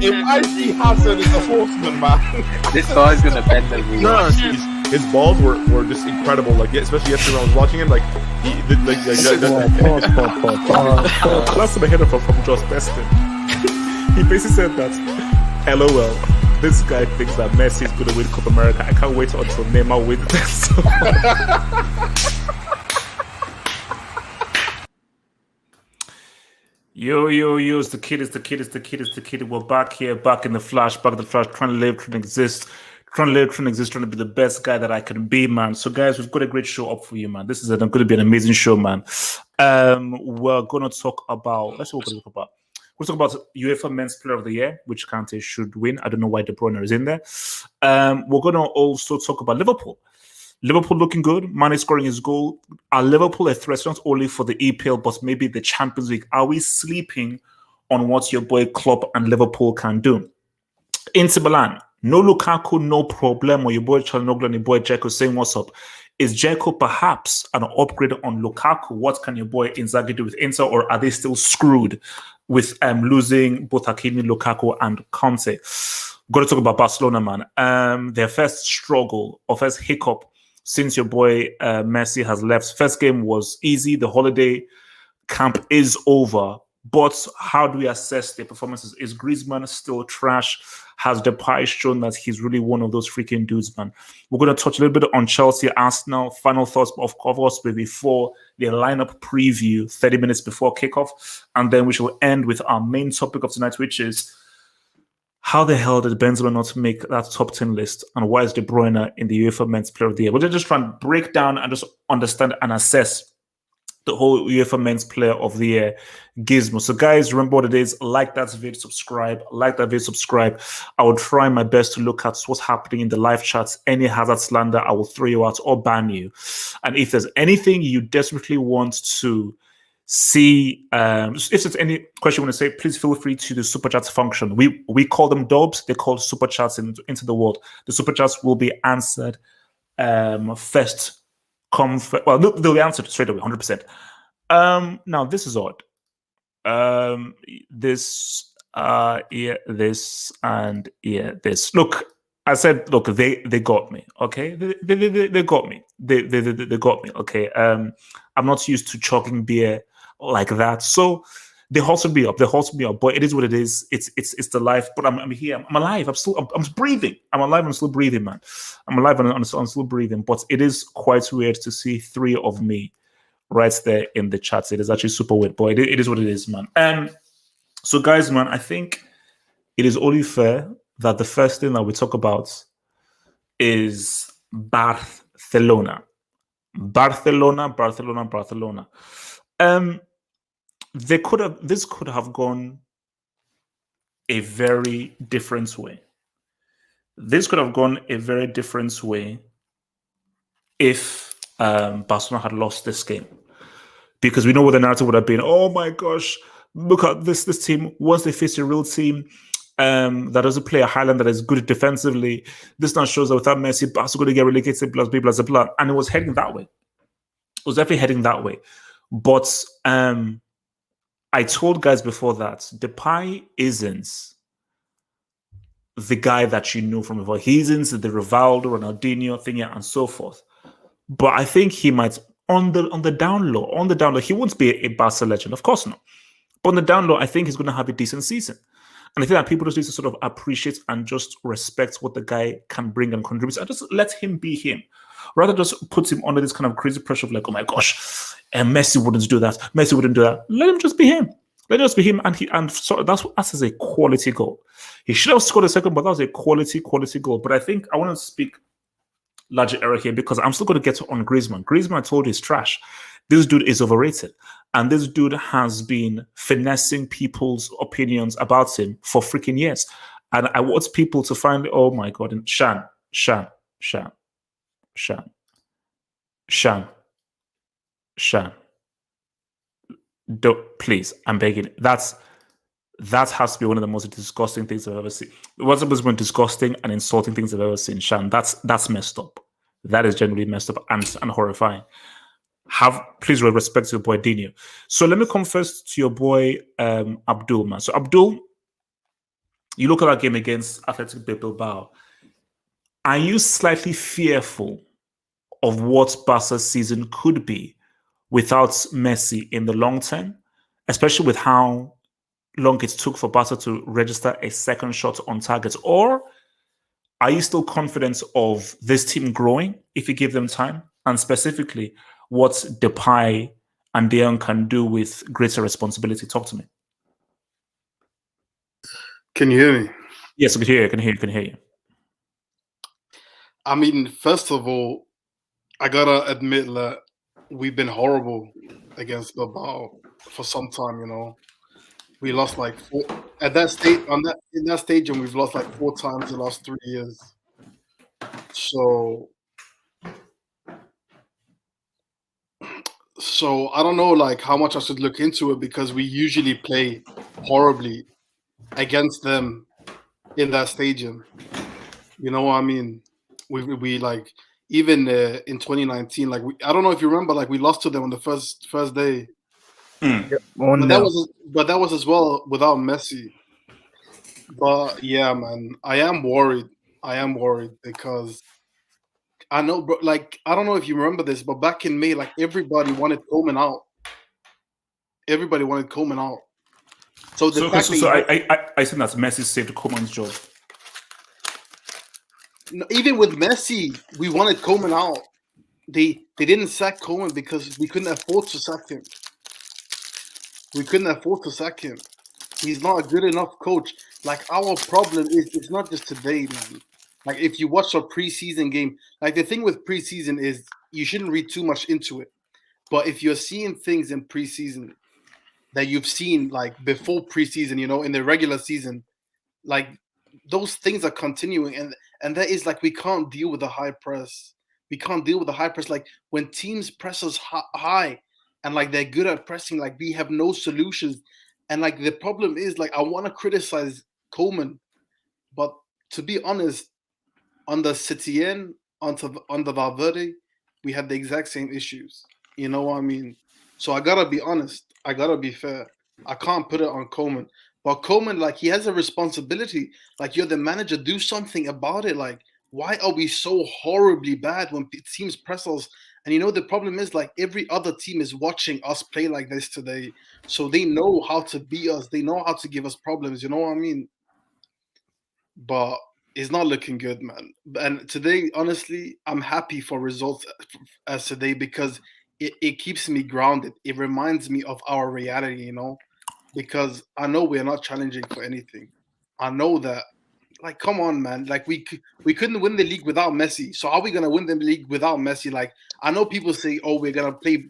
If I see Hazard as a horseman, man. This guy's gonna bend the rules. No, his balls were just incredible. Like, especially yesterday when I was watching him, like, that's the header from Josh Beston. He basically said that, LOL, this guy thinks that Messi is gonna win Copa America. I can't wait until Neymar wins this. Yo, it's the kid. We're back here, back in the flash, trying to live, trying to exist, trying to be the best guy that I can be, man. So, guys, we've got a great show up for you, man. This is going to be an amazing show, man. We're going to talk about, let's see what we're going to talk about. We'll talk about UEFA Men's Player of the Year, which Kante should win. I don't know why De Bruyne is in there. We're going to also talk about Liverpool. Liverpool looking good. Mane scoring his goal. Are Liverpool a threat not only for the EPL, but maybe the Champions League? Are we sleeping on what your boy Klopp and Liverpool can do? Inter Milan, no Lukaku, no problem. Or your boy Çalhanoğlu and your boy Dzeko saying what's up. Is Dzeko perhaps an upgrade on Lukaku? What can your boy Inzaghi do with Inter? Or are they still screwed with losing both Hakimi, Lukaku, and Kante? Got to talk about Barcelona, man. Their first struggle or first hiccup since your boy Messi has left. First game was easy. The holiday camp is over. But how do we assess their performances? Is Griezmann still trash? Has Depay shown that he's really one of those freaking dudes, man? We're going to touch a little bit on Chelsea, Arsenal, final thoughts, of course, before the lineup preview, 30 minutes before kickoff. And then we shall end with our main topic of tonight, which is how the hell did Benzema not make that top 10 list? And why is De Bruyne in the UEFA Men's Player of the Year? We're just trying to break down and just understand and assess the whole UEFA Men's Player of the Year gizmo. So, guys, remember what it is. Like that video, subscribe. I will try my best to look at what's happening in the live chats. Any Hazard slander, I will throw you out or ban you. And if there's anything you desperately want to see, if there's any question you want to say, please feel free to the super chats function. We call them dobs. They call super chats into the world. The super chats will be answered first. Well, they'll be answered straight away, 100%. Now this is odd. This, this. Look, I said, look, they got me. Okay, they got me. They got me. Okay. I'm not used to chugging beer like that, so they hustled me up. But it is what it is. It's the life. But I'm here. I'm alive. I'm breathing. I'm alive. I'm still breathing, man. I'm alive and I'm still breathing. But it is quite weird to see three of me right there in the chats. It is actually super weird. But it is what it is, man. So, guys, man, I think it is only fair that the first thing that we talk about is Barcelona. This could have gone a very different way. If Barcelona had lost this game. Because we know what the narrative would have been. Oh my gosh, look at this team. Once they face a real team that doesn't play a highland that is good defensively, this now shows that without Messi, Barca going to get relegated, blah, blah, blah, blah. And it was heading that way. It was definitely heading that way. But I told guys before that Depay isn't the guy that you know from before. He isn't the Rivaldo, Ronaldinho thing, and so forth. But I think he might, on the down low, he won't be a Barca legend, of course not. But on the down low, I think he's going to have a decent season. And I think that people just need to sort of appreciate and just respect what the guy can bring and contribute, and just let him be him. Rather just put him under this kind of crazy pressure of like, oh my gosh, Messi wouldn't do that. Let him just be him. And so that's a quality goal. He should have scored a second, but that was a quality goal. But I think I want to speak larger error here because I'm still going to get on Griezmann. Griezmann, I told you, is trash. This dude is overrated. And this dude has been finessing people's opinions about him for freaking years. And I want people to find, oh my God, and Shan. Don't, please, I'm begging. That has to be one of the most disgusting things I've ever seen. What's the most disgusting and insulting things I've ever seen, Shan? That's messed up. That is genuinely messed up and horrifying. Please respect to your boy Dino. So let me come first to your boy Abdul, man. So Abdul, you look at that game against Athletic Bilbao. Are you slightly fearful of what Barca's season could be without Messi in the long term, especially with how long it took for Barca to register a second shot on target? Or are you still confident of this team growing if you give them time? And specifically, what Depay and De Jong can do with greater responsibility? Talk to me. Can you hear me? Yes, I can hear you. I can hear you. I mean, first of all, I gotta admit that we've been horrible against Bilbao for some time. You know, we lost like in that stadium. We've lost like 4 times in the last 3 years. So I don't know like how much I should look into it because we usually play horribly against them in that stadium. You know what I mean? We like even in 2019, like I don't know if you remember, like we lost to them on the first day. But that was as well without Messi. But yeah, man, I am worried. I am worried because I know, bro, like I don't know if you remember this, but back in May, like everybody wanted Coleman out. Everybody wanted Coleman out. So the fact that I think that's Messi saved Coleman's job. Even with Messi, we wanted Coleman out. They didn't sack Coleman because we couldn't afford to sack him. We couldn't afford to sack him. He's not a good enough coach. Like our problem is it's not just today, man. Like if you watch a preseason game, like the thing with preseason is you shouldn't read too much into it. But if you're seeing things in preseason that you've seen like before preseason, you know, in the regular season, like those things are continuing, and that is like we can't deal with the high press. We can't deal with the high press. Like when teams press us high, and like they're good at pressing, like we have no solutions. And like the problem is like I want to criticize Coleman, but to be honest, under Setien, under Valverde, we had the exact same issues. You know what I mean? So I gotta be honest. I gotta be fair. I can't put it on Coleman. But Coleman, like, he has a responsibility. Like, you're the manager. Do something about it. Like, why are we so horribly bad when teams press us? And you know, the problem is, like, every other team is watching us play like this today. So they know how to beat us. They know how to give us problems. You know what I mean? But it's not looking good, man. And today, honestly, I'm happy for results as today because it keeps me grounded. It reminds me of our reality, you know? Because I know we're not challenging for anything. I know that. Like, come on, man. Like, we couldn't win the league without Messi. So are we gonna win the league without Messi? Like, I know people say, "Oh, we're gonna play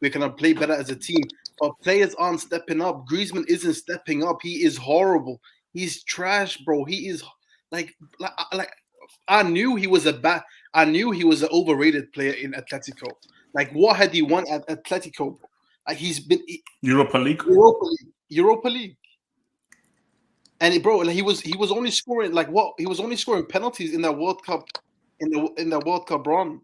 better as a team," but players aren't stepping up. Griezmann isn't stepping up. He is horrible. He's trash, bro. He is like I knew he was I knew he was an overrated player in Atletico. Like, what had he won at Atletico? Like, he's been Europa League. Europa League. And bro, like he was only scoring like what? He was only scoring penalties in that World Cup in the World Cup run.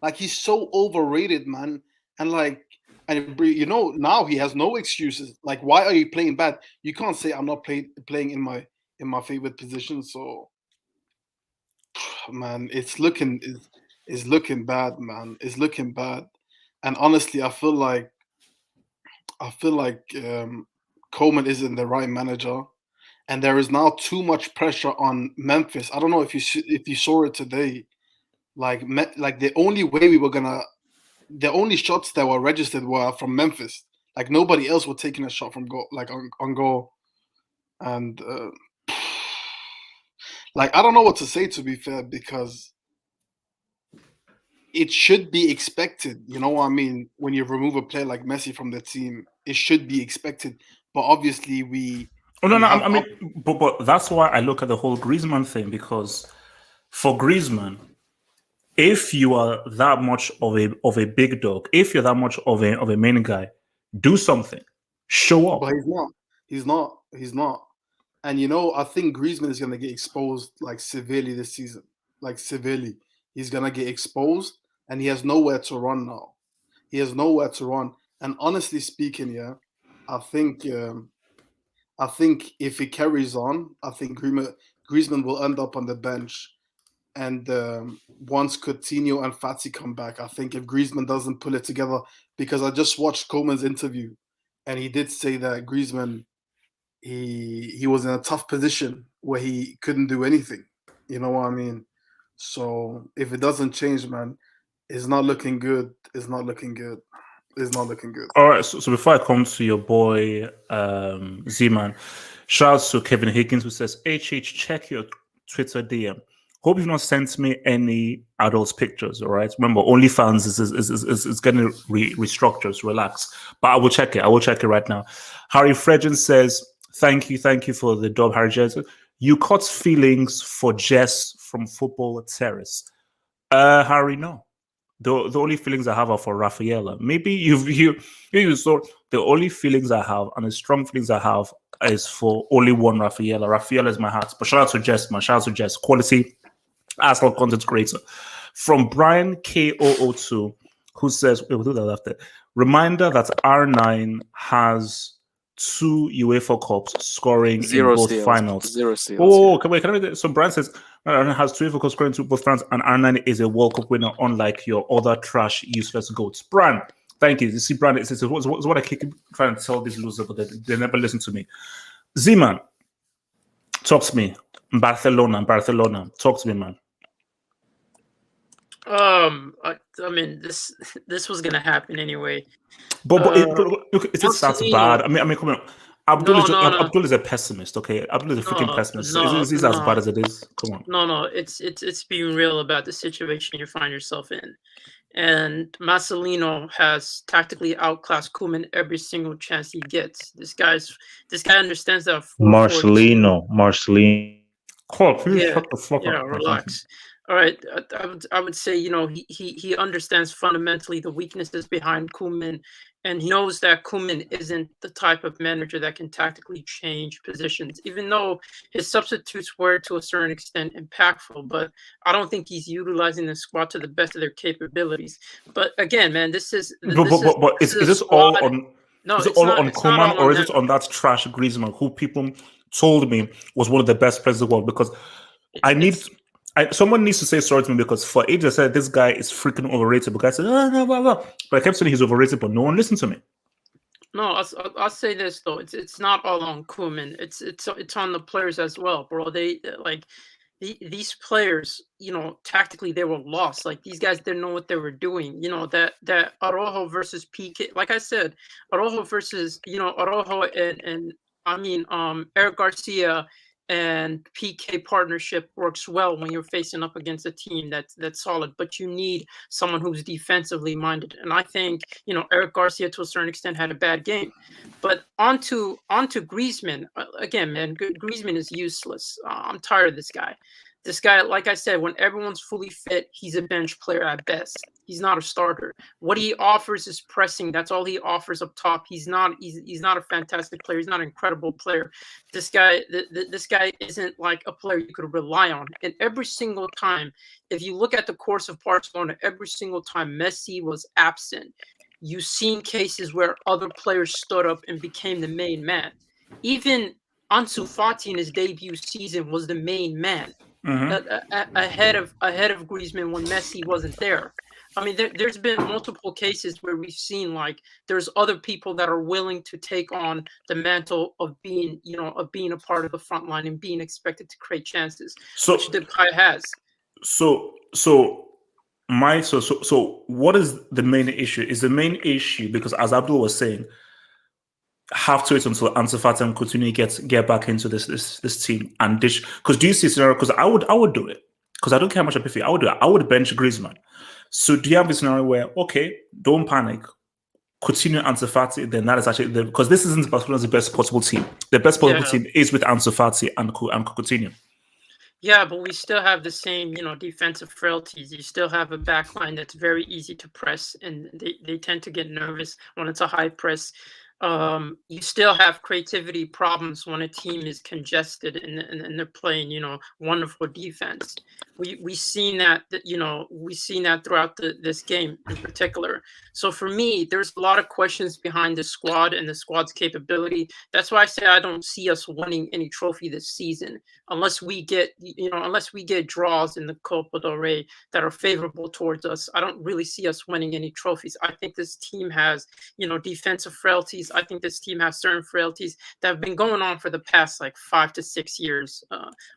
Like, he's so overrated, man. And like, and you know, now he has no excuses. Like, why are you playing bad? You can't say I'm not playing in my favorite position. So, man, it's looking bad, man. It's looking bad. And honestly, I feel like Coleman isn't the right manager, and there is now too much pressure on Memphis. I don't know if you saw it today. Like the only way the only shots that were registered were from Memphis. Like nobody else was taking a shot from goal, like on goal, and like I don't know what to say, to be fair, because it should be expected. You know what I mean? When you remove a player like Messi from the team, it should be expected. But obviously, I mean, but that's why I look at the whole Griezmann thing, because for Griezmann, if you are that much of a big dog, if you're that much of a main guy, do something, show up. But he's not. And you know, I think Griezmann is gonna get exposed like severely this season, like severely. He's gonna get exposed, and he has nowhere to run now. He has nowhere to run. And honestly speaking, yeah, I think I think if it carries on, I think Griezmann will end up on the bench. And once Coutinho and Fati come back, I think if Griezmann doesn't pull it together, because I just watched Coleman's interview, and he did say that Griezmann, he was in a tough position where he couldn't do anything. You know what I mean? So if it doesn't change, man, it's not looking good. It's not looking good. It's not looking good. All right. So before I come to your boy Z-Man, shout out to Kevin Higgins who says, HH, check your Twitter DM. Hope you've not sent me any adults pictures, all right? Remember, OnlyFans is getting restructured, so relax. But I will check it. I will check it right now. Harry Fredgen says, thank you for the dub, Harry Jensen. You caught feelings for Jess from Football Terrace. Harry, no. The only feelings I have are for Rafaela. Maybe you saw the only feelings I have and the strong feelings I have is for only one Rafaela. Rafaela is my heart. But shout out to Jess, man. Shout out to Jess. Quality Arsenal content creator. From Brian K002, who says, wait, we'll do that after. Reminder that R9 has 2 UEFA Cups scoring in both finals. 0 steals. Oh, can I read it? So Brian says R9 has 2 UEFA Cups scoring in both finals, and R9 is a World Cup winner, unlike your other trash, useless goats. Brian, thank you. You see, Brian, it's what I keep trying to tell these losers, but they never listen to me. Z-Man, talk to me. Barcelona, talk to me, man. I mean, this was gonna happen anyway. But look, it's that bad. I mean, come on. Abdul is a pessimist, okay? Abdul is a freaking pessimist. Is this as bad as it is? Come on. No, it's being real about the situation you find yourself in. And Marcelino has tactically outclassed Koeman every single chance he gets. This guy understands that. Marcelino. Cool, please shut the fuck up. Relax. All right, I would say, you know, he understands fundamentally the weaknesses behind Koeman, and he knows that Koeman isn't the type of manager that can tactically change positions, even though his substitutes were to a certain extent impactful. But I don't think he's utilizing the squad to the best of their capabilities. But again, man, is this all on Koeman, or is it on that trash Griezmann, who people told me was one of the best players in the world? Because someone needs to say sorry to me, because for ages I said this guy is freaking overrated. But I said, but I kept saying he's overrated, but no one listened to me. No, I'll say this though. It's not all on Koeman. It's on the players as well, bro. They these players, you know, tactically they were lost. Like, these guys didn't know what they were doing. You know, that Araujo versus PK. Like I said, Araujo versus, you know, Araujo and Eric Garcia and PK partnership works well when you're facing up against a team that's solid, but you need someone who's defensively minded. And I think, you know, Eric Garcia to a certain extent had a bad game. But onto Griezmann, again, man, Griezmann is useless. I'm tired of this guy. This guy, like I said, when everyone's fully fit, he's a bench player at best. He's not a starter. What he offers is pressing. That's all he offers up top. He's not a fantastic player. He's not an incredible player. This guy isn't like a player you could rely on. And every single time, if you look at the course of Barcelona, every single time Messi was absent, you've seen cases where other players stood up and became the main man. Even Ansu Fati in his debut season was the main man. Ahead of Griezmann when Messi wasn't there. I mean, there's been multiple cases where we've seen, like, there's other people that are willing to take on the mantle of being a part of the front line and being expected to create chances, which Depay has. So what is the main issue? Is the main issue, because as Abdul was saying, have to wait until Ansu Fati and Coutinho get back into this team and dish. Because do you see a scenario? Because I would do it. Because I don't care how much I pay for you. I would do it. I would bench Griezmann. So do you have a scenario where, okay, don't panic, Coutinho, Ansu Fati, then that is actually because this isn't Barcelona's best possible team. The best possible team is with Ansu Fati and Coutinho. Yeah, but we still have the same, you know, defensive frailties. You still have a back line that's very easy to press, and they tend to get nervous when it's a high press. you still have creativity problems when a team is congested and they're playing, wonderful defense. We seen that, we've seen that throughout this game in particular. So for me, there's a lot of questions behind the squad and the squad's capability. That's why I say I don't see us winning any trophy this season unless we get, draws in the Copa del Rey that are favorable towards us. I don't really see us winning any trophies. I think this team has, defensive frailties. I think this team has certain frailties that have been going on for the past like 5 to 6 years,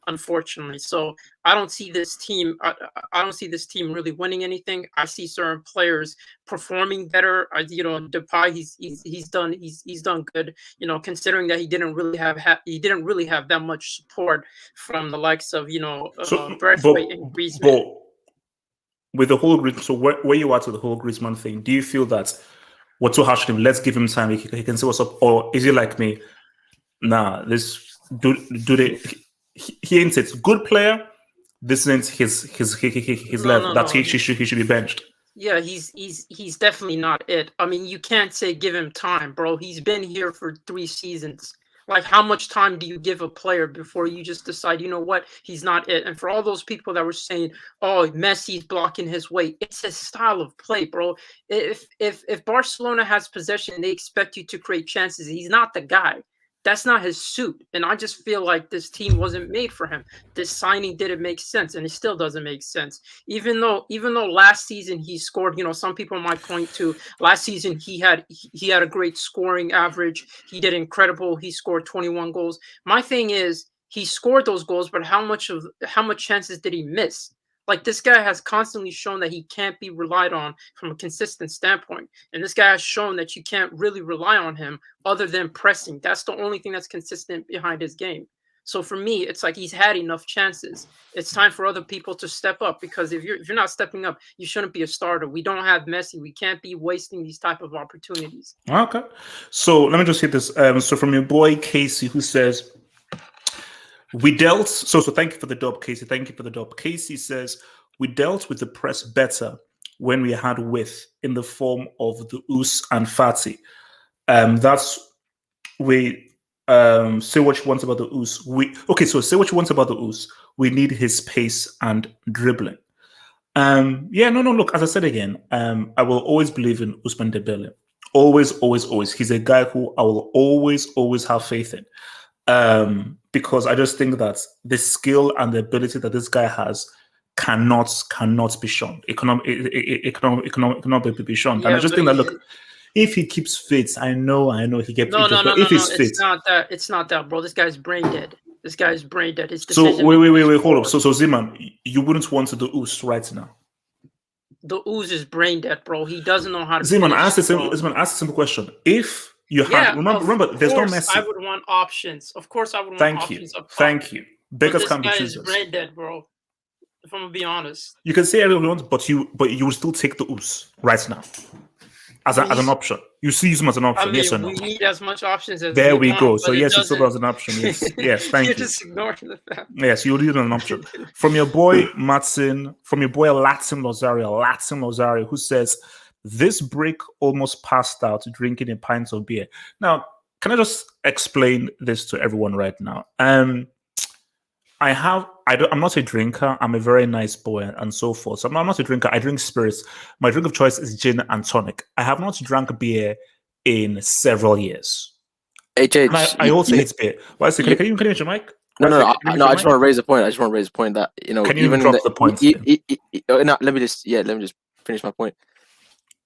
unfortunately. So I don't see this team. I don't see this team really winning anything. I see certain players performing better. Depay, he's done good. Considering that he didn't really have that much support from the likes of Braithwaite and Griezmann. With the whole so where you are to the whole Griezmann thing, do you feel that we're too harsh on him? Let's give him time. He can see what's up. Or is he like me? Nah, this do they? He ain't it. Good player. This isn't his level. That he should be benched. Yeah, he's definitely not it. I mean, you can't say give him time, bro. He's been here for 3 seasons. Like, how much time do you give a player before you just decide, you know what, he's not it? And for all those people that were saying, oh, Messi's blocking his way, it's his style of play, bro. If Barcelona has possession, they expect you to create chances. He's not the guy. That's not his suit. And I just feel like this team wasn't made for him. This signing didn't make sense, and it still doesn't make sense. Even though last season he scored, some people might point to last season he had a great scoring average. He did incredible. He scored 21 goals. My thing is, he scored those goals, but how much chances did he miss? Like, this guy has constantly shown that he can't be relied on from a consistent standpoint. And this guy has shown that you can't really rely on him other than pressing. That's the only thing that's consistent behind his game. So for me, it's like he's had enough chances. It's time for other people to step up, because if you're not stepping up, you shouldn't be a starter. We don't have Messi. We can't be wasting these type of opportunities. Okay. So let me just hit this. So from your boy Casey, who says, we dealt, so thank you for the dub, Casey. Thank you for the dub. Casey says, we dealt with the press better when we had width in the form of the Us and Fati. That's, we say what you want about the Us. So say what you want about the Us. We need his pace and dribbling. Look, as I said again, I will always believe in Ousmane Dembele. Always, always, always. He's a guy who I will always, always have faith in. Because I just think that the skill and the ability that this guy has cannot be shown. It cannot be shown. And I just think that, look, if he keeps fit, I know he gets fit. If he's fit, it's not that, bro. This guy's brain dead. This guy's brain dead. So wait, hold up. So Zeman, you wouldn't want to do Us right now? The Us is brain dead, bro. He doesn't know how to. Zeman, ask a simple question. If you have remember, there's no Messi. I would want options. Of course, I would want options. Thank you. Beggars can't be choosers. This guy is brain dead, bro. If I'm gonna be honest, you can say everything you want, but you will still take the Us right now as an option. You see him as an option, yes or no? We need as much options as there we go. So yes, it's still as an option. Yes, thank you. You're just ignoring the fact. Yes, you need an option. From your boy Martin, from your boy Latin Lozario, who says, this break almost passed out drinking a pint of beer. Now, can I just explain this to everyone right now? I'm not a drinker. I'm a very nice boy and so forth. So I'm not a drinker. I drink spirits. My drink of choice is gin and tonic. I have not drunk beer in several years. I also hate beer. Can you mention Mike? No. I just want to raise a point. That, Can you even drop the point? Let me just finish my point.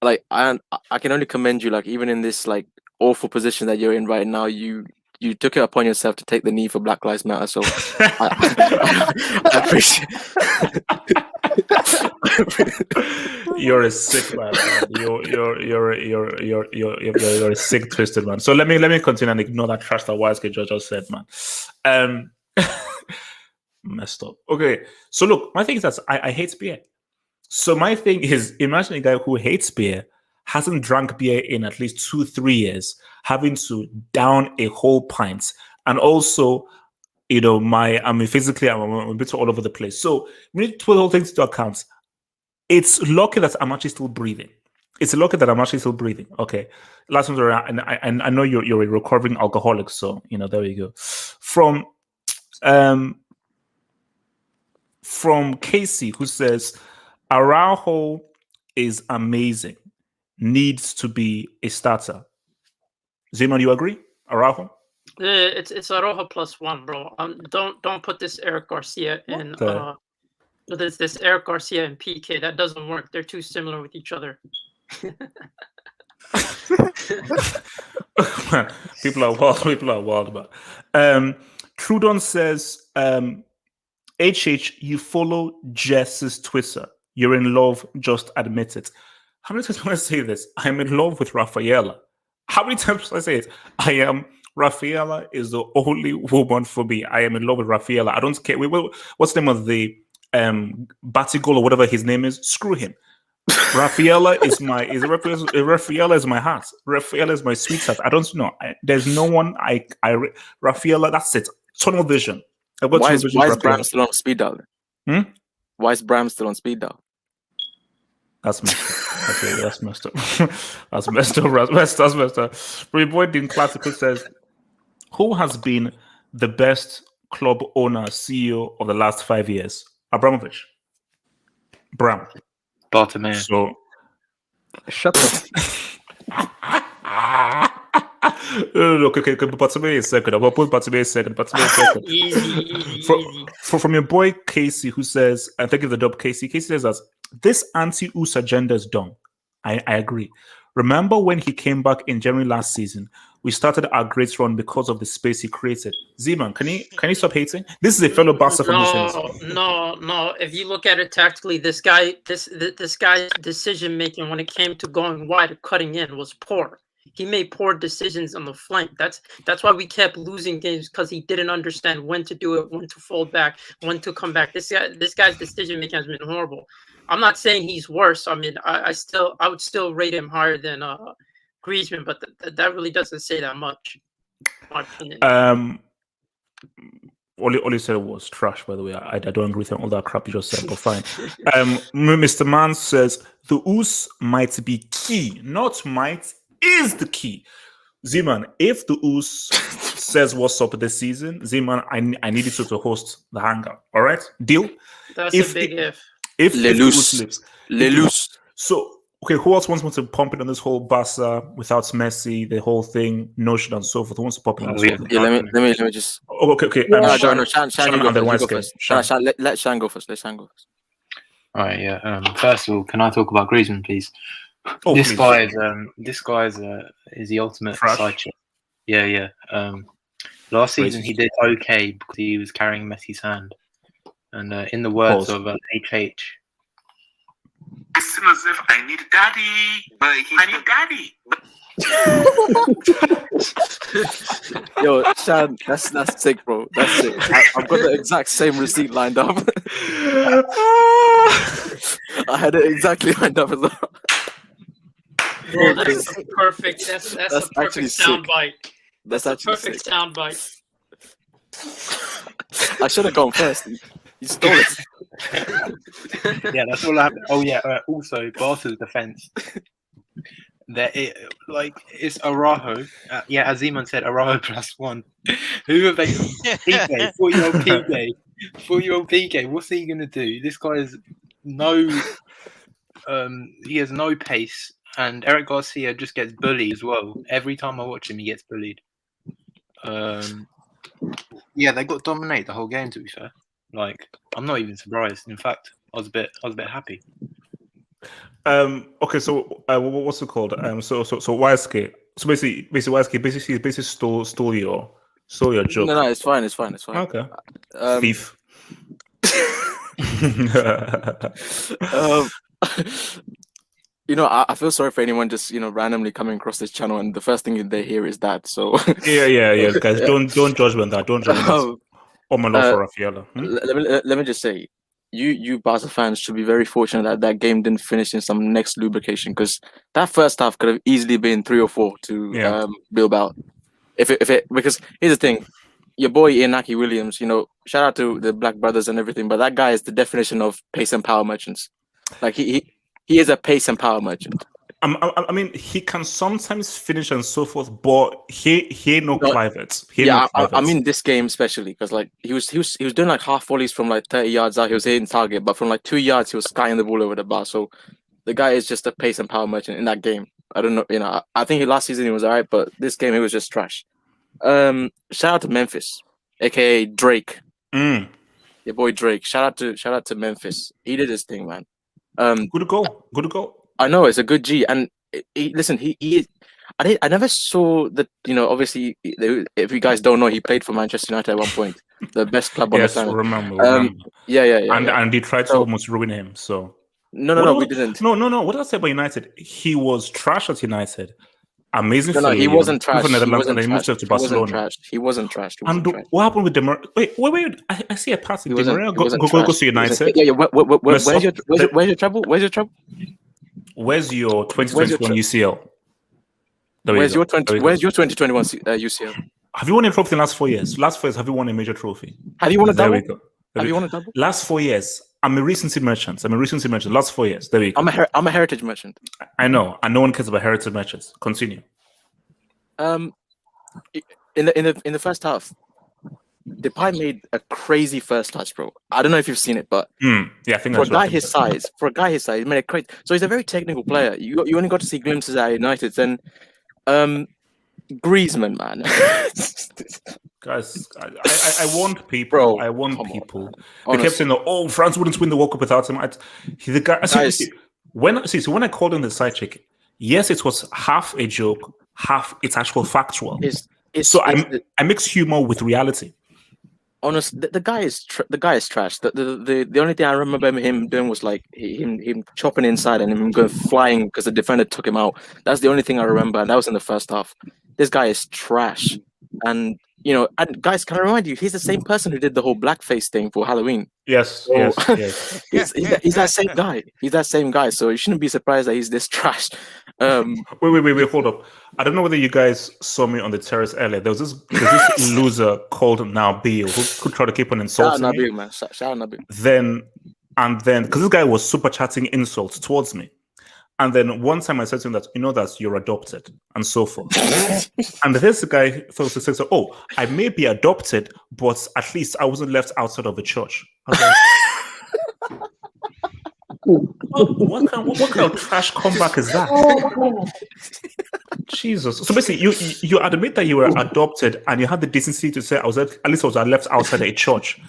Like, I can only commend you. Like, even in this like awful position that you're in right now, you took it upon yourself to take the knee for Black Lives Matter. So I appreciate. You're a sick man. You're a sick, twisted man. So let me continue and ignore that trash that YSK George just said, man. Messed up. Okay, so look, my thing is that I hate beer. So my thing is, imagine a guy who hates beer, hasn't drank beer in at least 2-3 years, having to down a whole pint, and also, physically I'm a bit all over the place. So we need to put the whole thing into account. It's lucky that I'm actually still breathing. It's lucky that I'm actually still breathing. Okay. Last one's around, and I know you're a recovering alcoholic, so there you go. From Casey, who says Araujo is amazing, needs to be a starter. Zeman, you agree? Araujo? It's Araujo +1, bro. Don't put this Eric Garcia in. This Eric Garcia and PK. That doesn't work. They're too similar with each other. People are wild about. Trudon says, HH, you follow Jess's Twitter. You're in love, just admit it. How many times can I say this? I'm in love with Rafaela. How many times can I say it? Rafaela is the only woman for me. I am in love with Rafaela. I don't care. What's the name of the Batigol or whatever his name is? Screw him. Rafaela is my heart. Rafaela is my sweetheart. I don't know. There's no one Rafaela. That's it. Tunnel vision. Why is Bram still on speed dial? Why is Bram still on speed dial? That's messed up. That's messed up. That's messed up. That's messed up. But your boy Dean Classical says, who has been the best club owner, CEO of the last 5 years? Abramovich. Bram. Bartomeu. So shut up. Okay. Bartomeu is second. I'll put Bartomeu second. Easy. From your boy Casey, who says, and thank you for the dub, Casey. Casey says that this anti-US agenda is done. I agree. Remember when he came back in January last season? We started our great run because of the space he created. Zeman, can you stop hating? This is a fellow Barca fan. No. If you look at it tactically, this guy's decision making when it came to going wide or cutting in was poor. He made poor decisions on the flank. That's why we kept losing games, because he didn't understand when to do it, when to fall back, when to come back. This guy's decision making has been horrible. I'm not saying he's worse. I mean, I would still rate him higher than Griezmann, but that really doesn't say that much. In my opinion. All you said was trash, by the way. I don't agree with all that crap you just said, but fine. Mr. Mann says the US might be key, not might, is the key. Zeman, if the US says what's up this season, Zeman, I need you to host the Hangout. All right? Deal? That's a big if. If the US lives. So, okay, who else wants to pump it on this whole Barca without Messi, the whole thing, notion and so forth? Who wants to pump it on this whole thing? Yeah, let me just. Oh, okay. Shan, you go first. Shan, let Shan go first. All right, yeah. First of all, can I talk about Griezmann, please? Oh, this please. guy is the ultimate side chick. Yeah. Last season he did okay because he was carrying Messi's hand, and in the words of HH, it's as if I need daddy, but I need daddy. Yo, Shan, that's sick, bro. That's sick. I've got the exact same receipt lined up. I had it exactly lined up as well. Bro, that's a perfect. That's a perfect soundbite. That's a perfect soundbite. I should have gone first. You stole it. Yeah, that's all I have. Oh yeah. Also, Barca's defense. It's Araujo. As Zeman said, Araujo +1. Who are they? PK, 40-year-old PK. What's he gonna do? This guy is he has no pace, and Eric Garcia just gets bullied as well. Every time I watch him, he gets bullied. Yeah, they got dominated the whole game. To be fair, I'm not even surprised. In fact, I was a bit happy. Okay, so what's it called? So YSK. So basically YSK stole your joke. No, it's fine. Okay. Thief. I feel sorry for anyone just randomly coming across this channel and the first thing they hear is that. So yeah, guys, don't judge when that. Don't judge that. Oh my love for Rafaela. Let me just say, you Barca fans should be very fortunate that game didn't finish in some next lubrication, because that first half could have easily been 3 or 4 to Bilbao. Because here's the thing, your boy Inaki Williams, shout out to the Black Brothers and everything, but that guy is the definition of pace and power merchants. Like he is a pace and power merchant. I mean, he can sometimes finish and so forth, but he ain't no Clivert. I mean this game especially because like he was doing like half volleys from like 30 yards out. He was hitting target, but from like 2 yards he was skying the ball over the bar. So the guy is just a pace and power merchant in that game. I don't know, I think last season he was alright, but this game he was just trash. Shout out to Memphis, aka Drake. Your boy Drake. Shout out to Memphis. He did his thing, man. Good to go. I know it's a good G, and listen, I never saw that. Obviously, if you guys don't know, he played for Manchester United at one point, the best club on the planet. Remember. Yeah. And they tried to almost ruin him. So no, we didn't. No. What did I say about United? He was trash at United. Amazing. No, he wasn't trash. He wasn't trash. He wasn't trash. And what happened with Demar? Wait! I see a pass. Demar goes to United. Yeah. Where's your trouble? Where's your 2021 UCL? Where's your 2021 UCL? Have you won a trophy in the last 4 years? Last 4 years, have you won a major trophy? Have you won a double? There we go. Have you won a double? Last 4 years, I'm a recency merchant. Last 4 years. There we go. I'm a heritage merchant. I know, and no one cares about heritage merchants. Continue. In the first half, Depay made a crazy first touch, bro. I don't know if you've seen it, but I think for a guy his size, he made a crazy. So he's a very technical player. You only got to see glimpses at United. Then, Griezmann, man. Guys, I want people. Bro, I want people. They kept saying, "Oh, France wouldn't win the World Cup without him." He's the guy. When I called him the side chick, yes, it was half a joke, half it's actual factual. I mix humor with reality. Honestly, the guy is trash. The only thing I remember him doing was like him chopping inside and him going flying because the defender took him out. That's the only thing I remember, and that was in the first half. This guy is trash, and and guys, can I remind you, he's the same person who did the whole blackface thing for Halloween. Yes. He's that same guy. He's that same guy. So you shouldn't be surprised that he's this trash. Wait, hold up. I don't know whether you guys saw me on the terrace earlier. There was this loser called Nabil who could try to keep on insulting Shout out me. Nabil, man. Shout out Nabil. Then, because this guy was super chatting insults towards me. And then one time I said to him that, that you're adopted and so forth. And this guy thought to say, "Oh, I may be adopted, but at least I wasn't left outside of the church." I was like, what kind of trash comeback is that? Jesus. So basically, you admit that you were adopted and you had the decency to say, I was left outside a church.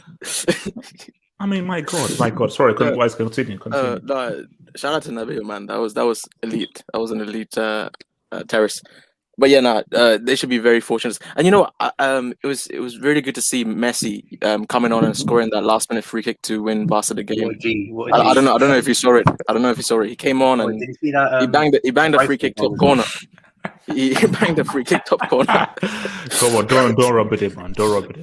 I mean, my God. Sorry, continue. No, shout out to Nabil, man. That was elite. That was an elite terrace. But yeah, they should be very fortunate. And it was really good to see Messi coming on and scoring that last minute free kick to win Barca the game. I don't know if you saw it. He came on and he banged the free kick top corner. He banged the free kick top corner. Come on, don't rub it in, man. Don't rub it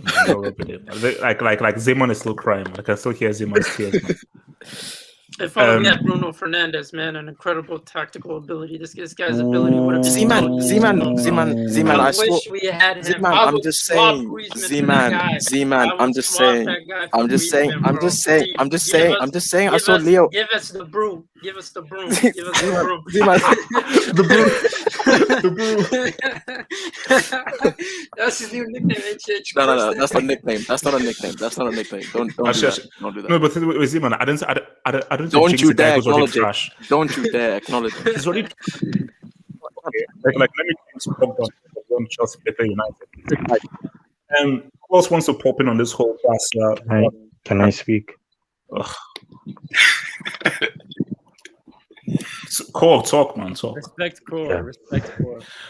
in. Like Zeman is still crying. I can still hear Zeman's tears, man. If only we had Bruno Fernandes, man, an incredible tactical ability. This guy's ability would have been Zeman. I wish we had him. Zeman, I'm just saying. Zeman, I'm just saying. I saw Leo. Give us the broom. The broom. That's his new nickname. No, that's not a nickname. Don't do that. No, but with Zeman, I don't Don't you dare acknowledge it. Don't you dare acknowledge it. He's already. Let me one Chelsea Paper United. Who else wants to pop in on this whole class? Can I speak? Core, talk, man, talk. Respect core.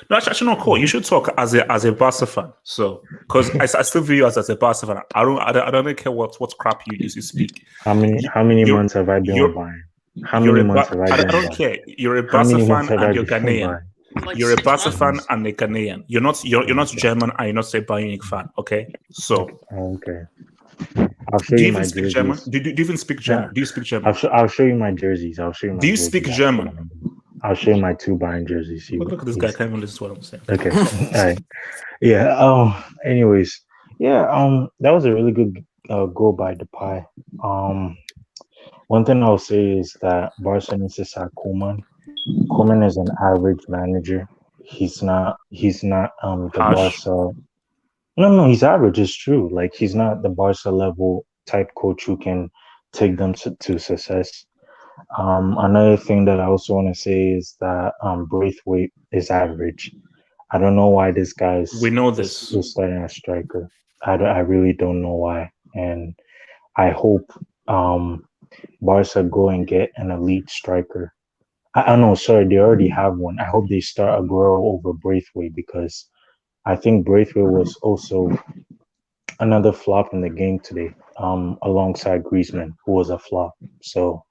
No, actually, not core. You should talk as a Barca fan. So, because I still view you as a Barca fan. I don't care what crap you use to speak. How many months have I been on Bayern? How many months have I been? I don't care. You're a Barca fan and you're Ghanaian. You're a Barca fan and a Ghanaian. You're not German and you're not a Bayern Munich fan. Okay, so okay. I'll show you my jerseys. Speak German? Do you even speak German? Do you speak German? I'll show you my jerseys. Do you speak German? I'll show you my 2 Bayern jerseys. Look at this guy. Can't even listen to what I'm saying. Okay. All right. Yeah. Anyways. Yeah. That was a really good goal by Depay. One thing I'll say is that Barca needs to sack Koeman. Koeman is an average manager. He's not the Harsh. Barca. No, he's average. It's true. Like he's not the Barca level type coach who can take them to success. Another thing that I also want to say is that Braithwaite is average. I don't know why this guy's We know this. is starting as striker. I really don't know why, and I hope Barca go and get an elite striker. I know, sorry, they already have one. I hope they start Aguero over Braithwaite because I think Braithwaite was also another flop in the game today, alongside Griezmann, who was a flop. So,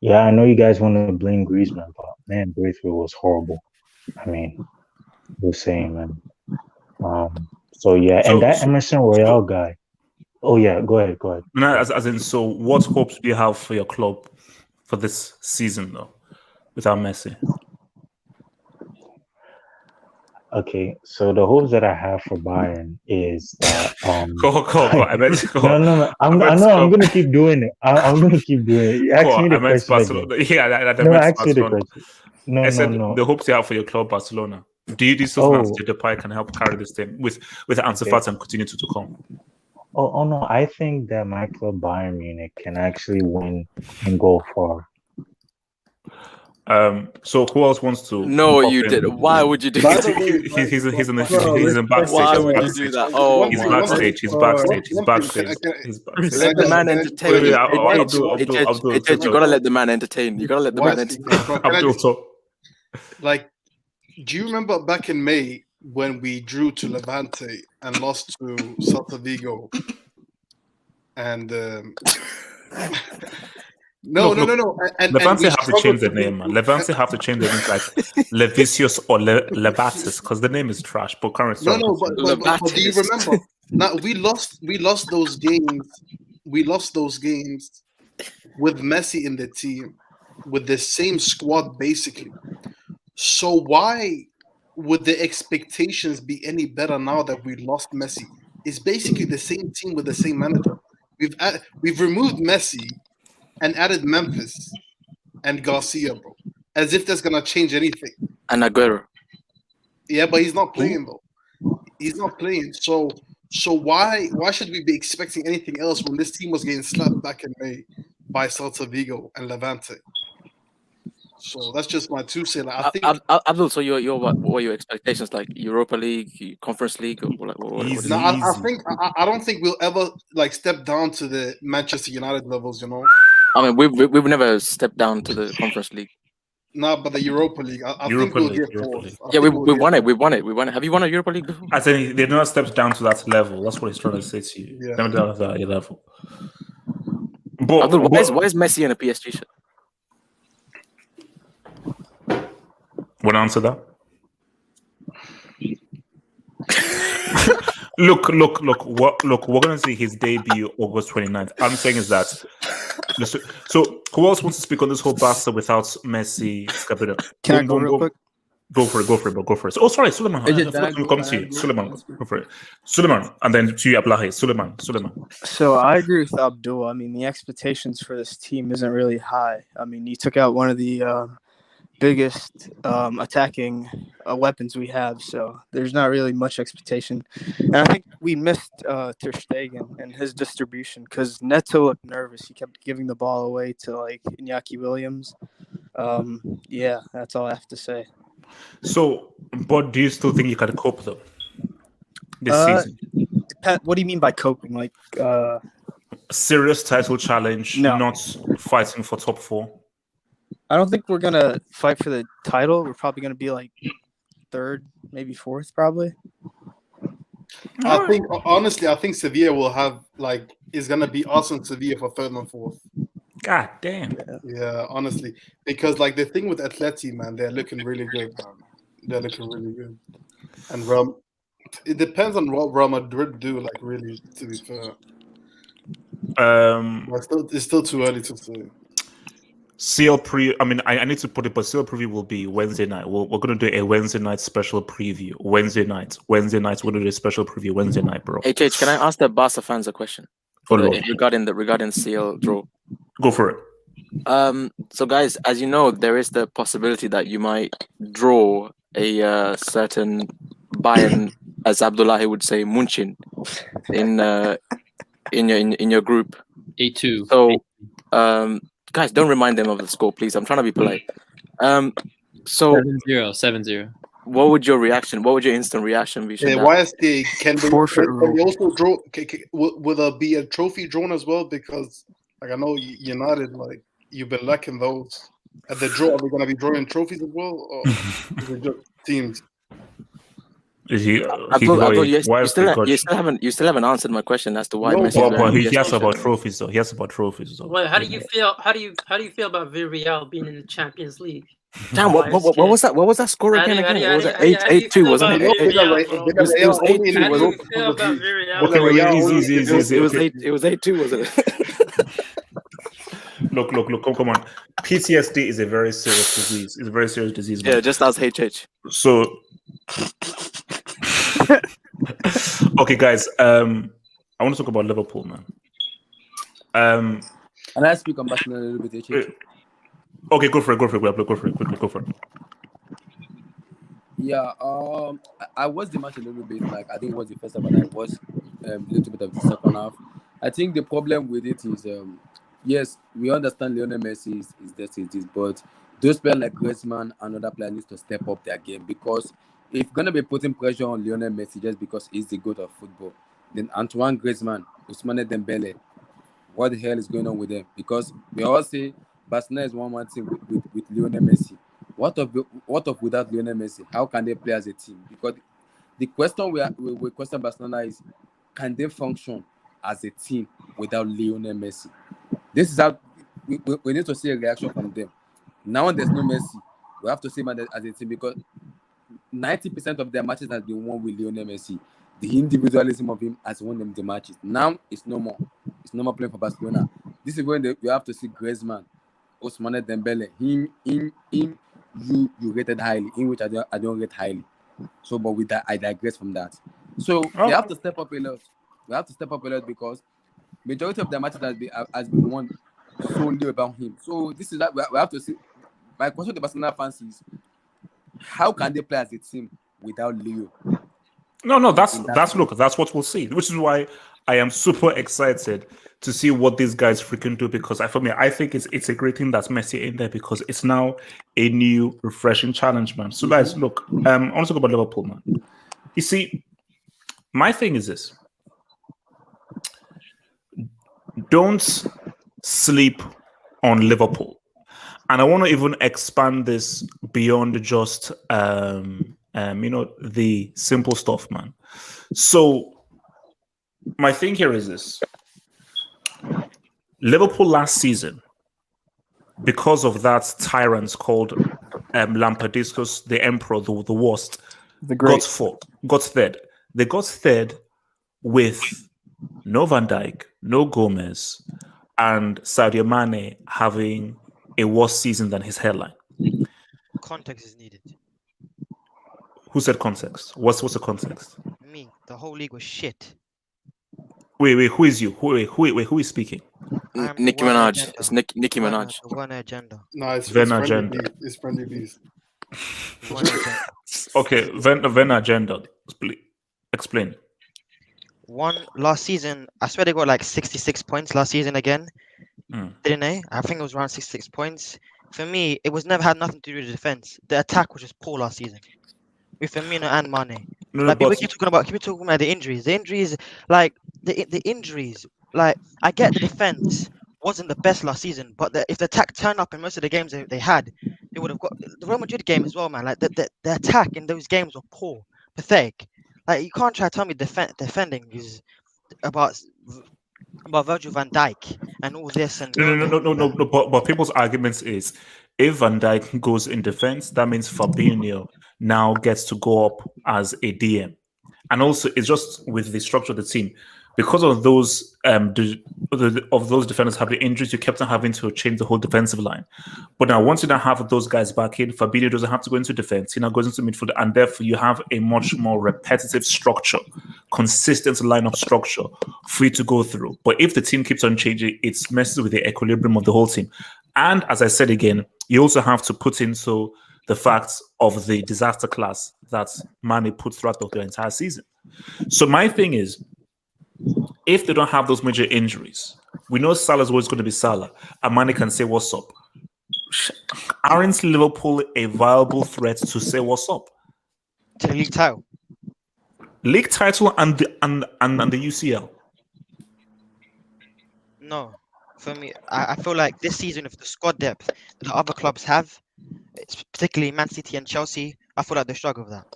yeah, I know you guys want to blame Griezmann, but man, Braithwaite was horrible. I mean, the same, man. So yeah, and that Emerson Royale guy. Oh yeah, go ahead. No, as in, so what hopes do you have for your club for this season, though, without Messi? Okay, so the hopes that I have for Bayern is that Go. I meant go. No. I'm gonna keep doing it. I'm gonna keep doing it. Ask me the question again. Yeah, no, ask me the question. No, I said no. the hopes you have for your club, Barcelona. Do you still think Depay can help carry this team with Ansu Fati and continue to come? Oh no, I think that my club Bayern Munich can actually win and go far. So who else wants to? No, you did. Why would you do that? He's in backstage. Why would you do that? Oh, he's backstage. He's backstage. Let the man entertain. You gotta let the man entertain. You gotta let the man entertain. Like, do you remember back in May when we drew to Levante and lost to Celta Vigo? And No. And Levante have to change the name, man. Levante have to change the name like Levicius or Levatis because the name is trash. But currently, but do you remember? Now we lost those games. We lost those games with Messi in the team, with the same squad basically. So why would the expectations be any better now that we lost Messi? It's basically the same team with the same manager. We've removed Messi and added Memphis and Garcia, bro. As if that's gonna change anything. And Aguero. Yeah, but he's not playing though. He's not playing. So why should we be expecting anything else when this team was getting slapped back in May by Celta Vigo and Levante? So that's just my 2 cents. Like, I think Abdul, so what are your expectations, like Europa League, Conference League, or like what I don't think we'll ever like step down to the Manchester United levels, you know. I mean, we've never stepped down to the Conference League. No, but the Europa League, I think we'll get fourth. Yeah, we won it. We won it. Have you won a Europa League before? I think they've not stepped down to that level. That's what he's trying to say to you. Yeah. Never down to that level. But Abdul, why is Messi in a PSG shirt? Want to answer that? Look. We're gonna see his debut August 29th. I'm saying is that. So, who else wants to speak on this whole Barca without Messi? Can I go real quick? Go for it. Oh, sorry, Suleiman. Come to you, Suleiman. Go for it, Suleiman, and then to you, Ablahi. Suleiman. So I agree with Abdul. I mean, the expectations for this team isn't really high. I mean, you took out one of the biggest attacking weapons we have, so there's not really much expectation. And I think we missed Ter Stegen and his distribution because Neto looked nervous. He kept giving the ball away to like Iñaki Williams. Yeah, that's all I have to say. So, but do you still think you can cope though this season? What do you mean by coping? Like serious title challenge, not fighting for top 4? I don't think we're gonna fight for the title. We're probably gonna be like 3rd, maybe 4th, probably. I think honestly, I think Sevilla will have is gonna be us and Sevilla for 3rd and 4th. God damn. Yeah, honestly, because the thing with Atleti, man, they're looking really good, man. They're looking really good, and it depends on what Real Madrid do. Really, to be fair, it's still too early to say. I need to put it, but CL preview will be Wednesday night. We're going to do a Wednesday night special preview. Wednesday nights, we're going to do a special preview Wednesday night, bro. HH, can I ask the Barca fans a question regarding CL draw? Go for it. So guys, as you know, there is the possibility that you might draw a certain Bayern, as Abdullahi would say, Munchin, in your group. 8-2. So, guys, don't remind them of the score, please. I'm trying to be polite. So 7-0. what would your instant reaction be? Yeah, YSD, can they Forfeit also draw? Will there be a trophy drawn as well? Because like I know United, like you've been lacking those. At the draw, are we going to be drawing trophies as well, or is it just teams? You still haven't answered my question as to why Messi. But he asked about trophies, though. He asked about trophies, though. Well, how do you feel? How do you feel about Villarreal being in the Champions League? Damn, what was that? What was that score again? What was it? 8-2, wasn't it? It was 8-2. It was 8-2, wasn't it? Look, come on. PTSD is a very serious disease. It's a very serious disease. Man. Yeah, just as HH. So, okay, guys. I want to talk about Liverpool, man. And I speak on Barcelona a little bit, HH. Okay, go for it. Go for it. Yeah, I watched the match a little bit. Like I didn't watch the first half, but I watched a little bit of the second half. I think the problem with it is, yes, we understand Lionel Messi is this, but those players like Griezmann and other players need to step up their game, because if you're gonna be putting pressure on Lionel Messi just because he's the goat of football, then Antoine Griezmann, Ousmane Dembele, what the hell is going on with them? Because we all say Barcelona is one team with Lionel Messi. What of without Lionel Messi? How can they play as a team? Because the question we question Barcelona is, can they function as a team without Lionel Messi? This is how we need to see a reaction from them. Now there's no Messi, we have to see him as a team, because 90% of their matches has been won with Lionel Messi. The individualism of him has won them the matches. Now it's no more. It's no more playing for Barcelona. This is when you have to see Griezmann, Ousmane Dembele, him, you rated highly, in which I don't rate highly. So, but with that, I digress from that. So they have to step up a lot. We have to step up a lot, because majority of the matches has been won solely about him. So this is that we have to see. My question to Barcelona fans is, how can they play as a team without Leo? No, that's what we'll see. Which is why I am super excited to see what these guys freaking do, because I think it's a great thing that's Messi in there, because it's now a new, refreshing challenge, man. So guys, look, I want to talk about Liverpool, man. You see, my thing is this: don't sleep on Liverpool, and I want to even expand this beyond just the simple stuff, man. So my thing here is this: Liverpool last season, because of that tyrant called Lampadiscus, the Emperor, the worst, got third. They got third with no Van Dijk, no Gomez, and Sadio Mane having a worse season than his headline. Context is needed. Who said context? What's the context? Me. The whole league was shit. Wait, who is you? Who is speaking? Nicki Minaj. It's Nicki Minaj. Werner agenda. No, it's Werner agenda. It's friendly beast. Okay, Werner agenda. Explain. Last season, I swear they got like 66 points last season again. Didn't they? I think it was around 66 points. For me, it was never had nothing to do with the defense. The attack was just poor last season, with Firmino and Mane. People keep talking about the injuries. The injuries, like the injuries, like I get the defense wasn't the best last season, but if the attack turned up in most of the games they had, they would have got the Real Madrid game as well, man. Like the attack in those games were poor, pathetic. Like you can't try to tell me defending is about Virgil van Dijk and all this and no. But people's arguments is, if Van Dijk goes in defense, that means Fabinho now gets to go up as a DM, and also it's just with the structure of the team, because of those those defenders having injuries, you kept on having to change the whole defensive line. But now once you now have those guys back in, Fabinho doesn't have to go into defense. He now goes into midfield, and therefore you have a much more repetitive structure, consistent lineup structure for you to go through. But if the team keeps on changing, it messes with the equilibrium of the whole team. And as I said again, you also have to put into the facts of the disaster class that Mane put throughout the entire season. So my thing is, if they don't have those major injuries, we know Salah's always going to be Salah, and Mane can say what's up. Aren't Liverpool a viable threat to say what's up? To the league title. League title and the UCL. No. For me, I feel like this season, with the squad depth that the other clubs have, it's particularly Man City and Chelsea, I feel like they struggle with that.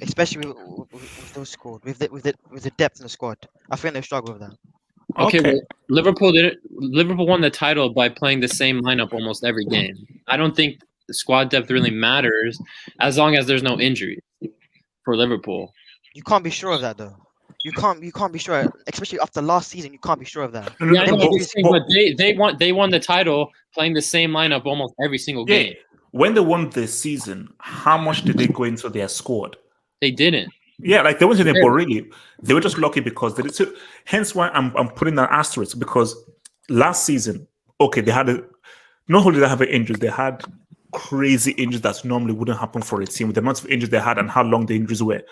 Especially with those squad, with the depth in the squad. I think they struggle with that. Okay. Well, Liverpool won the title by playing the same lineup almost every game. I don't think the squad depth really matters as long as there's no injury for Liverpool. You can't be sure of that though. You can't be sure, especially after last season. You can't be sure of that. Yeah, I know what you're saying, but they won the title playing the same lineup almost every single game. When they won this season, how much did they go into their squad? They didn't. Yeah, like they went in there, but really, they were just lucky because they did. So, hence why I'm putting that asterisk, because last season, okay, they had not only did they have injuries, they had crazy injuries that normally wouldn't happen for a team with the amount of injuries they had and how long the injuries were.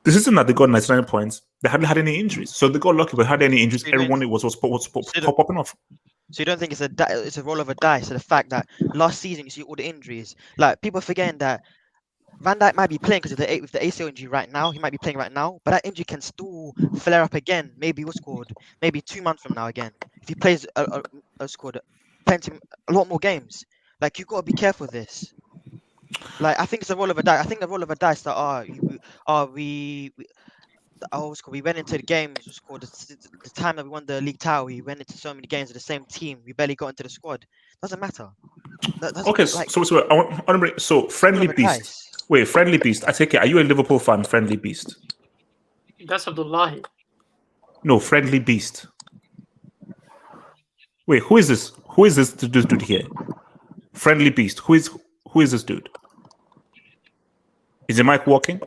The season that they got 99 points, they hardly had any injuries. So they got lucky, but had any injuries, everyone was popping off. So you don't think it's a roll of a dice? So the fact that last season you see all the injuries, like people forgetting that Van Dijk might be playing because with the ACL injury right now, he might be playing right now, but that injury can still flare up again. Maybe what's called maybe 2 months from now again. If he plays a lot more games, like you got to be careful with this. Like I think it's a roll of a dice. I think the roll of a dice that we went into the games. What's called the time that we won the league title. We went into so many games with the same team. We barely got into the squad. Doesn't matter. Okay, so Friendly Beast. Wait, Friendly Beast. I take it. Are you a Liverpool fan, Friendly Beast? That's Abdullahi. No, Friendly Beast. Wait, who is this? Who is this dude here? Friendly Beast. Who is this dude? Is the mic working?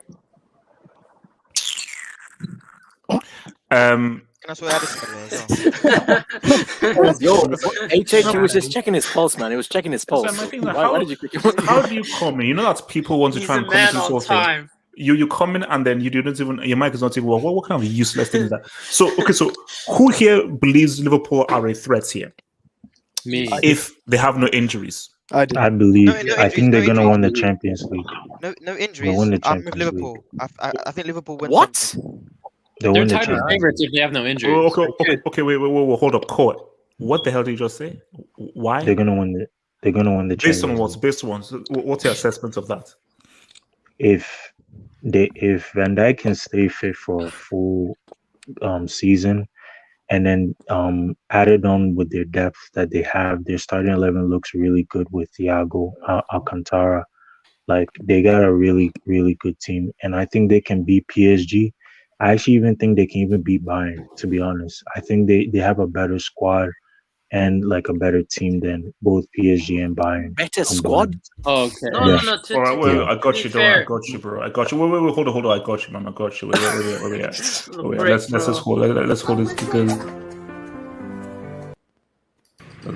Can I swear at this? Yo, HH was just checking his pulse, man. He was checking his pulse. Why did you pick him? How do you come in? You know that people want to try and comment on something. You come in and then you don't even, your mic is not even. What kind of useless thing is that? So who here believes Liverpool are a threat here? Me. If they have no injuries. I believe. I think they're gonna win the Champions League. No injuries. I'm with Liverpool. I think Liverpool win. What? They're title favorites if they have no injuries. Okay, wait, hold up, court. What the hell did you just say? Why? They're gonna win the Based on Champions what? Based on what's your assessment of that? If Van Dijk can stay fit for a full season, and then added on with their depth that they have, their starting 11 looks really good with Thiago, Alcantara. Like they got a really, really good team, and I think they can beat PSG. I actually even think they can even beat Bayern, to be honest. I think they have a better squad and like a better team than both PSG and Bayern. Better squad? Oh, okay. No. All right, wait, I got you, bro. I got you, bro. I got you. Wait, hold on. I got you, man. I got you. Wait. Let's just hold. Let's hold this because.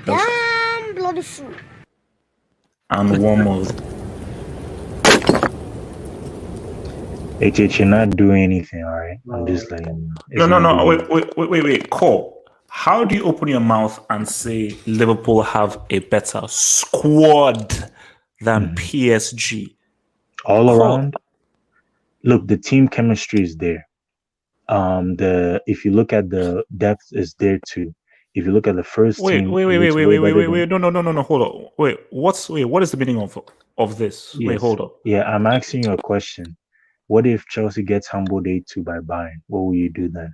Damn bloody fool. And one more. HH, you're not doing anything, all right? I'm just like No. Wait. Cole, how do you open your mouth and say Liverpool have a better squad than PSG? All around? Look, the team chemistry is there. If you look at the depth, is there too. If you look at the first team, wait. No. Hold on. What is the meaning of this? Yes. Wait, hold on. Yeah, I'm asking you a question. What if Chelsea gets humbled 8-2 by Bayern? What will you do then?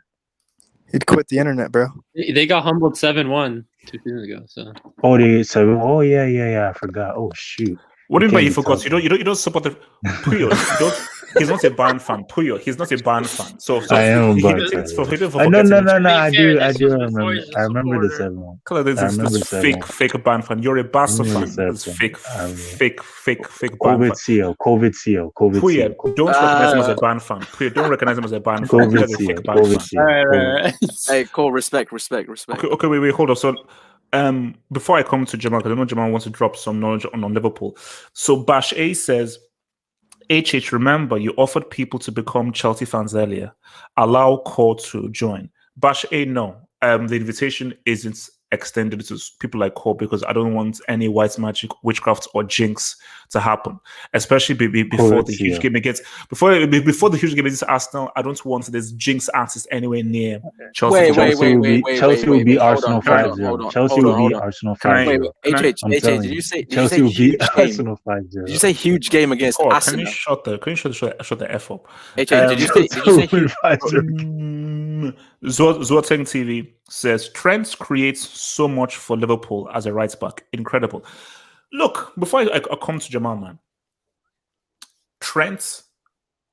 He'd quit the internet, bro. They got humbled 7-1 2 seasons ago. So. Oh, yeah. I forgot. Oh shoot. What do you mean by you forgot? You don't support the Puyo. He's not a Bayern fan. Puyo. He's not a Bayern fan. So I am Bayern. No. I do remember. I remember the 7-1. This fake Bayern fan. You're a Barca fan. This fake Bayern fan. COVID seal. Puyo, don't recognize him as a Bayern fan. Puyo, don't recognize him as a Bayern fan. COVID seal. Hey, Cole, respect. Okay, wait, hold on. So Before I come to Jamal, because I know Jamal wants to drop some knowledge on Liverpool. So Bash A says, HH, remember you offered people to become Chelsea fans earlier. Allow Core to join. Bash A, no. The invitation isn't extended to people like Core because I don't want any white magic, witchcraft, or jinx to happen. Especially before the huge game against before the huge game against Arsenal. I don't want this jinx artist anywhere near Chelsea. Chelsea will be Arsenal 5-0. Chelsea will be Arsenal 5-0. HH, did you say Chelsea will be Arsenal 5-0? Did you say huge game against Arsenal? Can you shut the F up? HH, did you say huge? Zuateng TV says Trent creates so much for Liverpool as a right back. Incredible. Look, before I come to Jamal, man, Trent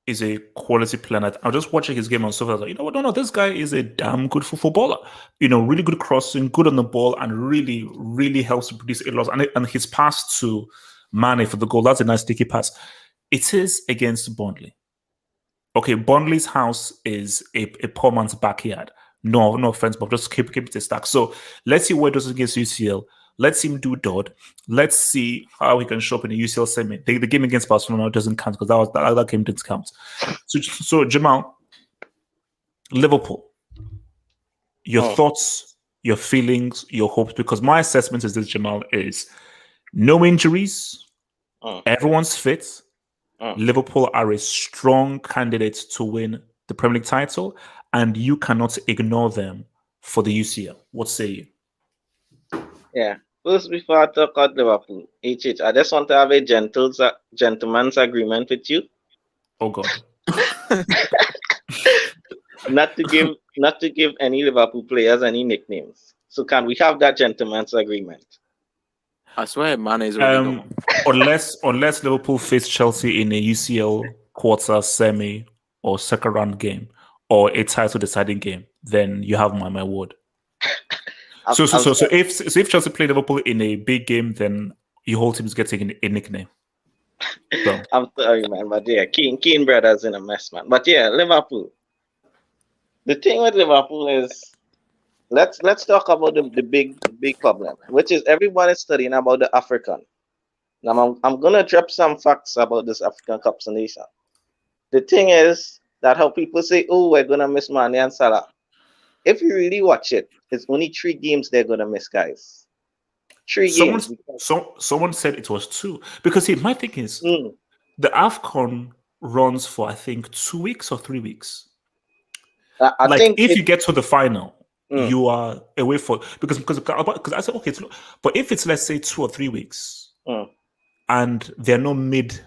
is a quality player. I was just watching his game on Sofa. I was like, you know what? No, this guy is a damn good footballer. You know, really good crossing, good on the ball, and really, really helps to produce a lot. And his pass to Mane for the goal, that's a nice sticky pass. It is against Burnley. Okay, Burnley's house is a poor man's backyard. No offense, but just keep it a stack. So let's see what it does against UCL. Let's him do Dodd. Let's see how he can show up in the UCL semi. The game against Barcelona doesn't count because that game didn't count. So Jamal, Liverpool, your thoughts, your feelings, your hopes, because my assessment is this, Jamal, is no injuries, everyone's fit, Liverpool are a strong candidate to win the Premier League title, and you cannot ignore them for the UCL. What say you? Yeah. First, before I talk about Liverpool, HH, I just want to have a gentleman's agreement with you. Oh God. not to give any Liverpool players any nicknames. So can we have that gentleman's agreement? I swear, Mane is already unless Liverpool face Chelsea in a UCL quarter, semi, or second round game, or a title deciding game, then you have my word. So if Chelsea play Liverpool in a big game, then your whole team is getting a nickname. So. I'm sorry, man, but yeah, Keane brothers in a mess, man. But yeah, Liverpool. The thing with Liverpool is, let's talk about the big problem, which is everybody's studying about the African. Now I'm gonna drop some facts about this African Cup of Nations. The thing is that how people say, oh, we're gonna miss Mane and Salah. If you really watch it, it's only 3 games they're gonna miss, guys. 3 games. Someone said it was 2 because my thing is the AFCON runs for I think 2 weeks or 3 weeks. I think if you get to the final, you are away for because I said okay, but if it's let's say 2 or 3 weeks and they're not mid,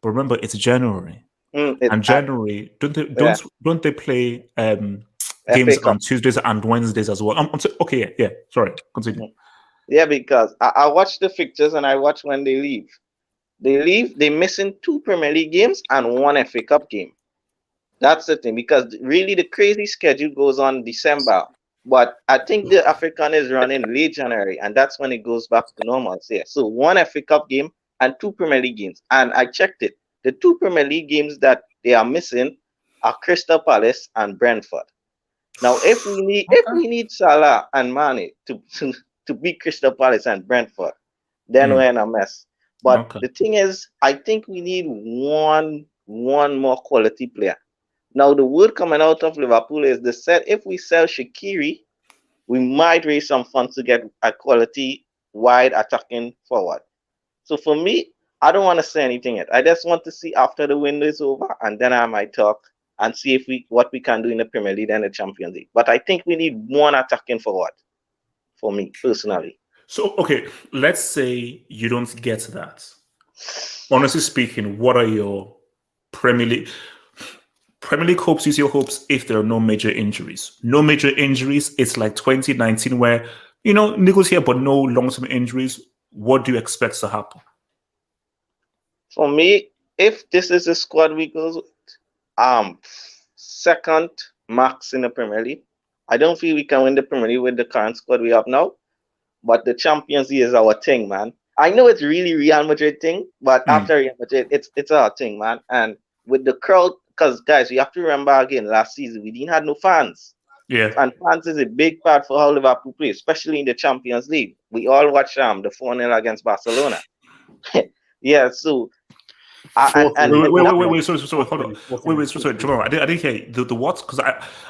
but remember it's January. And January, don't they play games on Tuesdays and Wednesdays as well? Okay, sorry, continue. Yeah, because I watch the fixtures and I watch when they leave. They're missing 2 Premier League games and 1 FA Cup game. That's the thing, because really the crazy schedule goes on December. But I think the African is running late January, and that's when it goes back to normal. So 1 FA Cup game and 2 Premier League games. And I checked it. The 2 Premier League games that they are missing are Crystal Palace and Brentford. Now, if we need Salah and Mane to beat Crystal Palace and Brentford, then we're in a mess. But the thing is, I think we need one more quality player. Now, the word coming out of Liverpool is they said if we sell Shaqiri, we might raise some funds to get a quality wide attacking forward. So for me, I don't want to say anything yet. I just want to see after the window is over, and then I might talk and see what we can do in the Premier League and the Champions League. But I think we need one attacking forward, for me personally. So okay, let's say you don't get that. Honestly speaking, what are your Premier League hopes, UCL hopes, if there are no major injuries? No major injuries, it's like 2019 where, niggles here, but no long-term injuries. What do you expect to happen? For me, if this is the squad we go with, second max in the Premier League. I don't feel we can win the Premier League with the current squad we have now, but the Champions League is our thing, man. I know it's really Real Madrid thing, but after Real Madrid, it's our thing, man. And with the crowd, because guys, you have to remember again, last season we didn't have no fans. Yeah. And fans is a big part for how Liverpool play, especially in the Champions League. We all watch the 4-0 against Barcelona. Yeah, so wait, sorry, hold on. Wait, sorry, Jamal, I didn't hear the what? Because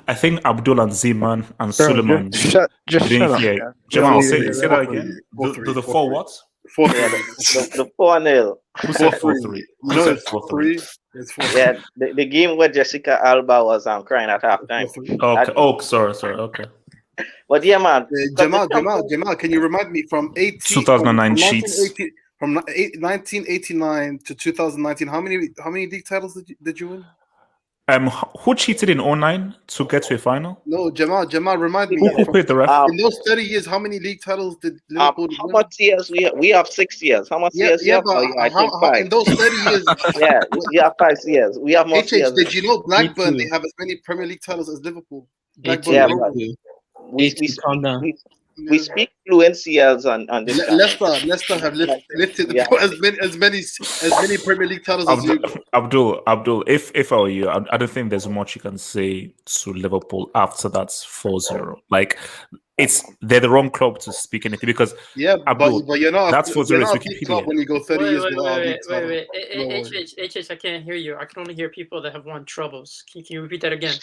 I think Abdul and Zeman and Suleiman Just didn't shut hear. up. Jamal, say that again. The 4 what? 4-3. Yeah, the 4-0. Who said 4-3? You know, it's 4-3. It's 4-3. Yeah, the game where Jessica Alba was crying at halftime. Okay. Oh, sorry. Okay. But yeah, man. Jamal, can you remind me from 2009 sheets? From 1989 to 2019, how many league titles did you win? Who cheated in 09 to get to a final? No, Jamal, remind me. Who paid the ref? In those 30 years, how many league titles did Liverpool win? How much years we have 6 years? How much years? Yeah, but I think 5. In those 30 years, yeah, we have 5 years. We have more years. Did you know Blackburn? They have as many Premier League titles as Liverpool. Blackburn. Yeah, we speak fluency on this. Leicester have lifted as many Premier League titles as you. Abdul, if I were you, I don't think there's much you can say to Liverpool after that's 4-0. Like, they're the wrong club to speak anything because Abdul, but you're not. That's 4-0 is Wikipedia. When you go 30 years wait. HH, I can't hear you. I can only hear people that have won troubles. Can you repeat that again?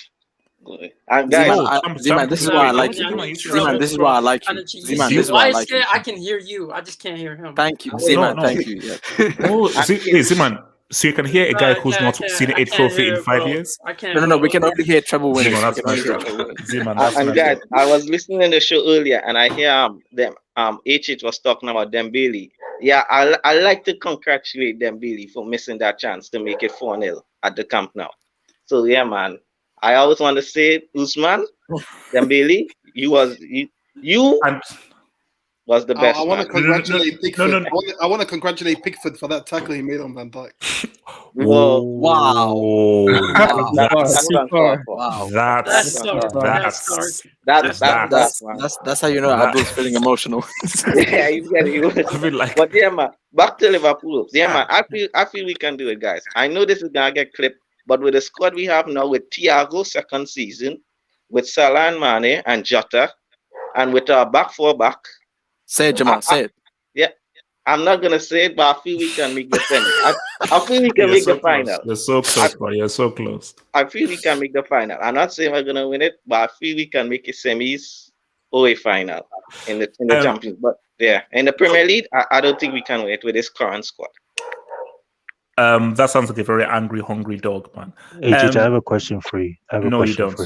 And guys, Zeman, this is why I like you. Zeman, this is why I like you. Zeman, this is why I like you. I can hear you. I just can't hear him. Thank you, Zeman. Thank you. Zeman, so you can hear a guy who's not seen a trophy in 5 years? I can't. No. We can only hear treble winners. Zeman, and guys, I was listening to the show earlier, and I hear them. HH was talking about Dembele. Yeah, I like to congratulate Dembele for missing that chance to make it 4-0 at the Camp Nou. So yeah, man. I always want to say, Usman Dembele, you was the best. I want to congratulate Pickford. I want to congratulate Pickford for that tackle he made on Van Dijk. Whoa! Wow! That's how you know Abdul's feeling emotional. Yeah, he's getting emotional. But yeah, man, back to Liverpool. Yeah, man, I feel we can do it, guys. I know this is gonna get clipped. But with the squad we have now, with Thiago second season, with Salah and Mane and Jota, and with our back 4 back. Say it, Jamal. Say it. Yeah, I'm not gonna say it, but I feel we can make the semi. I feel we can make the final. You're so close, bro. You're so close. I feel we can make the final. I'm not saying we're gonna win it, but I feel we can make a semis or a final in the Champions. But yeah, in the Premier League, I don't think we can win it with this current squad. That sounds like a very angry, hungry dog, man. Hey, I have a question for you. No, you don't.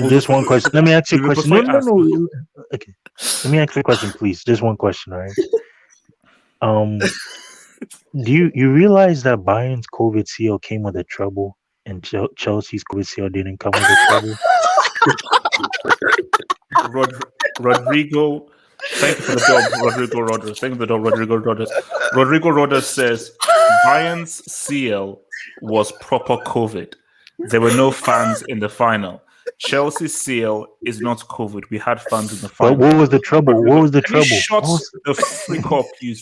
Just one question. Let me ask you a question. No. Okay. Let me ask you a question, please. Just one question, all right? Do you realize that Bayern's COVID CL came with a trouble and Chelsea's COVID CL didn't come with a trouble? Rodrigo. Thank you for the dog, Rodrigo Rodgers. Thank you for the dog, Rodrigo Rodgers. Rodrigo Rodgers says Bayern's CL was proper COVID. There were no fans in the final. Chelsea's CL is not COVID. We had fans in the final. But what was the trouble? What was the trouble? Shut the freak up, you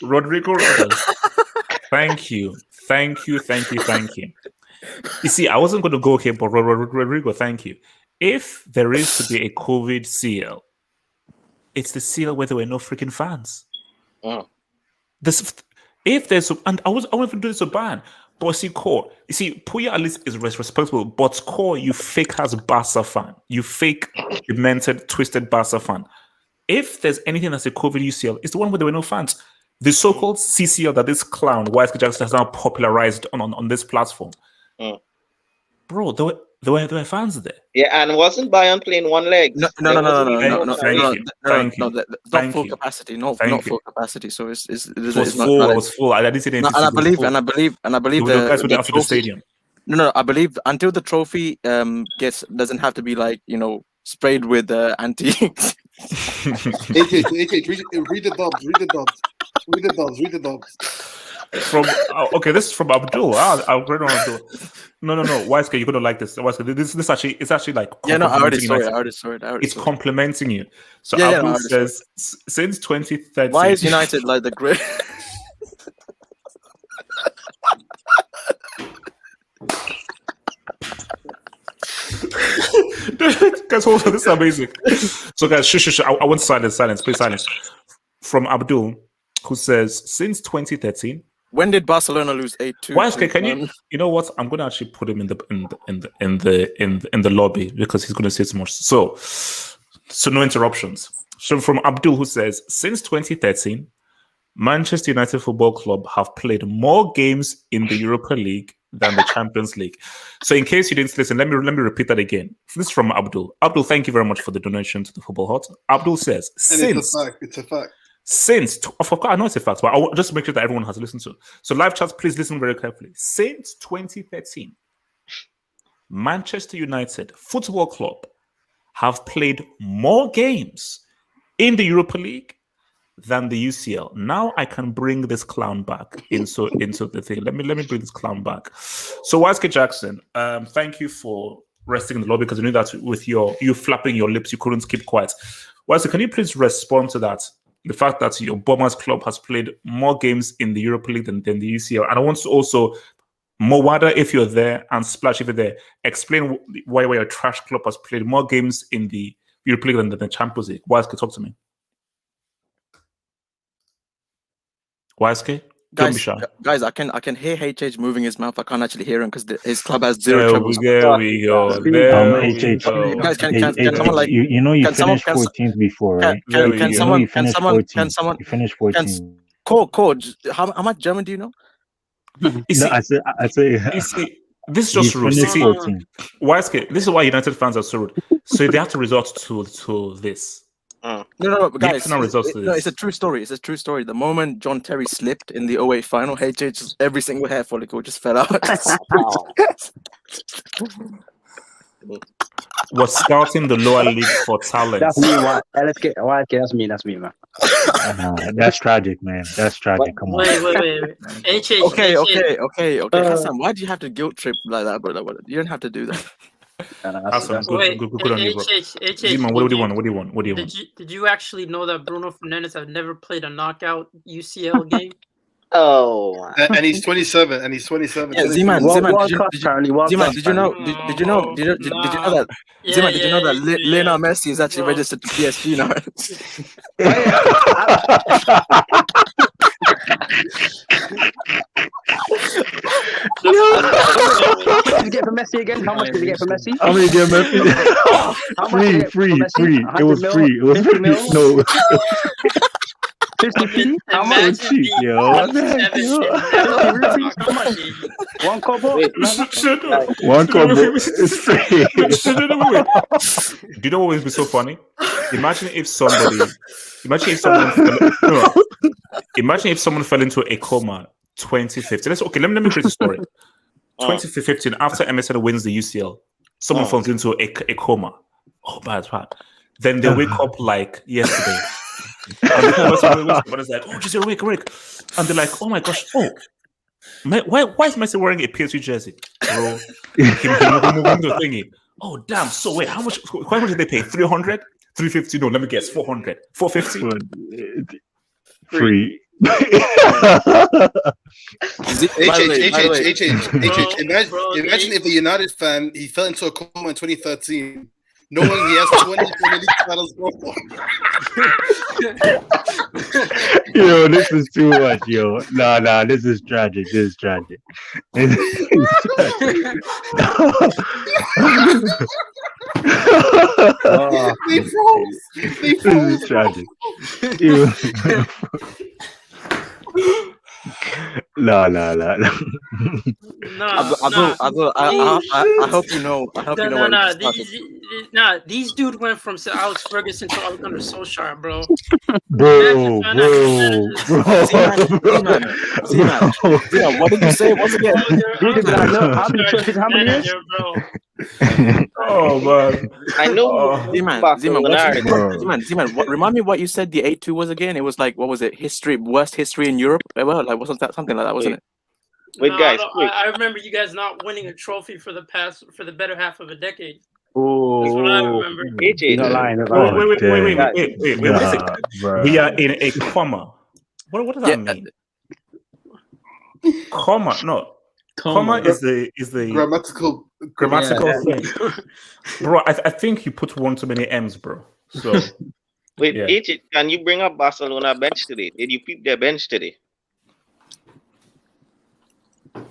Rodrigo Rodgers. Thank you. You see, I wasn't going to go here, but Rodrigo, thank you. If there is to be a COVID CL, it's the CL where there were no freaking fans. Oh. If there's, and I want to do this to ban, but see, Core, you see, Puya at least is responsible, but Core, you fake has Barca fan, you fake demented, twisted Barca fan. If there's anything that's a COVID UCL, it's the one where there were no fans. The so-called CCL that this clown White Jackson has now popularized on this platform. Bro, there were fans there. Yeah, and wasn't Bayern playing one leg? No. Thank you. Not full capacity. Not full capacity. So it was full. I didn't see anything. And I believe the guys were out of the stadium. No. I believe until the trophy doesn't have to be sprayed with anti. Read the dogs. This is from Abdul. I'll grade on Abdul. No. Weisker, you're gonna like this. Weisker, this actually, it's actually like. Yeah, no, I already saw it. It's complimenting you. So Abdul says, since 2013. Why is United like the great? Guys, hold on, this is amazing. So, guys, shush. I want silence. Please silence. From Abdul, who says, since 2013. When did Barcelona lose 8-2? Why? Can you? You know what? I'm gonna actually put him in the lobby because he's gonna say too much. So no interruptions. So from Abdul, who says, since 2013, Manchester United Football Club have played more games in the Europa League than the Champions League. So in case you didn't listen, let me repeat that again. This is from Abdul. Abdul, thank you very much for the donation to the Football Hut. Abdul says, it's a fact. Since, of course, I know it's a fact, but I want just to make sure that everyone has listened to. So live chat, please listen very carefully. Since 2013, Manchester United Football Club have played more games in the Europa League than the UCL. Now I can bring this clown back into the thing. Let me bring this clown back. So Waske Jackson, thank you for resting in the lobby because I knew that with you flapping your lips, you couldn't keep quiet. Waske, can you please respond to that? The fact that your Bombers club has played more games in the Europa League than the UCL. And I want to also, Mowada, if you're there, and Splash, if you're there, explain why your trash club has played more games in the Europa League than the Champions League. Waske, talk to me. Waske? Don't be shy. Guys, I can hear HH moving his mouth. I can't actually hear him because his club has zero trebles. There we go. Guys, can someone like you finished 14th before, right? Can someone you finished 14th. Coach, how much German do you know? I say. This is just rude. Waske, this is why United fans are so rude. So they have to resort to this. No, guys. It's a true story. It's a true story. The moment John Terry slipped in the 08 final, HH, every single hair follicle just fell out. Was scouting the lower league for talent. That's me. Let's get that's me, man. That's tragic, man. That's tragic. Come on. Wait. HH. Okay. Hassan, why do you have to guilt trip like that, brother? You don't have to do that. Good on you, bro. Zeman, what do you want? Did you actually know that Bruno Fernandes had never played a knockout UCL game? Oh, and he's 27. Yeah, Zeman, did you know that? Zeman, did you know that Lionel Messi is actually registered to PSG now? How much did you get for Messi again? How much did you get for Messi? How many did Messi? Free. It was free. No. 50p? How much? Cheap, yo. One kobo? One kobo is free. Do you know what would be so funny? Imagine if someone fell into a coma 2015. Let me create a story. 2015, after MSN wins the UCL, someone falls into a coma. Oh, bad. Then they wake up like yesterday. And the person is like, oh, just awake. And they're like, oh my gosh, why is Messi wearing a PSG jersey? Bro, he moving the thingy. Oh, damn. So wait, how much did they pay? 300? 350? No, let me guess. 400? 450? Free. Imagine if a United fan, he fell into a coma in 2013, knowing he has 20 Premier League titles going for. Yo, this is too much, yo. Nah, this is tragic. This is tragic. This is tragic. No. I hope you know. These dude went from Sir Alex Ferguson to Alexander Solskjaer, bro. Bro. Zeman, what did you say once again? How many years? Oh man, I know. Zeman, remind me what you said the 8-2 was again. It was like, what was it? Worst history in Europe ever? Like, wasn't that something like that? Wasn't it? Wait, guys, I remember you guys not winning a trophy for the better half of a decade. Oh, that's what I remember. Wait. We are in a comma. What does that mean? Comma? No. Comma is the grammatical grammatical thing, bro. I think you put one too many M's, bro. So wait, yeah. H, can you bring up Barcelona bench today? Did you peep their bench today?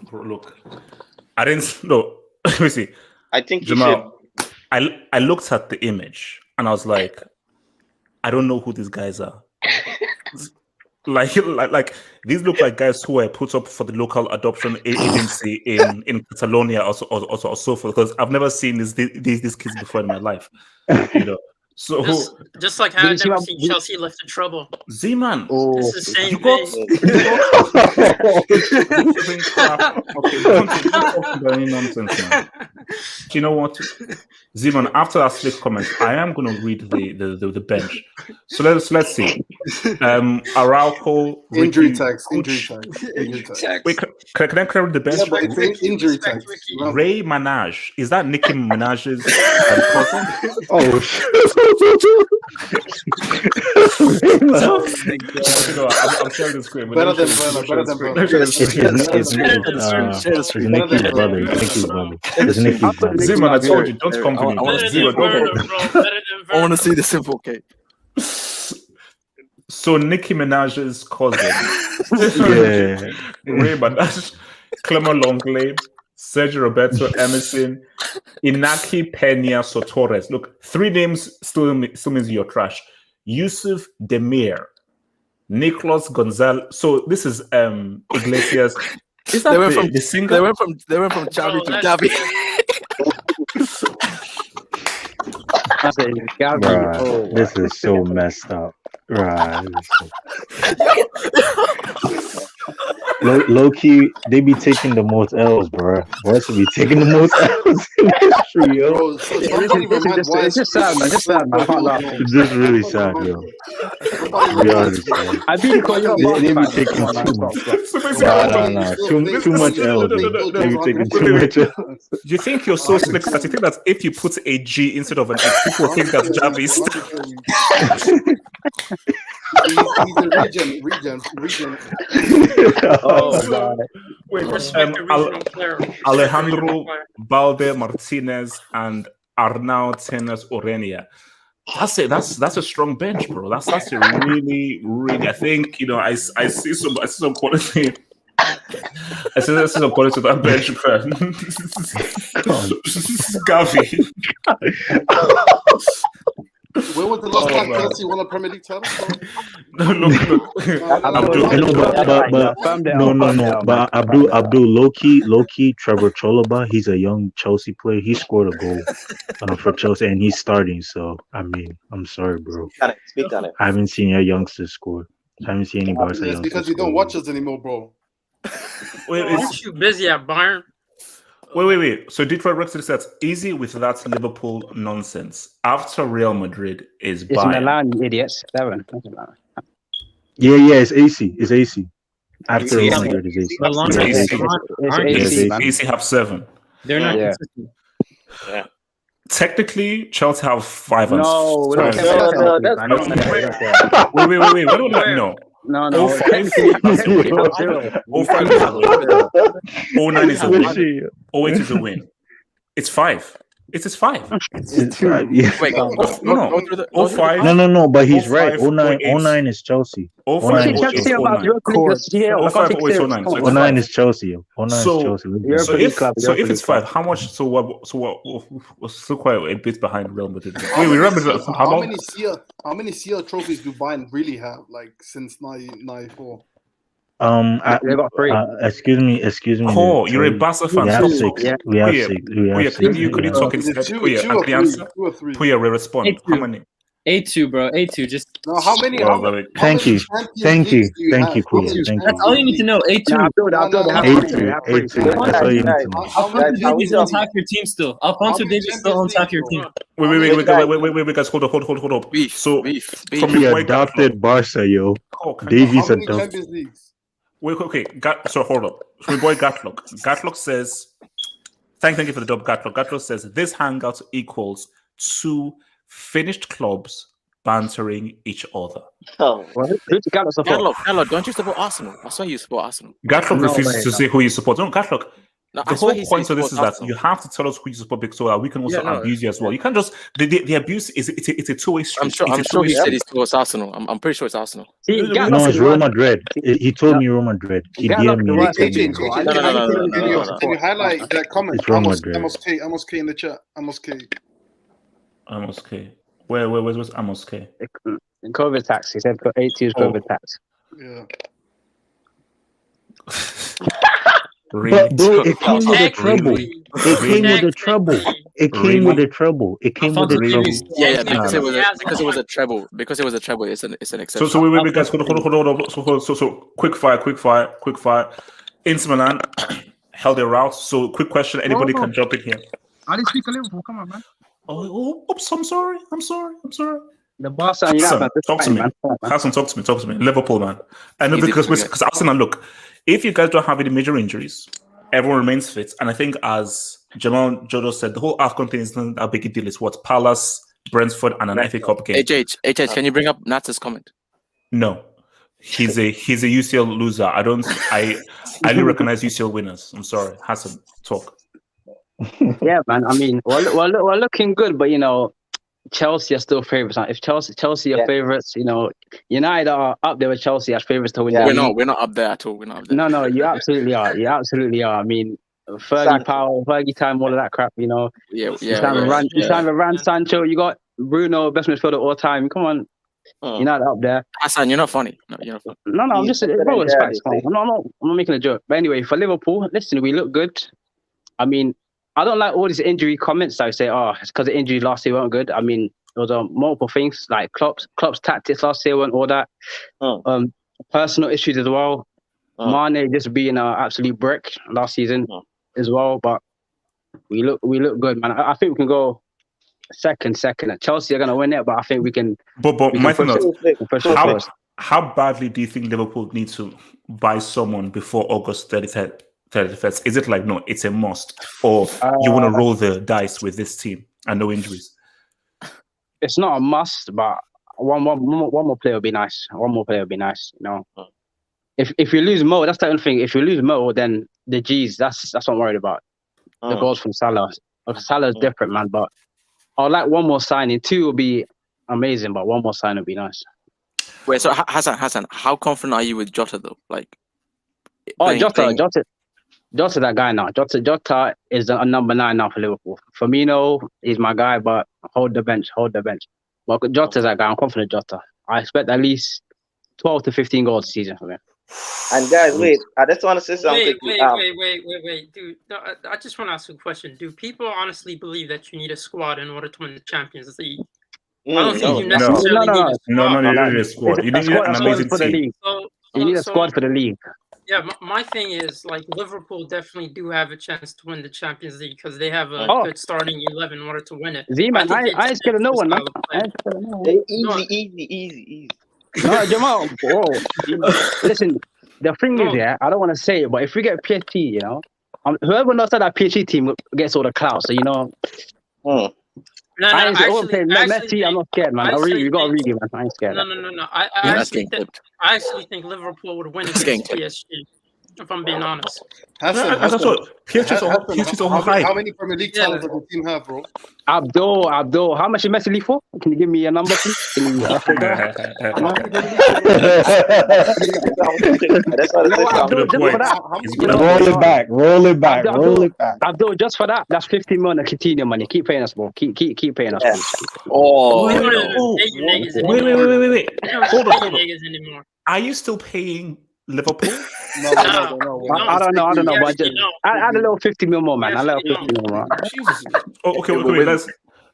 Bro, look, I didn't. No, let me see. I think you Jamal, I looked at the image and I was like, I don't know who these guys are. like these look like guys who were put up for the local adoption agency in Catalonia or so forth. Because I've never seen these kids before in my life, you know. So just like how I've never seen Chelsea left in trouble. Z-Man, it's the same you got. Okay, nonsense, man. Do you know what, Z-Man? After that slick comment, I am going to read the bench. So let's see. Araujo, injury tax. Wait, can I clear the bench? Yeah, but it's injury tax. Ray Manaj, is that Nicki Minaj's cousin? Oh No, I'm sharing the screen. Better than Werner. It's Nicky's brother. It's Nicky's brother. Zima, I told you, don't come to me. I want to see the simple cake. So Nicki Minaj's cousin, Ray Manaj, Clement Longley, Sergio Roberto Emerson, Inaki Peña Sotores. Look, 3 names still means you're trash. Yusuf Demir, Nicolas Gonzalez. So this is Iglesias. Is that the singer? They went from Xavi to Gavi. Bruh, this is so messed up. Right. Low key, they be taking the most L's, bro. Boys be taking the most L's in history, yo. It's just sad, man. Just sad, man. I can't laugh. It's just really sad, yo. To be honest, man. I beat you because you're They be taking too much L's. They be taking too much L's. You think you're so slick that you think that if you put a G instead of an X, people think that's Javis? He's a region. Oh, God. Wait, Alejandro Balde Martinez and Arnau Tenas Orenia. That's a strong bench, bro. That's a really. I think I see some quality. I see some quality to that bench, man. Gavi. When was the last time Chelsea won a Premier League title? But Abdul, low key, Trevor Chalobah, he's a young Chelsea player. He scored a goal for Chelsea, and he's starting. So I mean, I'm sorry, bro. Speak on it. I haven't seen your youngsters score. I haven't seen any Barca youngsters. It's because you don't watch us anymore, bro. Aren't you busy at Bayern? Wait. So Detroit Red City says easy with that Liverpool nonsense. After Real Madrid is It's Bayern. Milan, you idiots. 7. Yeah, it's AC. It's AC. After Real Madrid is AC. AC have 7. They're not consistent. Yeah. Technically, Chelsea have 5 and No, wait. What do I know? No. 05 is a win. 08 is a win. It's 5. It is 5. Wait, No. 05. No, but he's right. 09 09 is Chelsea. 05 is Chelsea. 09 is Chelsea. So if it's 5, how much? So what? Was still quite a bit behind Real Madrid. Wait, remember how many CL trophies do Bayern really have? Like since 1994. They got 3. Excuse me. Oh, you're a Barca fan. We have 6. We have 6. Could you talk instead? Puya, respond. How many? A2, bro. A2. Just no. How many? Thank you, Puya. Thank you. That's all you need to know. A2. A2. That's all you need to know. Alfonso Davies owns half your team still. Alfonso Davies still owns half your team. Wait, guys, hold up. So from he adopted Barca, yo. Davies adopted. Wait, okay. So hold up. So my boy Gatlock says, thank you for the dub, Gatlock. Gatlock says this hangout equals 2 finished clubs bantering each other. Oh, Gatlock, don't you support Arsenal? I saw you support Arsenal. Gatlock refuses to say who you support. No, Gatlock, No, The whole point of this is that you have to tell us who you support so that we can also abuse you as well. You can't just the abuse is it's a two-way street. I'm sure he said he supports Arsenal. I'm pretty sure it's Arsenal. No, it's Real Madrid. He told me Real Madrid. He DM'd me. Can you highlight that comment? It's Real Madrid. Amos K in the chat. Amos K. Amos K. Where's Amos K? COVID tax. He said 80 is COVID tax. Yeah. But bro, it came with a trouble. It came with a trouble. It came with a trouble. It came with a trouble. Yeah, because it was a treble. Because it was a treble, it's an exception. So wait, guys, hold on. So quick fire. Inter Milan held their route. So quick question. Anybody can jump in here. I didn't speak a Liverpool. Come on, man. Oops, I'm sorry. The Barca, talk to me. Hassan, talk to me. Liverpool, man. I know because Arsenal, look, if you guys don't have any major injuries, everyone remains fit. And I think as Jamal Jodo said, the whole AFCON thing is not a big deal. It's what Palace, Brentford, and an FA Cup game. HH, can you bring up Nats's comment? No. He's a UCL loser. I only recognize UCL winners. I'm sorry. Hassan, talk. Yeah, man. I mean, we're looking good, but Chelsea are still favourites. If Chelsea are favourites, United are up there with Chelsea as favourites to win. Yeah, we're not up there at all. We're not up there. No, you absolutely are. You absolutely are. I mean, Fergie Powell, Fergie time, all of that crap. You signed Varane, Sancho. You got Bruno, best midfielder of all time. Come on, United up there. Hassan, you're not funny. No, you're not funny. No, I'm just bro. It's facts. I'm not making a joke. But anyway, for Liverpool, listen, we look good. I mean, I don't like all these injury comments that say, it's because the injuries last year weren't good. I mean, there was multiple things like Klopp's tactics last year weren't all that. Personal issues as well. Mane just being an absolute brick last season as well. But we look good, man. I think we can go second. Chelsea are going to win it, but I think we can. But my thing is, how badly do you think Liverpool need to buy someone before August 31st? Is it like, no, it's a must, or you want to roll the dice with this team and no injuries? It's not a must, but one more player would be nice. If you lose Mo, that's the only thing. If you lose Mo, then the G's, that's what I'm worried about. The goals from Salah. Salah's different, man, but I'd like one more signing. 2 would be amazing, but one more signing would be nice. Wait, so Hassan, how confident are you with Jota though? Jota's that guy now. Jota is a number 9 now for Liverpool. Firmino is my guy, but hold the bench. But Jota's that guy. I'm confident Jota. I expect at least 12 to 15 goals this season from him. And guys, wait. I just want to say something. Wait, dude. No, I just want to ask a question. Do people honestly believe that you need a squad in order to win the Champions League? I don't think you necessarily need a squad. No, you need a squad. You need an amazing team. You need a squad for the league. Yeah, my thing is, Liverpool definitely do have a chance to win the Champions League because they have a good starting 11 in order to win it. Z-Man, I ain't scared of no one, man. Easy. No, Jamal, bro. Listen, the thing is, I don't want to say it, but if we get PSG, whoever knows that PSG team gets all the clout, so Messi, I'm not scared, man. We got to read it, man. I ain't scared. No. I actually think Liverpool would win against PSG. If I'm being honest. PSG's so high. How many Premier League titles does the team have, bro? Abdul, how much is Messi leave for? Can you give me a number, please? Roll it back. Abdul, just for that, that's 50 million Coutinho money. Keep paying us, bro. Keep paying us. Wait. Hold on. Are you still paying Liverpool? No. I don't know. But I had a little 50 mil more, man. Jesus. Okay.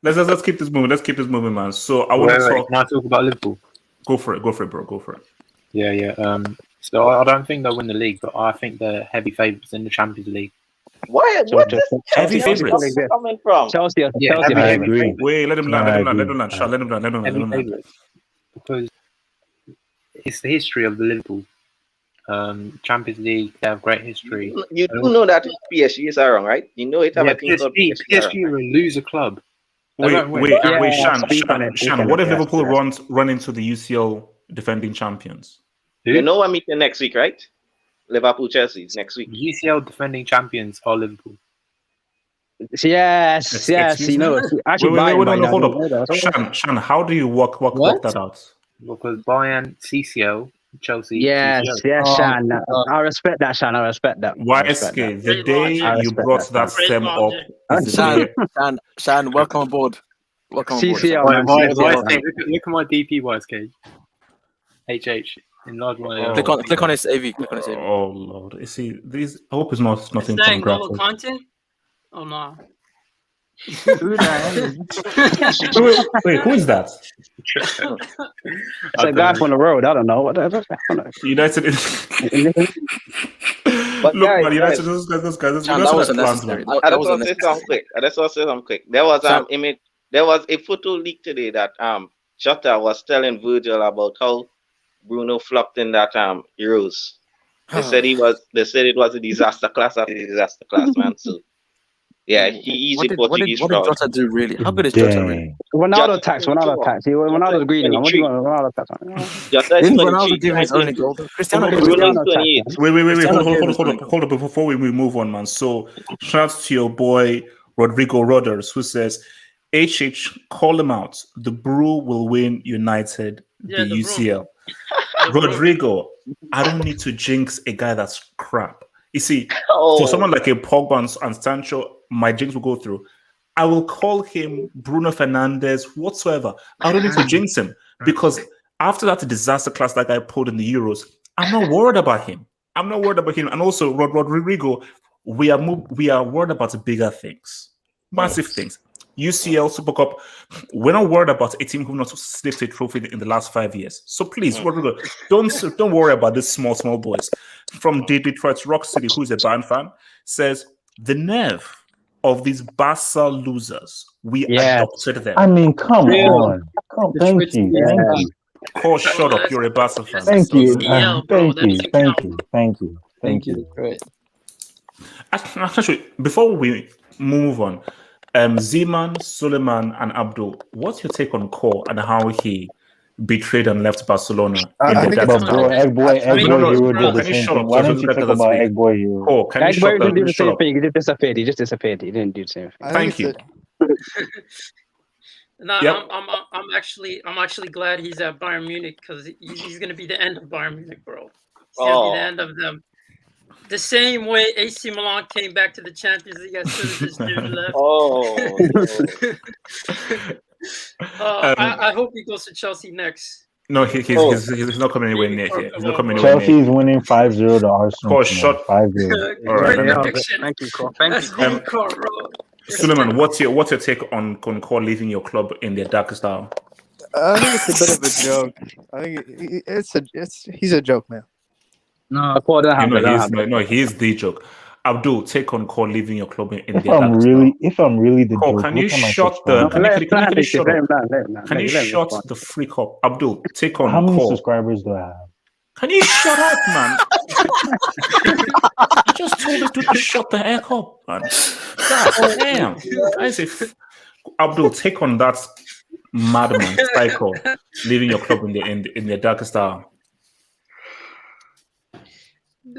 Let's keep this moving. Let's keep this moving, man. So I want to talk. Can I talk about Liverpool? Go for it, bro. Go for it. Yeah. So I don't think they'll win the league, but I think they're heavy favourites in the Champions League. What is heavy favourites coming from? Chelsea. I agree. Wait, let him land. Because it's the history of the Liverpool. Champions League, they have great history. You do know that PSG is wrong, right? You know it. PSG are a loser club. Wait, Shan. What if Liverpool run into the UCL defending champions? You know we're meeting next week, right? Liverpool Chelsea next week. UCL defending champions are Liverpool. Yes. You know, actually, wait, Bayern no, right hold now. up. Shan, how do you work that out? Because Bayern, CCL, Chelsea. Yes, CCL. Shan. I respect that, Shan. I respect that. YSK, the day you brought that stem up is the day. Shan, welcome aboard. Welcome aboard. CCL, man. Look at my DP, YSK. HH. Enlarge my. Click on his AV. Oh Lord! You see, these. I hope it's not nothing Is that from N'Golo graphics. Kante? Oh no. Wait, who is that? It's a guy from the road. I don't know. What the United. But Look, guys, man, United. Those guys. That was unnecessary. I just want to say something quick. There was a photo leak today that Jota was telling Virgil about how Bruno flopped in that Euros. They said it was a disaster class after disaster class, man. So yeah, he's a Portuguese fraud. What did Jota do really? How good is Jota really? Ronaldo tax. Ronaldo's greedy, man. What do you want? Ronaldo tax. Didn't Ronaldo give his only goal? Cristiano gave his Bruno's goal. 28. Wait, hold up before we move on, man. So shout out to your boy Rodrigo Rodgers, who says, HH, call him out. The Brew will win United the UCL. Rodrigo, I don't need to jinx a guy that's crap. You see, for someone like a Pogba and Sancho, my jinx will go through. I will call him Bruno Fernandes, whatsoever. I don't need to jinx him because after that disaster class that guy pulled in the Euros, I'm not worried about him. And also, Rodrigo, we are worried about bigger things, massive things. UCL Super Cup, we're not worried about a team who not slipped a trophy in the last 5 years. So please, Rodrigo, don't worry about these small boys. From Detroit Rock City, who is a Bayern fan, says the nerve of these Barca losers. We adopted them. I mean, come on. Thank you. Cole, shut up. You're a Barca fan. Thank you. Thank you. Great. Actually, before we move on, Zeman, Suleiman, and Abdul, what's your take on Cole and how he betrayed and left Barcelona? Egg Boy Hero did the same thing. Why don't you talk about Egg Boy Hero? Cole, can you shut didn't do the same thing. He just disappeared. He didn't do the same thing. Thank you. No, Yep. I'm actually glad he's at Bayern Munich because he's going to be the end of Bayern Munich, bro. He's going to be the end of them. The same way AC Milan came back to the Champions League as soon as this dude left. I hope he goes to Chelsea next. No, he's not coming anywhere near here. He's not coming anywhere near. Chelsea's winning 5-0 to Arsenal. Cole, shut 5-0. All right. Thank you, Cole. Thank you. Suleiman, what's your take on Cole leaving your club in their darkest hour? I think it's a bit of a joke. I think he's a joke, man. No, Paul, that happened. He's the joke. Abdul, take on Cole leaving your club in If I'm really the Cole, joke, can you shut the freak up? Abdul, take on how many Cole. subscribers do I have? Can you shut up, man? I just told you to shut the heck up, man. God damn. I say, Abdul, take on that madman psycho leaving your club in the darkest hour.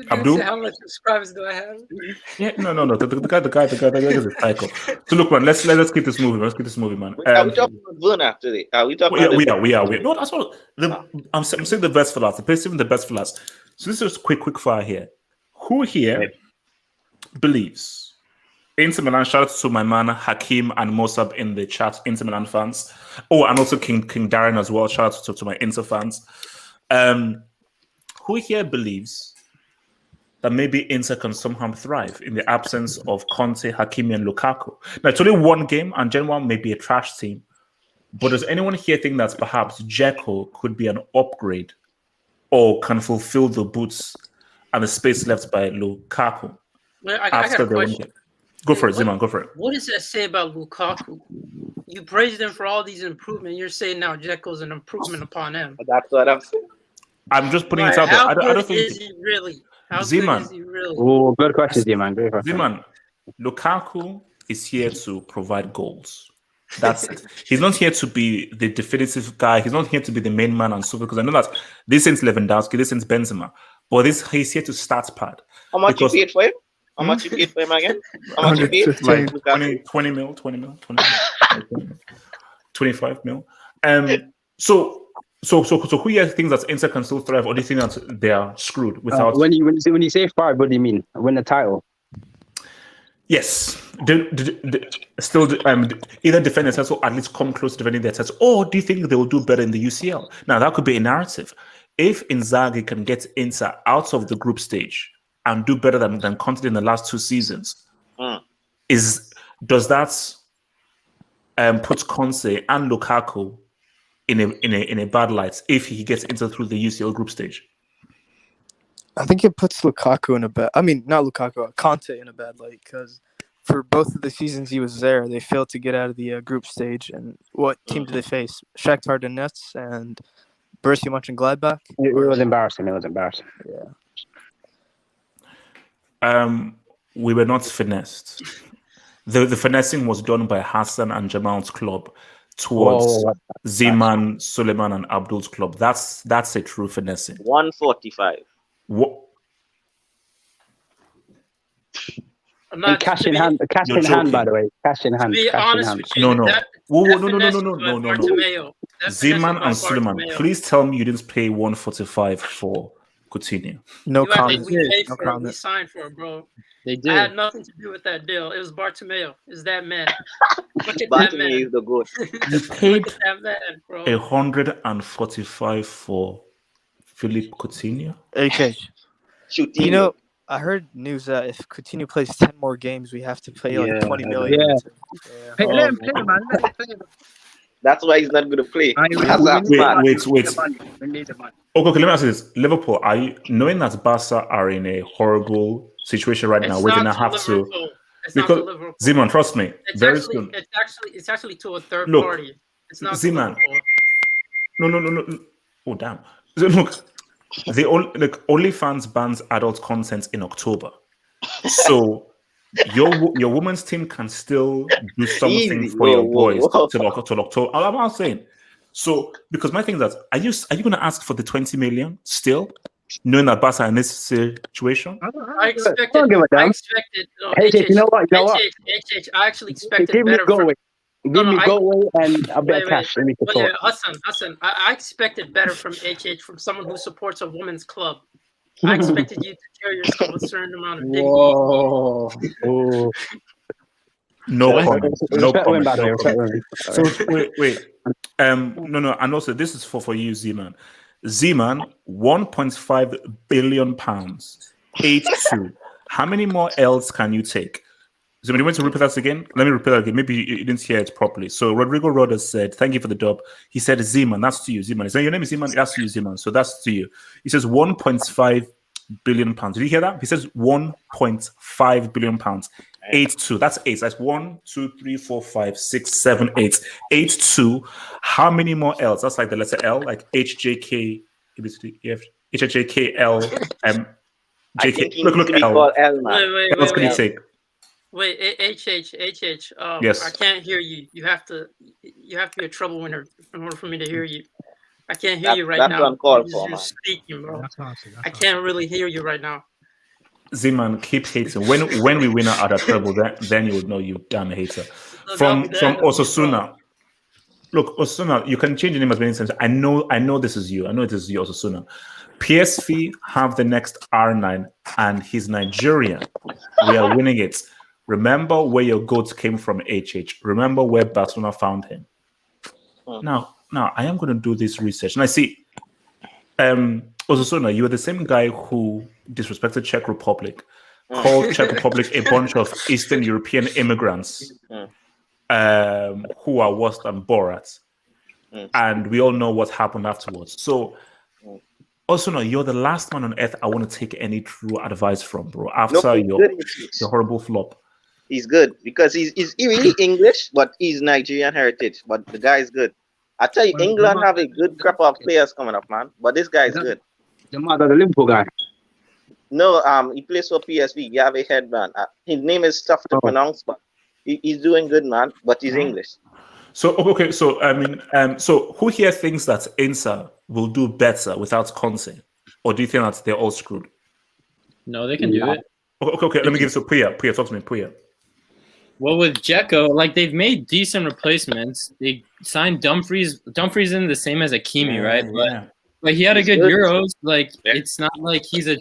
Abdul, how much subscribers do I have? Yeah, no. The guy is a psycho. So look, man, let's keep this moving. Man. Are we talking about Werner today? Are we talking about we are. No, that's all. I'm saying the best for last. The place even the best for last. So this is quick fire here. Who here believes Inter Milan? Shout out to my man Hakim and Mosab in the chat. Inter Milan fans. Oh, and also King Darren as well. Shout out to my Inter fans. Who here believes that maybe Inter can somehow thrive in the absence of Kante, Hakimi, and Lukaku? Now, it's only one game, and Gen 1 may be a trash team. But does anyone here think that perhaps Dzeko could be an upgrade or can fulfill the boots and the space left by Lukaku? Well, I got a question. Go for it, Zeman. Go for it. What does that say about Lukaku? You praised him for all these improvements. You're saying now Dzeko's an improvement upon him. That's what I'm saying. I'm just putting it out there. I don't think. Is he really? How Zeman. good is he really? Oh, good question, Zeman. Great question. Zeman, Lukaku is here to provide goals. That's it. He's not here to be the definitive guy. He's not here to be the main man and so because I know that this isn't Lewandowski, this isn't Benzema. but he's here to start pad. How much you paid for him? How much you paid for him again? How much you paid? Like 20 mil, 25 mil. So who here thinks that Inter can still thrive, or do you think that they are screwed without? When you say thrive, what do you mean? Win the title? Yes, still either defend their title or at least come close to defending their title, or do you think they will do better in the UCL? Now that could be a narrative. If Inzaghi can get Inter out of the group stage and do better than Kante in the last 2 seasons, does that put Kante and Lukaku in a bad light if he gets Inter through the UCL group stage? I think it puts Lukaku in a bad. I mean, not Lukaku, Kante in a bad light, because for both of the seasons he was there, they failed to get out of the group stage. And what team did they face? Shakhtar Donetsk and Borussia Mönchengladbach. It was embarrassing. Yeah. We were not finessed. The finessing was done by Hassan and Jamal's club towards Zeman, Suleiman, and Abdul's club. That's a true finessing. 145. What? Cash in hand, by the way. Cash in hand. To be honest with you, No. Bartomeu. Zeman and Suleiman, please tell me you didn't pay 145 for Coutinho. No comment. We signed for it, bro. They did. I had nothing to do with that deal. It was Bartomeu. Is that man? Look at that Bartomeu man. is the goat. You paid Look at that man, bro. 145 for Philippe Coutinho. Okay. Shooting. You know, I heard news that if Coutinho plays 10 more games, we have to pay like 20 million. Yeah. Hey, let him play, man. Let him play. That's why he's not going to play. Wait. We need the money. Okay, let me ask you this. Liverpool, are you knowing that Barca are in a horrible situation right now, where they now have to? Because Zeman, trust me, very soon. It's actually to a third party. It's not Zeman. No. Oh damn. Look, OnlyFans bans adult content in October, so your women's team can still do something for your boys till October. I'm not saying. So, because my thing is that are you going to ask for the 20 million still, knowing that Barca in this situation? I expected. You know what? I actually expected better. Give me go away and a bit of cash. Let me support. Hassan, I expected better from HH, from someone who supports a women's club. I expected you to carry yourself a certain amount of dignity. Whoa. No comment. So wait. No. And also, this is for you, Zeman. Zeman, 1.5 billion pounds. 8-2. How many more L's can you take? So, you want to repeat that again? Let me repeat that again. Maybe you didn't hear it properly. So, Rodrigo Rodas said, "Thank you for the dub." He said, "Zeman, that's to you, Zeman." He said, "Your name is Zeman, that's to you, Zeman." So, that's to you. He says 1.5 billion pounds. Did you hear that? He says 1.5 billion pounds. 8-2. That's 8. That's 1, 2, 3, 4, 5, 6, 7, 8. 8-2. How many more L's? That's like the letter L, like HJK, HJK, L, JK. Look, L. What else can you take? Wait, HH. Yes. I can't hear you. You have to be a trouble winner in order for me to hear you. I can't hear you right now. That's uncalled for, man. Speaking, bro. I can't really hear you right now. Zeman, keep hating. When we win out of trouble, then you would know you damn hater. From Osasuna. Look, Osasuna, you can change your name as many times. I know this is you. I know it is you, Osasuna. PSV have the next R9, and he's Nigerian. We are winning it. Remember where your goats came from, HH. Remember where Barcelona found him. Now, I am going to do this research. And I see, Osasuna, you are the same guy who disrespected Czech Republic, called Czech Republic a bunch of Eastern European immigrants who are worse than Borat. And we all know what happened afterwards. So, Osasuna, you're the last man on earth I want to take any true advice from, bro, after your horrible flop. He's good because he's really English, but he's Nigerian heritage. But the guy is good. I tell you, England have a good crop of players coming up, man. But this guy is good. The Liverpool guy. No, he plays for PSV. You have a headband. His name is tough to pronounce, but he's doing good, man. But he's English. So okay, so I mean, so who here thinks that Inter will do better without Kante? or do you think that they're all screwed? No, they can do it. Okay. Let me give it to Priya. Priya, talk to me, Priya. Well, with Dzeko, like they've made decent replacements. They signed Dumfries. Dumfries in the same as Hakimi, right? But he had a good Euros. Like it's not like he's a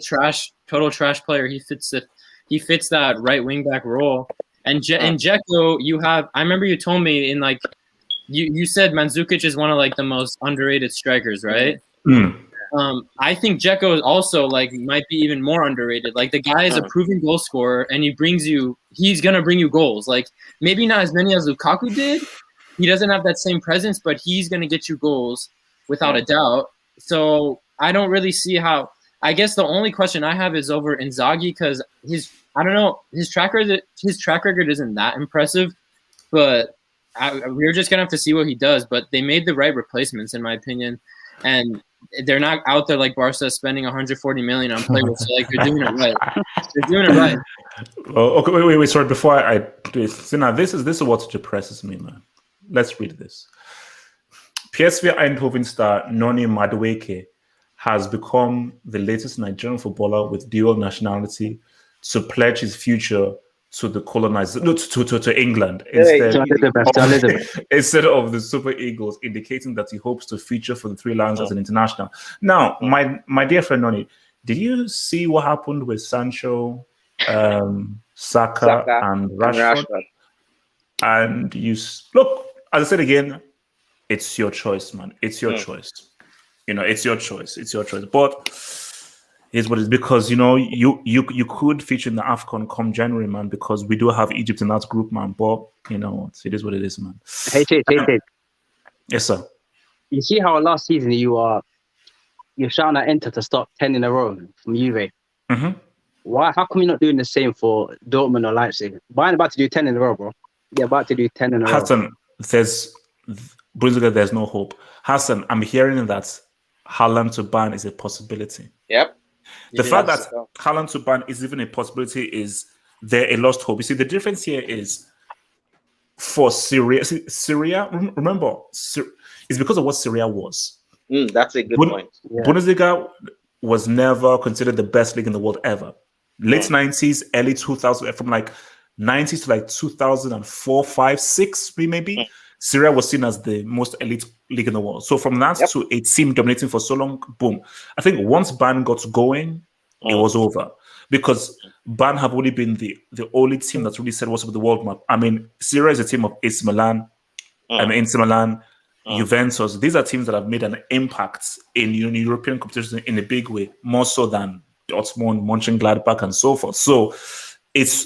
total trash player. He fits that right wing back role. And in Dzeko, you have. I remember you told me in like you said Mandzukic is one of like the most underrated strikers, right? I think Dzeko is also like might be even more underrated. Like the guy is a proven goal scorer, and he's gonna bring you goals. Like maybe not as many as Lukaku did. He doesn't have that same presence, but he's gonna get you goals without a doubt. So I don't really see how. I guess the only question I have is over Inzaghi because his track record isn't that impressive, but we're just gonna have to see what he does. But they made the right replacements, in my opinion, and they're not out there like Barca spending 140 million on players. So like they're doing it right. They're doing it right. Oh, okay, wait. Sorry, before I do it, so now this is what depresses me, man. Let's read this. PSV Eindhoven star Noni Madueke has become the latest Nigerian footballer with dual nationality to pledge his future to the colonizers, to England instead of the Super Eagles, indicating that he hopes to feature for the Three Lions as an international. Now, my dear friend Noni, did you see what happened with Sancho, Saka, and Rashford? And you look, as I said again, it's your choice, man. It's your choice. It's your choice. It's your choice. But it's what it is, because you could feature in the AFCON come January, man, because we do have Egypt in that group, man. But it is what it is, man. Hey. Yes, sir. You see how last season you're shouting at Inter to stop 10 in a row from Juve. Mm-hmm. Why? How come you're not doing the same for Dortmund or Leipzig? Bayern about to do 10 in a row, bro. They're about to do 10 in a row. Hassan, there's no hope. Hassan, I'm hearing that Haaland to ban is a possibility. Yep. The fact that Haaland to ban is even a possibility is there a lost hope. You see, the difference here is for Syria. Remember, it's because of what Syria was. That's a good point. Yeah. Bundesliga was never considered the best league in the world ever. Late 90s, early 2000s, from like 90s to like 2004, 5, 6, maybe. Syria was seen as the most elite league in the world. So from that to a team dominating for so long, boom. I think once Bayern got going, it was over. Because Bayern have only been the only team that's really said what's up with the world map. I mean, Syria is a team of AC Milan, Inter Milan, Juventus. These are teams that have made an impact in European competition in a big way, more so than Dortmund, Mönchengladbach, and so forth. So it's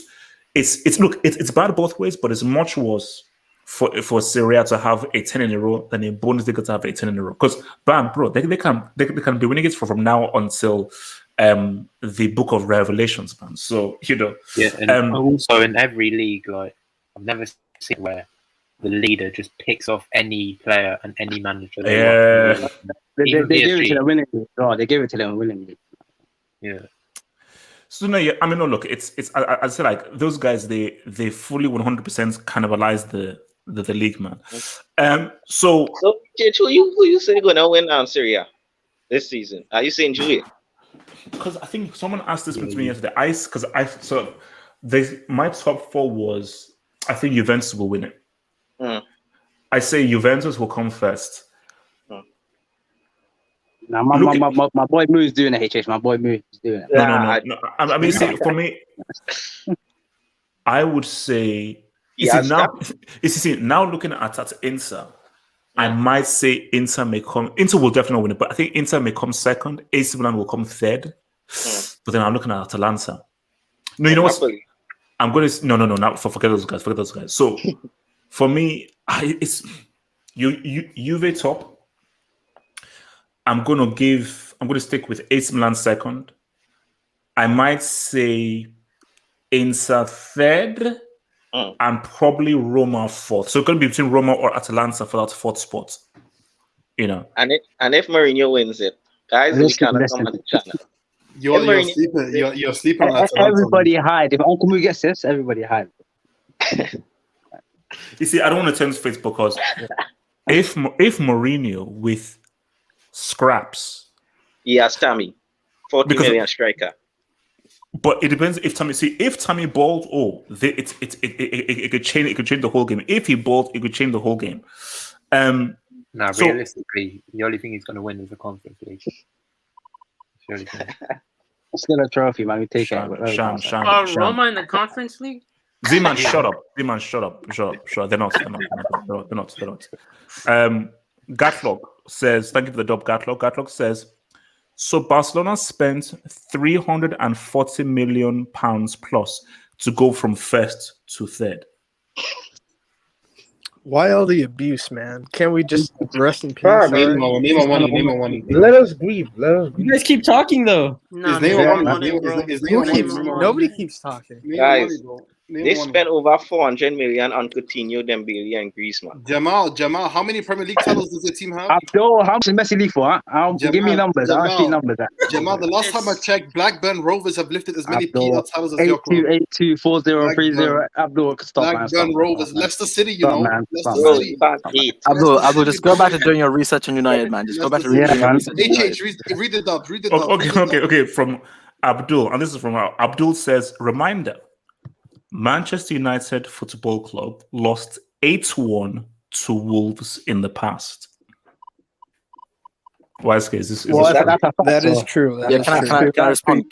bad both ways, but it's much worse for Syria to have a 10 in a row than a Bundesliga to have a 10 in a row. Because bam, bro, they can be winning it from now until the Book of Revelations, man. So and also in every league, like I've never seen where the leader just picks off any player and any manager. They give it to them willingly. Oh, they give it to them willingly. Yeah. So no, I mean, no. Look, it's. I said like those guys. They fully 100% cannibalize the league, man. So who you say gonna win on Syria this season? Are you saying Juve? Because I think someone asked this to me yesterday. My top 4 was I think Juventus will win it. I say Juventus will come first. Now, my boy Moo's doing it, HH. My boy Moo's doing it. No. I mean, see, for me, I would say. Now looking at Inter, I might say Inter may come. Inter will definitely win it, but I think Inter may come second. AC Milan will come third. But then I'm looking at Atalanta. No, you know what? I'm going to no. Forget those guys. Forget those guys. So for me, it's Juve top. I'm going to stick with AC Milan second. I might say Inter third and probably Roma fourth. So it's going to be between Roma or Atalanta for that fourth spot. And if Mourinho wins it, guys, we cannot come on the channel. You're sleeping on Atalanta. Everybody hide. If Uncle Moo gets this, everybody hide. You see, I don't want to turn his face because if Mourinho with scraps. Yes, Tammy. 40 million striker. But it depends if Tammy balled, it could change the whole game. If he balled, it could change the whole game. Realistically, the only thing he's going to win is the Conference League. Still a trophy, man. We take it. Roma in the Conference League? Z-Man, shut up. Z-Man, shut up. They're not. Gatlog says, thank you for the dub, Gatlog. Gatlog says, so Barcelona spent £340 million plus to go from first to third. Why all the abuse, man? Can't we just rest in peace? Name one. Let us grieve. You guys keep talking though. Nobody keeps talking. Guys, they spent over 400 million on Coutinho, Dembele, and Griezmann. Jamal, how many Premier League titles does the team have? Abdul, how much is Messi league for? Give me numbers. I'll see numbers. Jamal, the last time I checked, Blackburn Rovers have lifted as many PL titles as your club. 82, 40, 30. Abdul, stop, man. Blackburn Rovers, Leicester City, you know. Leicester City. Abdul, just go back to doing your research on United, man. Just go back to doing your research. Read the dub. Okay. From Abdul, and this is from Abdul says, reminder. Manchester United Football Club lost 8-1 to Wolves in the past. Wise case, that is true. Can I respond?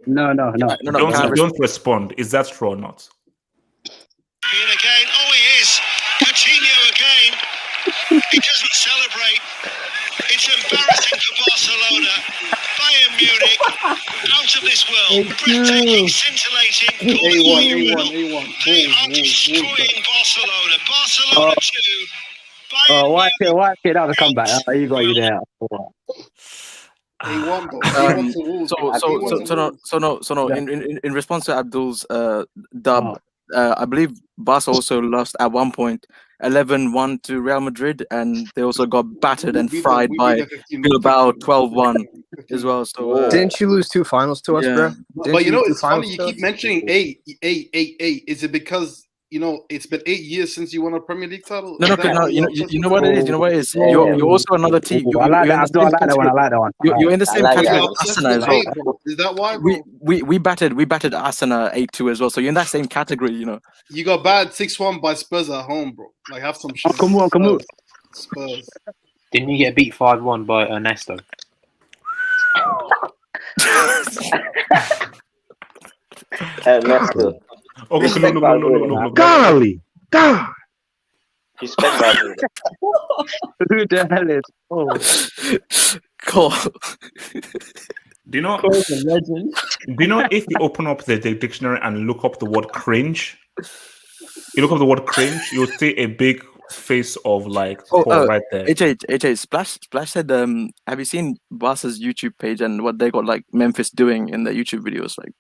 No. Don't respond. Is that true or not? Again. Oh, he is. Coutinho again. He doesn't celebrate. It's embarrassing for Barcelona. Bayern Munich, out of this world. Breathtaking, scintillating. A1. They are destroying Barcelona. Barcelona 2. Oh, why kid out of comeback? You got you there. In response to Abdul's dub, I believe Barca also lost at one point 11-1 to Real Madrid, and they also got battered and fried by Bilbao 12-1 as well. So didn't you lose 2 finals to us, bro? But you know, it's funny you keep mentioning eight. Is it because it's been 8 years since you won a Premier League title? No. You know what it is. You're also another team. I like that one. You're in the same category as Arsenal as well. Is that why, bro? We battered Arsenal 8-2 as well. So you're in that same category, You got bad 6-1 by Spurs at home, bro. Like, have some shit. Come on. Spurs. Didn't you get beat 5-1 by Ernesto? Ernesto. No. Golly, God. Respect Brazil. Who the hell is? Cool. Do you know if you open up the dictionary and look up the word cringe, you'll see a big face of like right there. HH Splash said, have you seen Barca's YouTube page and what they got like Memphis doing in their YouTube videos? Like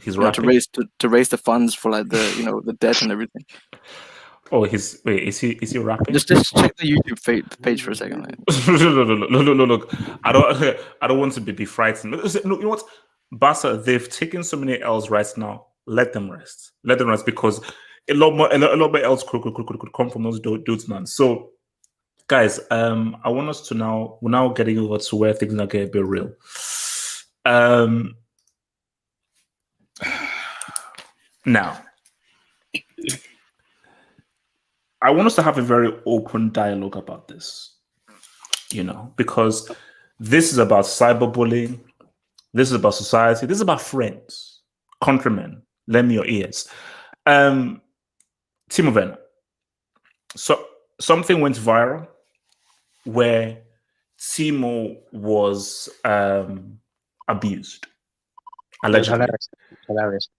he's to raise the funds for like the the debt and everything. Oh, is he rapping? Just check the YouTube page for a second. Look. I don't want to be frightened. Look, you know what, Barca, they've taken so many L's right now. Let them rest because a lot more else could come from those dudes, man. So, guys, I want us to we're now getting over to where things are getting a bit real. Now, I want us to have a very open dialogue about this, because this is about cyberbullying, this is about society, this is about friends, countrymen. Lend me your ears. Timo Werner. So something went viral where Timo was abused, allegedly. Hilarious.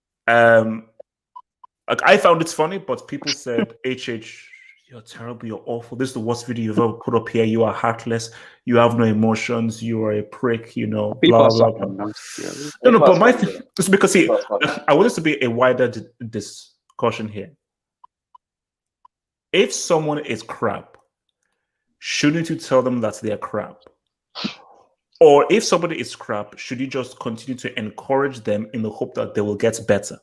I found it funny, but people said, HH, you're terrible, you're awful. This is the worst video you've ever put up here. You are heartless. You have no emotions. You are a prick, blah, blah, blah. No, but my thing is because, I want this to be a wider discussion here. If someone is crap, shouldn't you tell them that they're crap? Or if somebody is crap, should you just continue to encourage them in the hope that they will get better?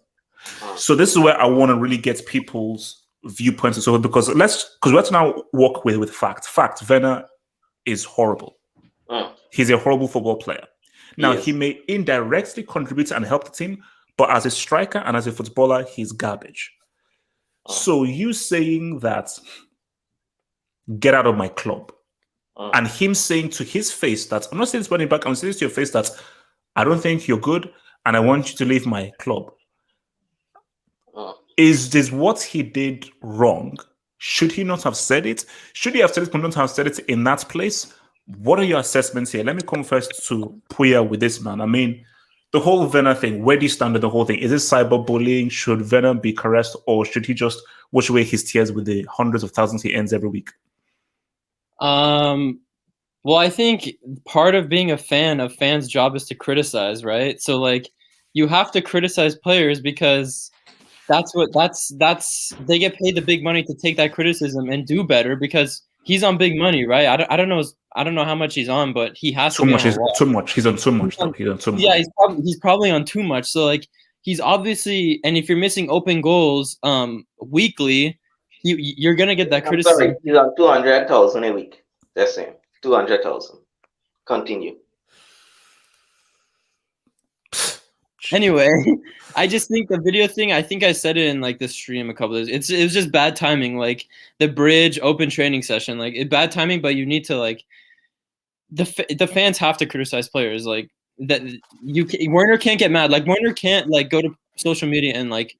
So this is where I want to really get people's viewpoints and so on, because let's now work with fact. Werner is horrible. He's a horrible football player. Now, he may indirectly contribute and help the team, but as a striker and as a footballer, he's garbage. So you saying that, get out of my club, and him saying to his face that, I'm not saying this running back, I'm saying this to your face that, I don't think you're good, and I want you to leave my club. Is this what he did wrong? Should he not have said it? Should he have said it, but not have said it in that place? What are your assessments here? Let me come first to Puya with this, man. I mean, the whole Werner thing, where do you stand with the whole thing? Is it cyberbullying? Should Werner be caressed, or should he just wash away his tears with the hundreds of thousands he earns every week? Well, I think part of being a fan's job is to criticize, right? So, like, you have to criticize players because that's they get paid the big money to take that criticism and do better because he's on big money, right? I don't know how much he's on, but he has too much. He's too much. He's on too much. He's on too much. Yeah, he's probably on too much. So like he's obviously, and if you're missing open goals weekly, you're gonna get that criticism. Sorry, he's on 200,000 a week. That's it. 200,000. Continue. Anyway, I just think the video thing, I think I said it in like the stream a couple of days. It was just bad timing, like the bridge open training session, like bad timing, but you need to like the fans have to criticize players like that. Werner can't get mad. Like Werner can't like go to social media and like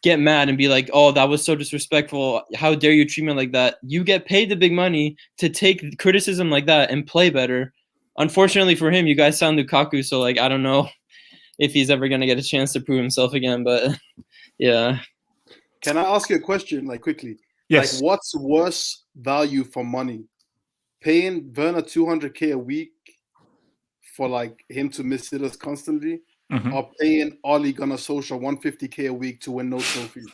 get mad and be like, "Oh, that was so disrespectful. How dare you treat me like that?" You get paid the big money to take criticism like that and play better. Unfortunately for him, you guys sound Lukaku, so like I don't know if he's ever going to get a chance to prove himself again, but yeah. Can I ask you a question, like quickly? Yes. Like, what's worse value for money? Paying Werner 200K a week for like him to miss hitters constantly, or paying Ole Gunnar Solskjaer 150K a week to win no trophies?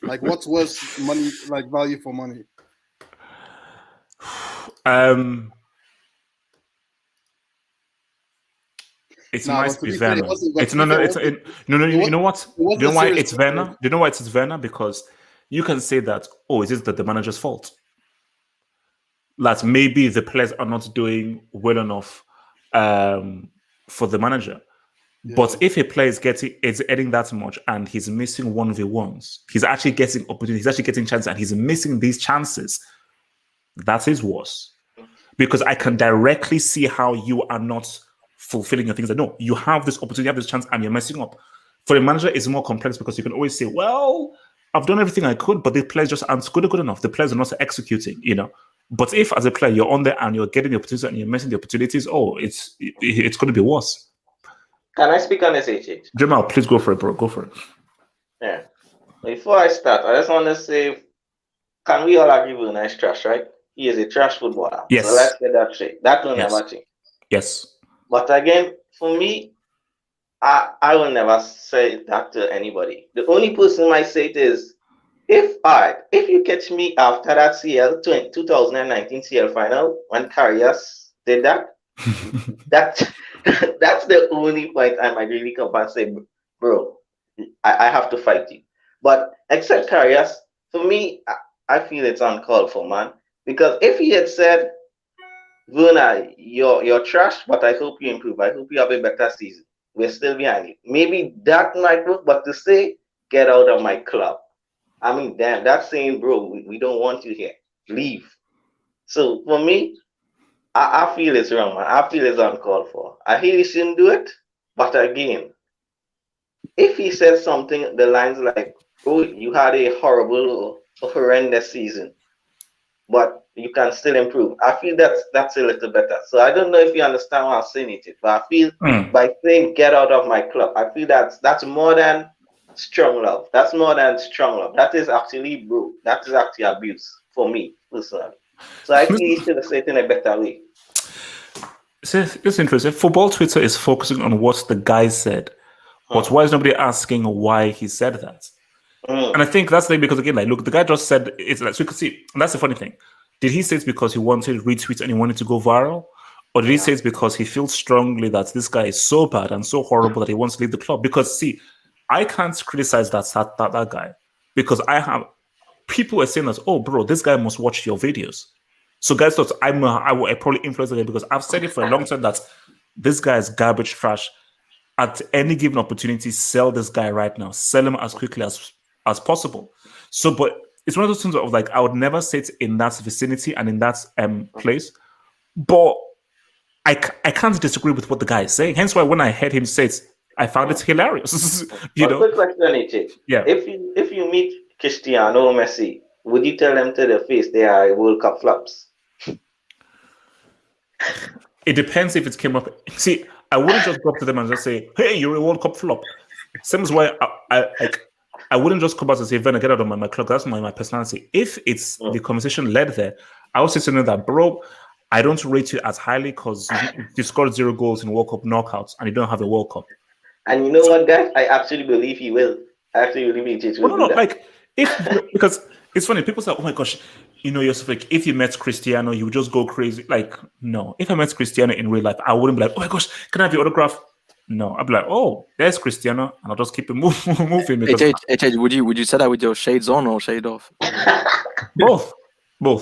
Like, what's worse money, like value for money? It's nice to be Werner. It's no. You know what? You know why it's Werner? Do you know why it's Werner? Because you can say that, oh, is it the manager's fault? That maybe the players are not doing well enough for the manager. Yeah. But if a player is earning that much and he's missing 1v1s, he's actually getting opportunities, he's actually getting chances, and he's missing these chances, that is worse. Because I can directly see how you are not fulfilling your things. That no, you have this opportunity, you have this chance, and you're messing up. For a manager, it's more complex because you can always say, well, I've done everything I could, but the players just aren't good enough. The players are not executing, you know. But if as a player you're on there and you're getting the opportunities and you're missing the opportunities, it's going to be worse. Can I speak on this, HH? Jamal, please go for it, bro. Go for it. Yeah. Before I start, I just want to say, can we all agree with nice trash, right? He is a trash footballer. Yes. So let's get that straight. That will never change. Yes. But again, for me, I will never say that to anybody. The only person I might say it is, if you catch me after that 2019 CL final when Karius did that, that's the only point I might really come and say, bro, I have to fight you. But except Karius, for me, I feel it's uncalled for, man. Because if he had said, Werner, you're trash, but I hope you improve. I hope you have a better season. We're still behind you. Maybe that might work, but to say, get out of my club. I mean, damn, that's saying, bro, we don't want you here. Leave. So for me, I feel it's wrong, man. I feel it's uncalled for. I hear he shouldn't do it, but again, if he says something, the lines like, oh, you had a horrible or horrendous season, but you can still improve. I feel that's a little better. So I don't know if you understand what I'm saying it, but I feel by saying get out of my club, I feel that's more than strong love. That's more than strong love. That is actually that is actually abuse for me personally. So I feel you should have said it in a better way. So it's interesting. Football Twitter is focusing on what the guy said, but why is nobody asking why he said that? And I think that's the thing, because again, like, look, the guy just said it's like, so you can see, and that's the funny thing. Did he say it's because he wanted retweets and he wanted to go viral? Or did he say it's because he feels strongly that this guy is so bad and so horrible that he wants to leave the club? Because see, I can't criticize that guy, because I have people are saying that, oh bro, this guy must watch your videos. So guys thought I will probably influence it because I've said it for a long time that this guy is garbage trash. At any given opportunity, sell this guy right now. Sell him as quickly as possible. So, but it's one of those things of like I would never sit in that vicinity and in that place. But I can't disagree with what the guy is saying. Hence why when I heard him say it, I found it hilarious. You know? Quick question, AJ. Yeah. If you meet Cristiano or Messi, would you tell them to their face they are World Cup flops? It depends if it came up. See, I wouldn't just go up to them and just say, "Hey, you're a World Cup flop." Same as why I wouldn't just come out and say, "Werner, get out of my club." That's my personality. If it's the conversation led there, I would say to them that, bro, I don't rate you as highly because you scored 0 goals in World Cup knockouts and you don't have a World Cup. And you know what, guys? I actually believe he will. I actually believe he will. No, like because it's funny. People say, "Oh my gosh, you know, yourself." Like if you met Cristiano, you would just go crazy. Like no, if I met Cristiano in real life, I wouldn't be like, "Oh my gosh, can I have your autograph?" No, I'd be like, "Oh, there's Cristiano," and I'll just keep it moving. Because HH, would you say that with your shades on or shade off? Both. No,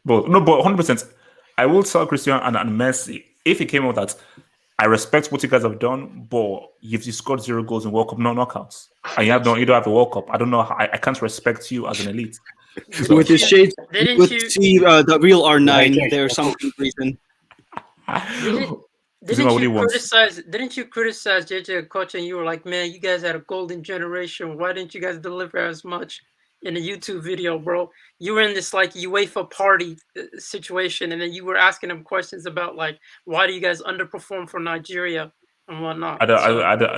but 100%. I will tell Cristiano and Messi if he came out that I respect what you guys have done, but if you scored 0 goals in World Cup, no knockouts, and you don't have a World Cup, I don't know how I can't respect you as an elite. So, with the shades, with the real R9, there's something reason. Didn't you criticize JJ Koch and you were like, man, you guys had a golden generation. Why didn't you guys deliver as much in a YouTube video, bro? You were in this like UEFA party situation, and then you were asking them questions about like, why do you guys underperform for Nigeria and whatnot?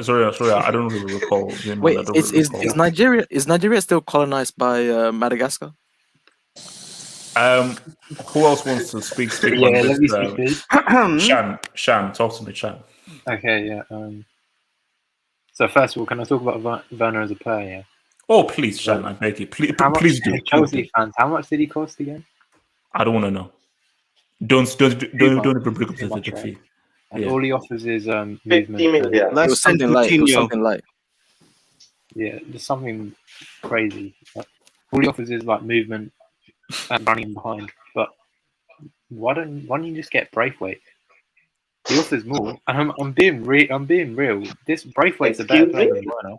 Sorry, I don't really recall. Wait, is Nigeria still colonized by Madagascar? Who else wants to speak? Yeah, let me speak. Shan, talk to me, Shan. Okay, yeah. So first of all, can I talk about Werner as a player? Yeah. Oh, please, Shan, I beg you. Please do. Chelsea fans, how much did he cost again? I don't want to know. Don't bring up the fee. And all he offers is movement. Less something light. Yeah, there's something crazy. All he offers is like movement and running behind. But why don't you just get Braithwaite? He offers more. And I'm being real. This Braithwaite's a better player than Werner.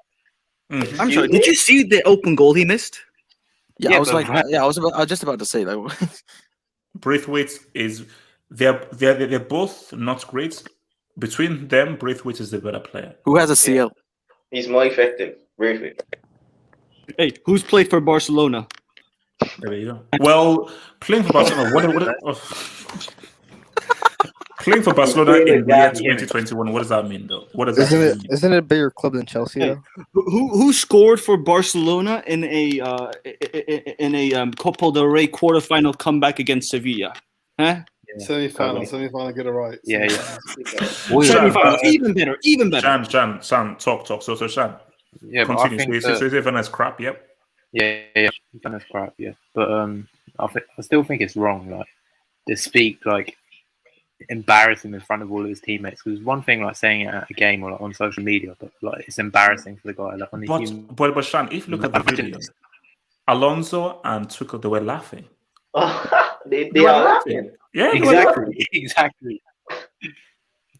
I'm sorry. Did you see the open goal he missed? Yeah, I was just about to say that. Braithwaite is they're both not great. Between them, Braithwaite is the better player. Who has a CL? He's more effective. Braithwaite. Hey, who's played for Barcelona? There you go. Well, playing for Barcelona, playing for Barcelona in the year 2021, what does that mean, though? What does that mean? Isn't it a bigger club than Chelsea, though? Who scored for Barcelona in a Copa del Rey quarterfinal comeback against Sevilla? Huh? Yeah. Semi-final, get it right. Yeah. Semi-final, even better. Shan, talk. So Shan, yeah, continue. So Werner's crap. Yep. Yeah, Werner's crap. Yeah, but I still think it's wrong. Like to speak like embarrassing in front of all of his teammates. Because one thing like saying it at a game or like, on social media, but like it's embarrassing for the guy. Like on the but Shan, if you look at the videos, Alonso and Tuchel, they were laughing. they are laughing. Yeah, exactly.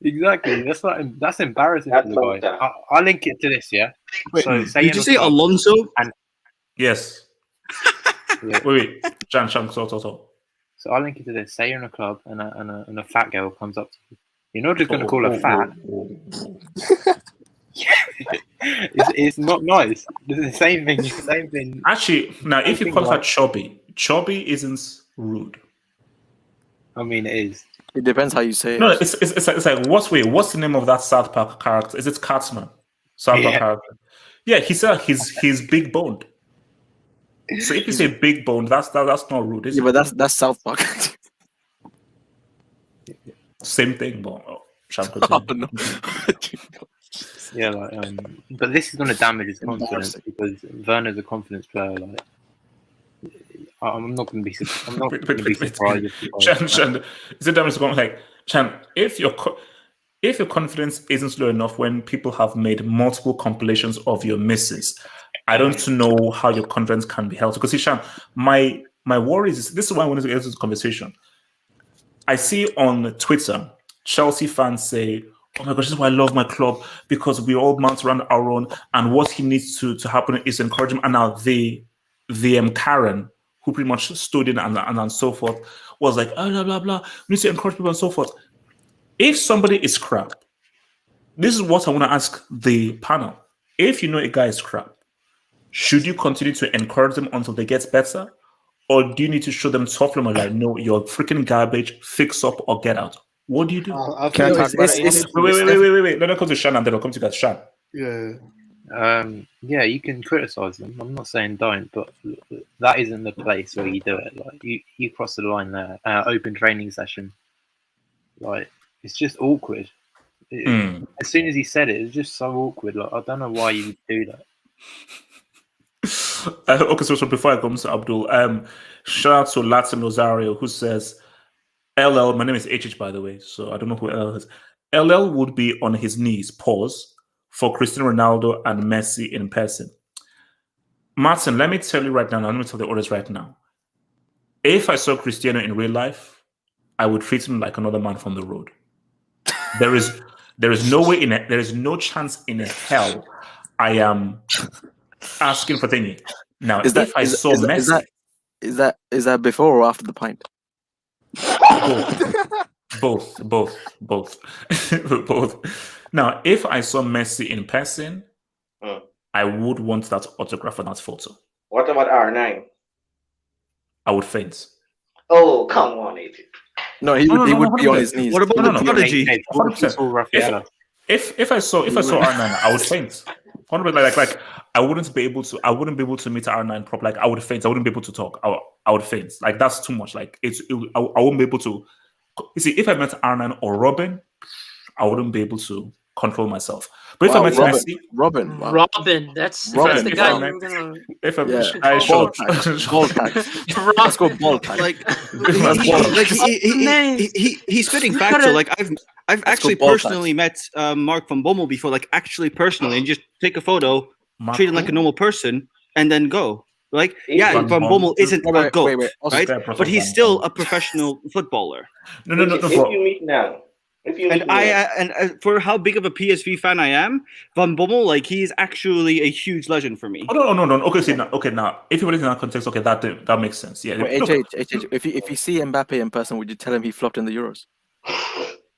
That's embarrassing for the guy. I'll link it to this. Yeah. Wait, did you say Alonso? Yes. Yeah. Wait, Jan, so. So I'll link it to this. Say you're in a club and a fat girl comes up to you. You're not just going to call her fat. It's not nice. It's the same thing. Actually, now if you call her chubby isn't rude. I mean, it is. It depends how you say it. No, it's like what's the name of that South Park character? Is it Cartman? South Park character. Yeah, he said he's big boned. So if you say big bone, that's not rude, is it? But that's South Park. Same thing, but no. Yeah, like but this is going to damage his confidence because Werner's a confidence player. Like, I'm not going to be surprised. Chan, is it damage? Like, Chan, if your confidence isn't low enough when people have made multiple compilations of your misses, I don't know how your confidence can be held. Because Shan, my My worry is this is why I wanted to get into this conversation. I see on Twitter Chelsea fans say, "Oh my gosh, this is why I love my club because we all mount around our own, and what he needs to happen is encourage him." And now the Karen, who pretty much stood in and so forth, was like, "Oh blah blah blah, we need to encourage people and so forth." If somebody is crap, this is what I want to ask the panel. If you know a guy is crap, should you continue to encourage them until they get better? Or do you need to show them tough love, like, no, you're freaking garbage, fix up or get out? What do you do? Can I talk about it? Wait. Let me come to Shan and then I'll come to you guys. Shan. Yeah, you can criticize them. I'm not saying don't, but that isn't the place where you do it. Like you cross the line there. Open training session. Like it's just awkward. As soon as he said it, it's just so awkward. Like I don't know why you would do that. Okay, so before I come to Abdul, shout out to Latin Rosario who says, LL, my name is HH by the way, so I don't know who LL is. LL would be on his knees, pause, for Cristiano Ronaldo and Messi in person. Martin, let me tell you right now, let me tell the others right now. If I saw Cristiano in real life, I would treat him like another man from the road. There is no way in it, there is no chance in hell I am asking for thingy. Now, if I saw Messi, is that before or after the pint? Both. Now, if I saw Messi in person, I would want that autograph and that photo. What about R9? I would faint. Oh, come on, AJ. No, he would be on his knees. What about the prodigy? If I saw R9, I would faint. Like I wouldn't be able to meet R9 properly. Like I would faint. I wouldn't be able to talk. I would faint. Like that's too much. Like I wouldn't be able to. You see, if I met R9 or Robin, I wouldn't be able to control myself. But if I met Messi, Robin, that's the guy you were gonna. If I ball tax. Let's go ball tax. He's spitting factual. Like I've actually personally met Mark van Bommel before, like actually personally, and just take a photo, treat him like a normal person, and then go. Like, yeah, Van Bommel isn't a GOAT, right? But he's still a professional footballer. No. If you meet now. For how big of a PSV fan I am, Van Bommel, like he's actually a huge legend for me. Oh no. Okay, now if you put it in that context, okay, that makes sense. Yeah. Wait, if you see Mbappe in person, would you tell him he flopped in the Euros?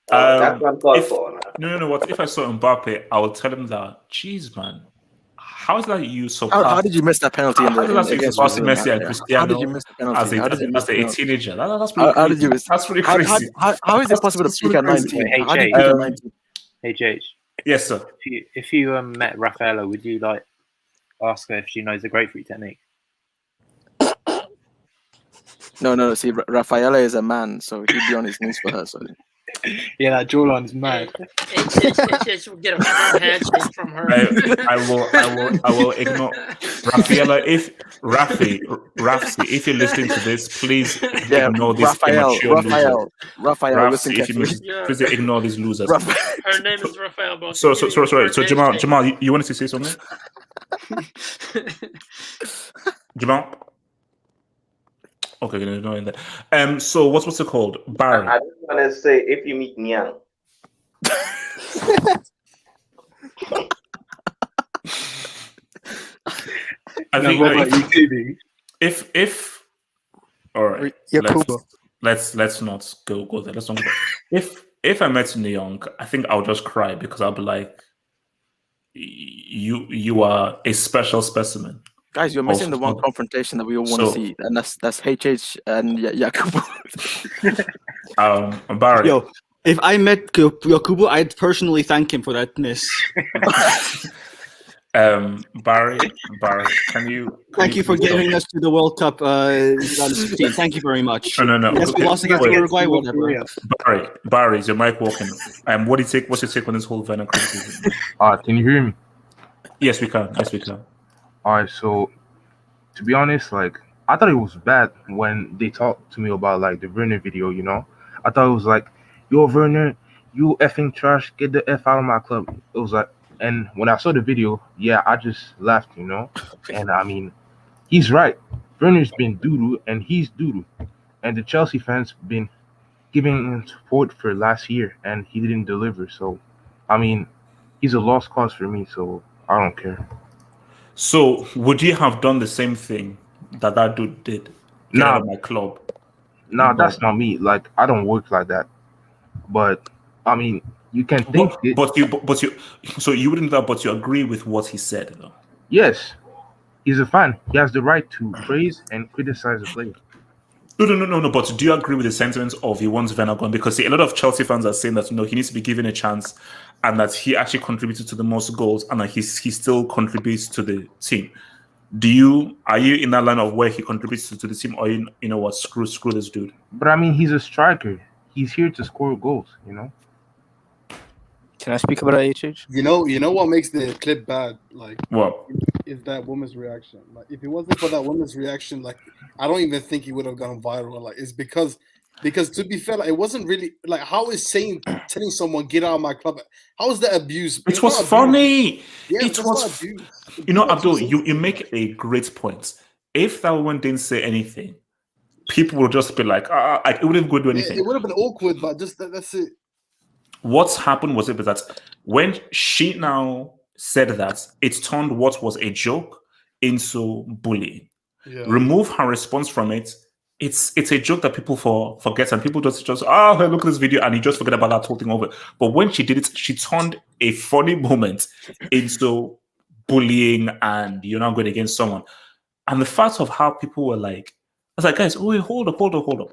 That's what I'm called for. No. What if I saw Mbappe? I would tell him that, geez, man, how is that you so? How did you miss that penalty? Against Messi and Cristiano? How did you miss the penalty? As a teenager? That's pretty. How did you miss? That's pretty crazy. How is it possible to peak at 19? HH. Yes, sir. If you met Rafaela, would you like ask her if she knows the grapefruit technique? No. See, Rafaela is a man, so he'd be on his knees for her. So. Yeah, that jawline is mad. HH will get a handshake from her. I will ignore Rafaela. If Rafi, if you're listening to this, please ignore this immature loser. Rafael, please ignore these losers. Her name is Rafael. So Jamal, you wanted to say something? Jamal. Okay, no, in there. So what's it called? Barry. I just want to say if you meet Nyang. I think if all right, let's not go there. Let's not go. If I met Nyang, I think I'll just cry because I'll be like, you are a special specimen. Guys, you're missing the one confrontation that we all want to see, and that's HH and Yakubu. Barry. Yo, if I met Yakubu, I'd personally thank him for that miss. Barry, can you? Thank you for getting us to the World Cup. Thank you very much. No. Yes, we lost against Uruguay, whatever. Barry, is your mic working? What's your take on this whole Werner criticism? Can you hear me? Yes, we can. All right, so to be honest, like I thought it was bad when they talked to me about like the Werner video, you know. I thought it was like, yo, Werner, you effing trash, get the F out of my club. It was like, and when I saw the video, I just laughed, you know. And I mean, he's right. Werner's been doo-doo, and he's doo-doo. And the Chelsea fans been giving him support for last year, and he didn't deliver. So, I mean, he's a lost cause for me, so I don't care. So, would you have done the same thing that dude did? Get out of my club. Nah, that's not me. Like, I don't work like that. But, I mean, you can think it. But you, so you wouldn't do that, but you agree with what he said, though? Yes. He's a fan. He has the right to praise and criticize the player. No. But do you agree with the sentiments of he wants Werner gone? Because see, a lot of Chelsea fans are saying that he needs to be given a chance, and that he actually contributed to the most goals, and that he still contributes to the team. Are you in that line of where he contributes to the team, or you know what? Screw this dude. But I mean, he's a striker. He's here to score goals. Can I speak about HH? You know what makes the clip bad? Like what? Is that woman's reaction? Like if it wasn't for that woman's reaction, like I don't even think he would have gone viral. Like it's because to be fair, like, it wasn't really like how is telling someone get out of my club? How is that abuse? It was funny. Yeah, it was. Abdul, you make a great point. If that woman didn't say anything, people would just be like, it wouldn't go do anything. It would have been awkward, but just that's it. What's happened was that when she now said that, it turned what was a joke into bullying. Yeah. Remove her response from it. It's a joke that people forget, and people just hey, look at this video, and you just forget about that whole thing over. But when she did it, she turned a funny moment into bullying, and you're not going against someone. And the fact of how people were like, I was like, guys, wait, hold up. Do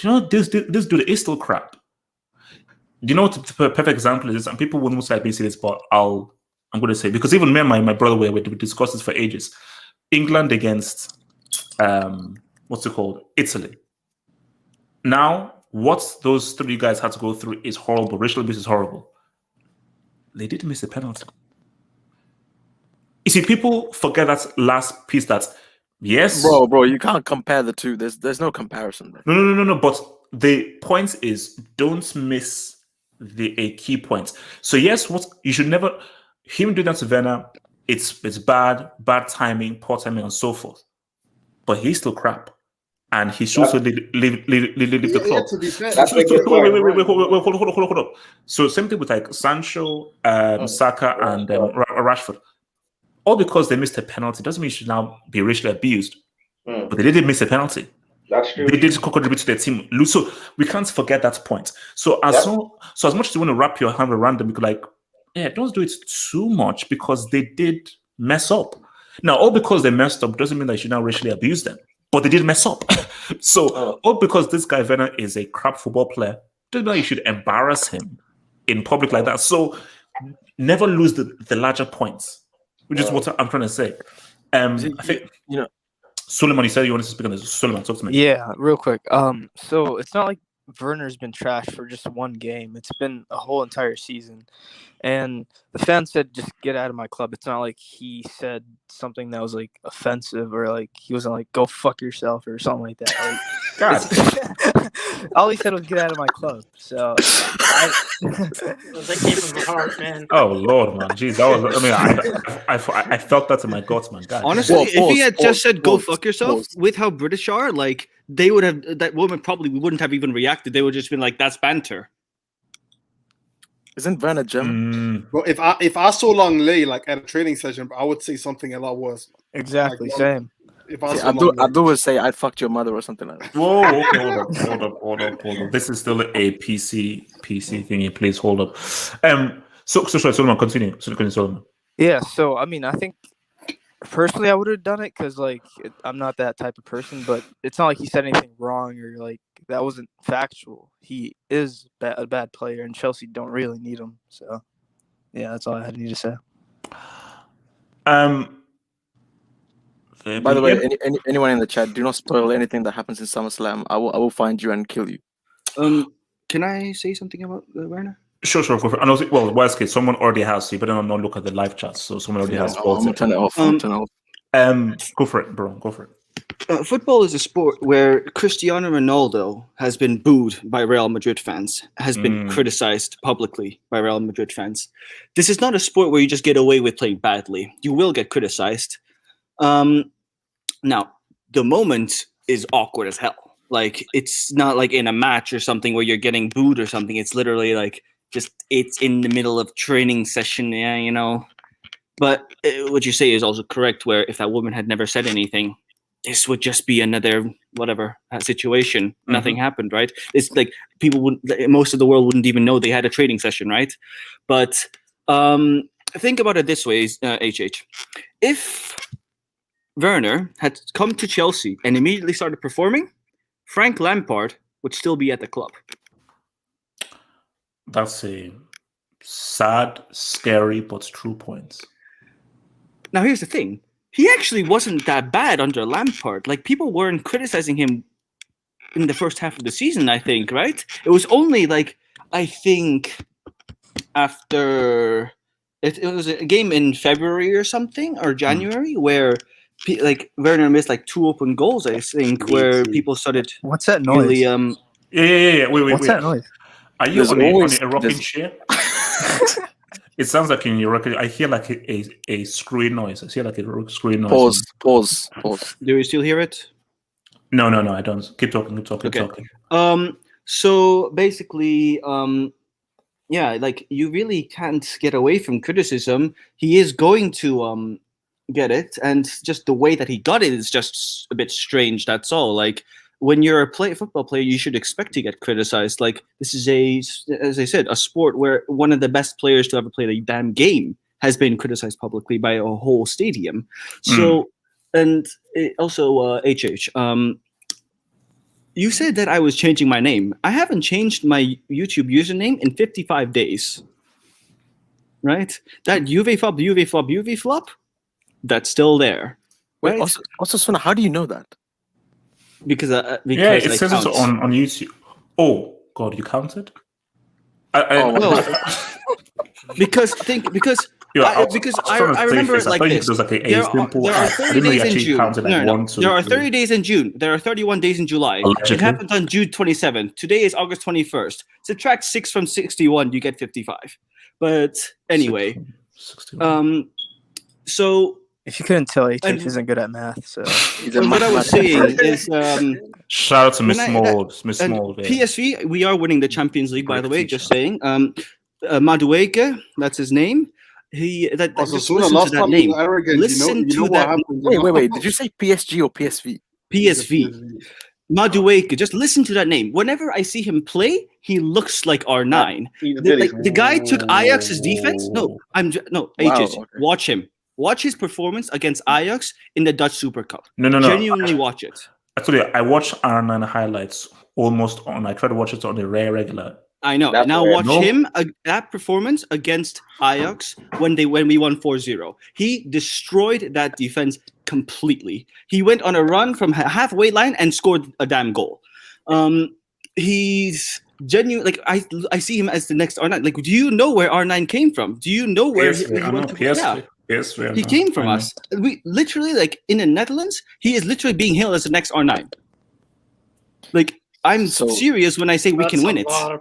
you know this dude is still crap? Do you know what the perfect example is? And people wouldn't most likely say this, but I'm going to say, because even me and my brother we discussed this for ages. England against Italy. Now, what those three guys had to go through is horrible. Racial abuse is horrible. They did miss a penalty. You see, people forget that last piece. That yes, bro, you can't compare the two. There's no comparison there. No. But the point is, don't miss a key point. So yes, what you should never him doing that to Werner. It's bad timing, poor timing, and so forth. But he's still crap, and he should also leave the club. To be fair, Wait, hold up. So same thing with like Sancho, Saka, and Rashford. All because they missed a penalty doesn't mean you should now be racially abused. But they didn't miss a penalty. That's true. They did contribute to their team. So we can't forget that point. So as much as you want to wrap your hand around them, you could don't do it too much because they did mess up. Now, all because they messed up doesn't mean that you should now racially abuse them. But they did mess up. So all because this guy Werner is a crap football player doesn't mean that you should embarrass him in public like that. So never lose the larger points, which is what I'm trying to say. I think Suleiman, you said you wanted to speak on this. Suleiman, talk to me. Yeah, real quick. So it's not like Werner's been trashed for just one game. It's been a whole entire season. And the fan said, just get out of my club. It's not like he said something that was like offensive or like he wasn't like, go fuck yourself or something like that. Like, God. All he said was get out of my club. So that came from the heart, man. Oh Lord, man. Jeez, that was I felt that in my guts, man. God. Honestly, if he had just said go fuck yourself with how British are, like they would have that woman probably wouldn't have even reacted. They would just been like, that's banter. Isn't Werner German? Bro, if I saw Long Lay like at a training session, I would say something a lot worse. Exactly, same. If I saw Abdul would say I fucked your mother or something like that. Whoa, okay, hold up. This is still a PC thingy. Please hold up. So Solomon, continue. Solomon. Yeah, so I mean, I think personally I would have done it because like I'm not that type of person, but it's not like he said anything wrong or like that wasn't factual. He is a bad player, and Chelsea don't really need him. So yeah, that's all I had to say. By the way, anyone in the chat, do not spoil anything that happens in SummerSlam. I will find you and kill you. Can I say something about Werner? Sure. Go for it. And also, well, worst case, someone already has. So you better not look at the live chat. So someone already has. I'm gonna turn it off. Go for it, bro. Go for it. Football is a sport where Cristiano Ronaldo has been booed by Real Madrid fans, has been criticized publicly by Real Madrid fans. This is not a sport where you just get away with playing badly. You will get criticized. Now, the moment is awkward as hell. Like, it's not like in a match or something where you're getting booed or something. It's literally like it's in the middle of training session, yeah, you know. But what you say is also correct, where if that woman had never said anything, this would just be another whatever situation. Nothing happened, right? It's like most of the world wouldn't even know they had a training session, right? But think about it this way, HH. If Werner had come to Chelsea and immediately started performing, Frank Lampard would still be at the club. That's a sad, scary, but true point. Now, here's the thing. He actually wasn't that bad under Lampard. Like, people weren't criticizing him in the first half of the season, I think, right? It was only, like, I think after... It was a game in February or something, or January, where, like, Werner missed, like, 2 open goals, I think, where people started... What's that noise? Really, Yeah. Wait. What's that noise? Are you on a rocking chair? It sounds like in your record. I hear like a screwing noise. I hear like a screwing noise. Pause. Do you still hear it? No, I don't. Keep talking. So basically, yeah, like, you really can't get away from criticism. He is going to get it, and just the way that he got it is just a bit strange. That's all. Like, when you're a football player, you should expect to get criticized. Like, this is as I said, a sport where one of the best players to ever play the damn game has been criticized publicly by a whole stadium. So, and also, HH, you said that I was changing my name. I haven't changed my YouTube username in 55 days. Right? That Juve flop, that's still there. Right? Wait, also, Sona, how do you know that? Because yeah, it says it on YouTube. Oh God, you counted? Because I remember it like this. There are 30 days in June. There are 30 days in June. There are 31 days in July. It happened on June 27th. Today is August 21st. Subtract 6 from 61, you get 55. But anyway, so. If you couldn't tell, HH isn't good at math. So what I was saying is, shout out to Miss Small. PSV, we are winning the Champions League, by the way. Just saying. Madueke, that's his name. Just listen to that name. Listen to that. Wait. Did you say PSG or PSV? PSV. Madueke. Just listen to that name. Whenever I see him play, he looks like R9. The guy took Ajax's defense. Watch him. Watch his performance against Ajax in the Dutch Super Cup. No. Genuinely watch it. Actually, I watch R9 highlights almost on. I try to watch it on a regular. I know. Now watch him that performance against Ajax when we won 4-0. He destroyed that defense completely. He went on a run from halfway line and scored a damn goal. He's genuine. Like, I see him as the next R9. Like, do you know where R9 came from? Do you know where he went to? Yeah. Yes, he came from us. We literally, like, in the Netherlands, he is literally being hailed as the next R9. Like, I'm serious when I say we can win it. Do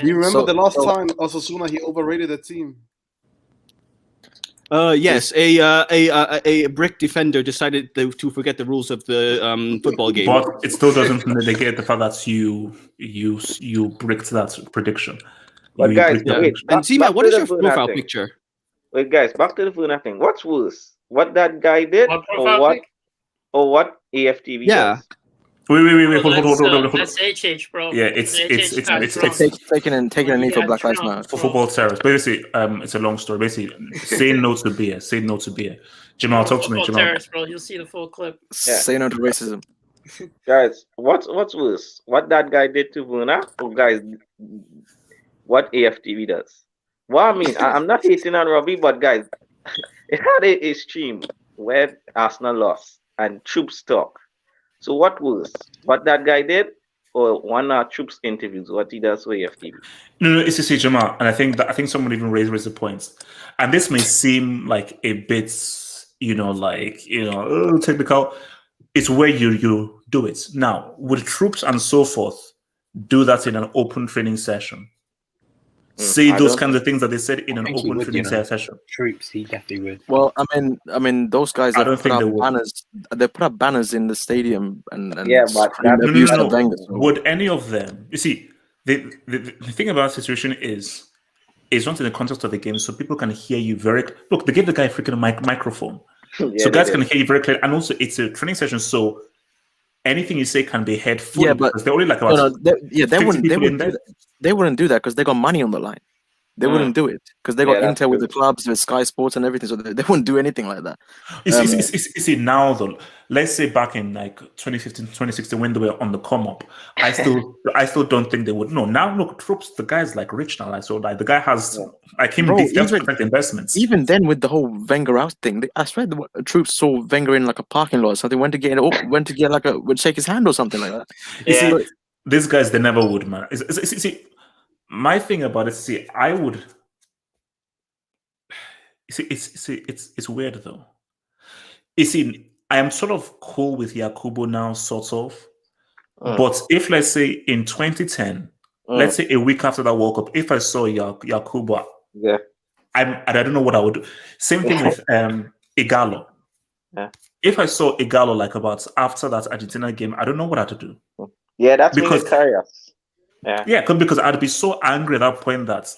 you remember the last time Osasuna he overrated the team? Yes, a brick defender decided to forget the rules of the football game. But it still doesn't negate the fact that you bricked that prediction. But guys, wait. And Tima, what is your profile picture? Wait, guys, back to the Vuna thing. What's worse, what that guy did, or what AFTV does? Wait, hold on. That's HH, bro. Yeah, it's taking a knee for Black Lives Matter. For football terrorists. Basically, it's a long story. Basically, say no to beer. Jamal, talk to me, Jamal. Terrorists, bro. You'll see the full clip. Yeah. Say no to racism. Guys, what's worse, what that guy did to Vuna, or guys, what AFTV does? Well, I mean, I'm not hating on Robbie, but guys, it had a stream where Arsenal lost and Troops talk. So what was what that guy did, or one of Troops interviews, what he does with AFTV? No, it's to see Jamal, and I think someone even raised the points. And this may seem like a bit, technical. It's where you do it. Now, with Troops and so forth, do that in an open training session. say I those don't kinds of things that they said in I an think he open would, training session? Troops, he definitely would. Well, I mean, those guys I have don't put think they up would. banners. They put up banners in the stadium and Yeah, but screamed that's abuse to No. Wenger. So. Would any of them? You see, the thing about the situation is not in the context of the game, so people can hear you very. Look, they gave the guy a freaking microphone, Yeah, so they guys did. can hear you very clearly. And also, it's a training session, so anything you say can be heard fully. Yeah, but because they're only like about they 50 wouldn't people in there. they wouldn't do that because they got money on the line. They wouldn't do it because they got Yeah, that's intel with true. the clubs, with Sky Sports and everything, so they wouldn't do anything like that. You see, now though, let's say back in like 2015, 2016, when they were on the come up, I still don't think they would. No, now look, Troops, the guy's like rich now, like so, like the guy has like him, Bro, these investments. Even then, with the whole Wenger out thing, I swear the Troops saw Wenger in like a parking lot, so they went to get would shake his hand or something like that. You see, these guys, they never would, man. See, my thing about it, I would. It's weird though. You see, I am sort of cool with Yakubu now, sort of. But if let's say in 2010, let's say a week after that World Cup, if I saw Yakubu, I don't know what I would do. Same thing with Igalo. Yeah. If I saw Igalo like about after that Argentina game, I don't know what I had to do. Yeah, that's because Karius. Yeah, because I'd be so angry at that point that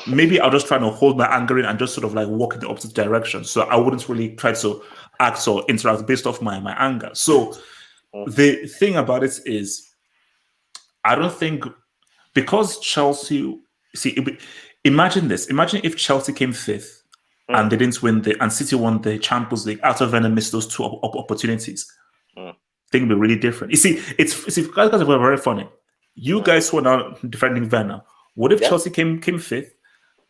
maybe I'll just try to hold my anger in and just sort of like walk in the opposite direction. So I wouldn't really try to act or interact based off my anger. So the thing about it is, I don't think because Chelsea. Imagine this. Imagine if Chelsea came fifth and they didn't win and City won the Champions League after Werner missed those two opportunities. Thing would be really different. You see, guys are very funny. You guys who are now defending Werner. What if Chelsea came fifth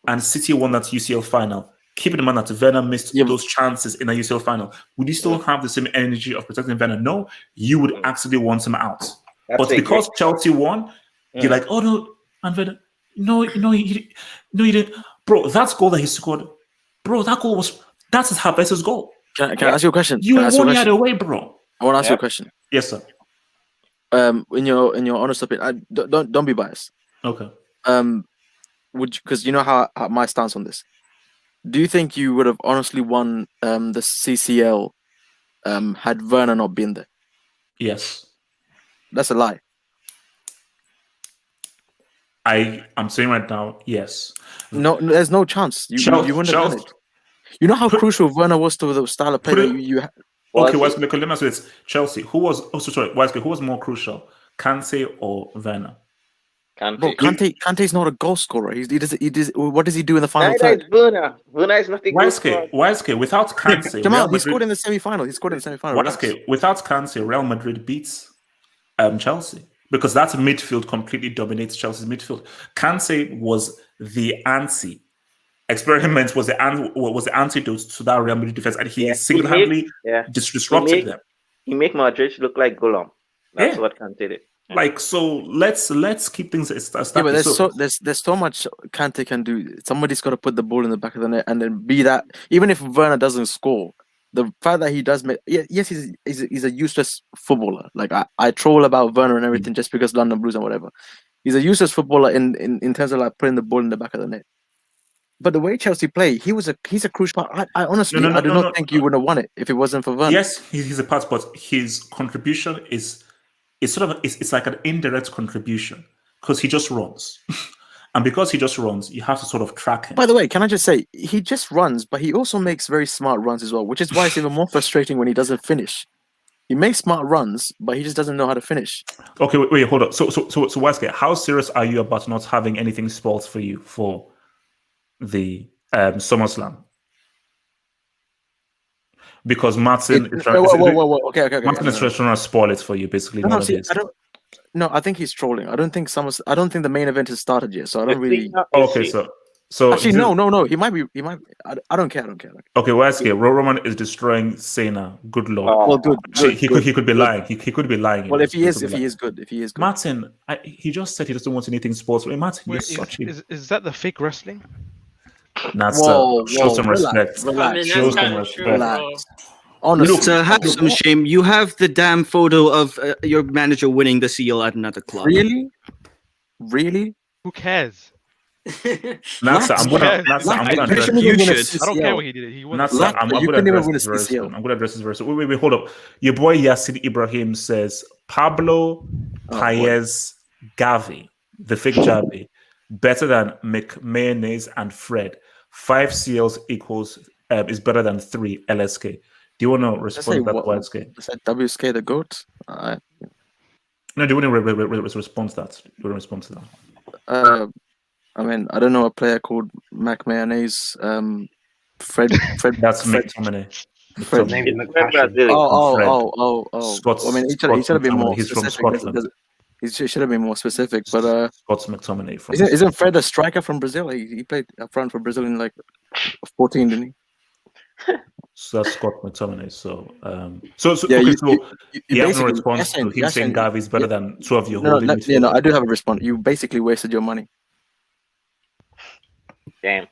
and City won that UCL final? Keeping in mind that Werner missed those chances in a UCL final, would you still have the same energy of protecting Werner? No, you would actually want him out. But because Chelsea won, you're like, oh no, and Werner, no, he didn't. Bro, that goal that he scored, bro, that's his Havertz's goal. Can I ask you a question? You were 1 yard away, bro. I want to ask you a question. Yes, sir. In your honest opinion, don't be biased. Okay. Because you know how my stance on this. Do you think you would have honestly won the CCL had Werner not been there? Yes. That's a lie. I'm saying right now, yes. No, there's no chance. You wouldn't have done it. You know how crucial Werner was to the style of play that you had. Okay, let me ask you this. Chelsea, who was who was more crucial, Kante or Werner? Bro, Kante's not a goal scorer. He does. What does he do in the final Neither third? is Werner. Werner is not a good scorer. Without Kante, Jamal, he scored in the semi-final. Without Kante, Real Madrid beats Chelsea because that midfield completely dominates Chelsea's midfield. Kante was the experiment was the antidote to that Real Madrid defense, and he single-handedly disrupted them. He made Madrid look like Gollum. That's what Kante did. Like, so let's keep things established. Yeah, but there's so much Kante can do. Somebody's got to put the ball in the back of the net and then be that. Even if Werner doesn't score, the fact that he does make, yes, he's a useless footballer. Like I troll about Werner and everything just because London Blues and whatever. He's a useless footballer in terms of like putting the ball in the back of the net. But the way Chelsea play, he's a crucial part. I honestly, I do not think you would have won it if it wasn't for Werner. Yes, he's a part, but his contribution is it's like an indirect contribution because he just runs. And because he just runs, you have to sort of track him. By the way, can I just say, he just runs, but he also makes very smart runs as well, which is why it's even more frustrating when he doesn't finish. He makes smart runs, but he just doesn't know how to finish. Okay, wait, hold on. So Wesker, how serious are you about not having anything spoiled for you for the SummerSlam? Because Martin is trying to spoil it for you, basically. I think he's trolling. I don't think the main event has started yet, so I don't really. Okay, so actually, no. He might be. I don't care. Okay, Wesker, Roman is destroying Cena. Good lord. Well, good. He could be lying. He could be lying. Well, if he is good. Martin, he just said he doesn't want anything sports. Martin, you're such a... Is that the fake wrestling? Show some respect. Show some respect. Honestly, so have some shame. You have the damn photo of your manager winning the seal at another club. Really? Who cares? Natsa, I'm gonna address You this. should. I don't care what he did. He won. Natsa, I'm you gonna couldn't even address win a this very CCL. soon. I'm gonna address this very soon. Wait, hold up. Your boy Yassin Ibrahim says Pablo Paez Gavi, the fake Javi, better than McMayonnaise and Fred. 5 CLs equals is better than 3 LSK. Do you want to respond to that, YSK? Is that WSK the GOAT? No, do you want to respond to that? Do you want to respond to that? I mean, I don't know a player called Mac Mayonnaise. Fred. That's Fred. McTominay. Fred. Oh. Scott's, I mean, he should have been more He's specific. from Scotland. He should have been more specific. But Scott's McTominay from. Isn't Fred a striker from Brazil? He played up front for Brazil in like 14, didn't he? So that's Scott McTominay. So, yeah, you have no response to him saying Gavi is better than 2 of your No, I do have a response. You basically wasted your money. Damn.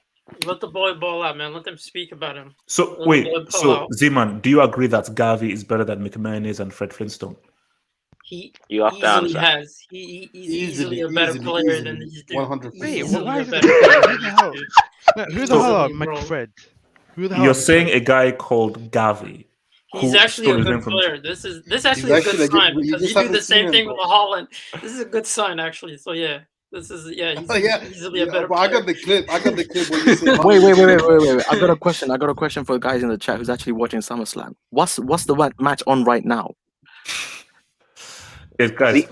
Let the boy ball out, man. Let them speak about him. So Zeman, do you agree that Gavi is better than McMayonnaise and Fred Flintstone? He you have to easily answer. has. He's easily a better player than these dudes. 100%. Wait, Easily why a is it? better player than these dudes. Who the hell are McFred? You're saying a guy called Gavi. He's actually a good player. This actually a good sign because you do the same thing with Holland. This is a good sign actually. So yeah. This is he's easily a better player. I got the clip. What you said. Wait. I got a question for the guys in the chat who's actually watching SummerSlam. What's the match on right now? Yes, guys.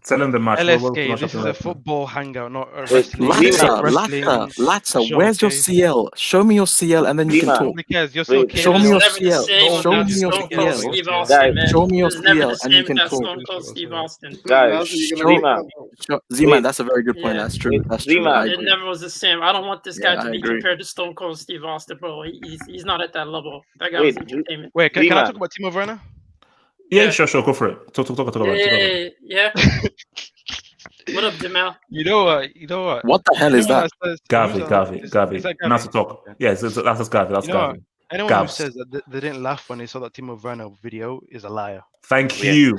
Tell them the match. LSK, this is a football hangout, not a wrestling. Latza, where's your CL? Show me your CL and then you can talk. Because you're so Show me your CL. Show me your CL. Show me your CL and you can talk. Guys, Z-Man, that's a very good point. That's true. That's true. It never was the same. I don't want this guy to be compared to Stone Cold Steve Austin, bro. He's not at that level. That guy was entertainment. Wait, can I talk about Timo Werner? Yeah, sure, go for it. Talk about it. Yeah. What up, Jamal? You know what? What the hell is that? Gavi. Not to talk. Yeah, that's Gavi. That's Gavi. Anyone who says that they didn't laugh when they saw that Timo Werner video is a liar. Thank you.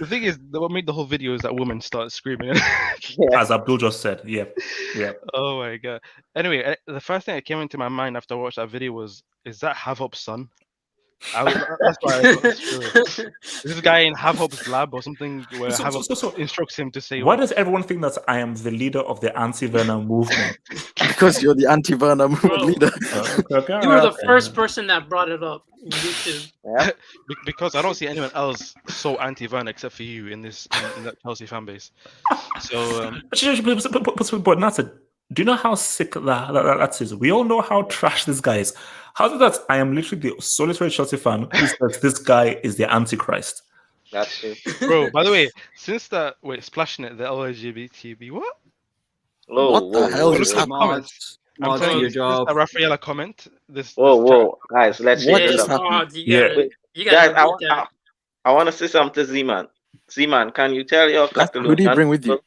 The thing is, what made the whole video is that woman started screaming. As Abdul just said. Yeah. Oh my god. Anyway, the first thing that came into my mind after I watched that video was, is that Havop's son? That's why I thought is this guy in Havop's lab or something where Havop instructs him to say why does everyone think that I am the leader of the anti-Werner movement? Because you're the anti-Werner movement leader. You were the first person that brought it up in YouTube. Because I don't see anyone else so anti-Werner except for you in that Chelsea fan base. So but Nathan, do you know how sick that is? We all know how trash this guy is. How is it that I am literally the solitary Chelsea fan who says this guy is the Antichrist? That's it. Bro, by the way, since that splashing it, the LGBTB, what? What the hell is that? I'm telling you, a Rafaela comment. Whoa, guys, let's what is happening? Guys, I want to say something to Z-Man. Z-Man, can you tell your Catalonian who do you bring with you?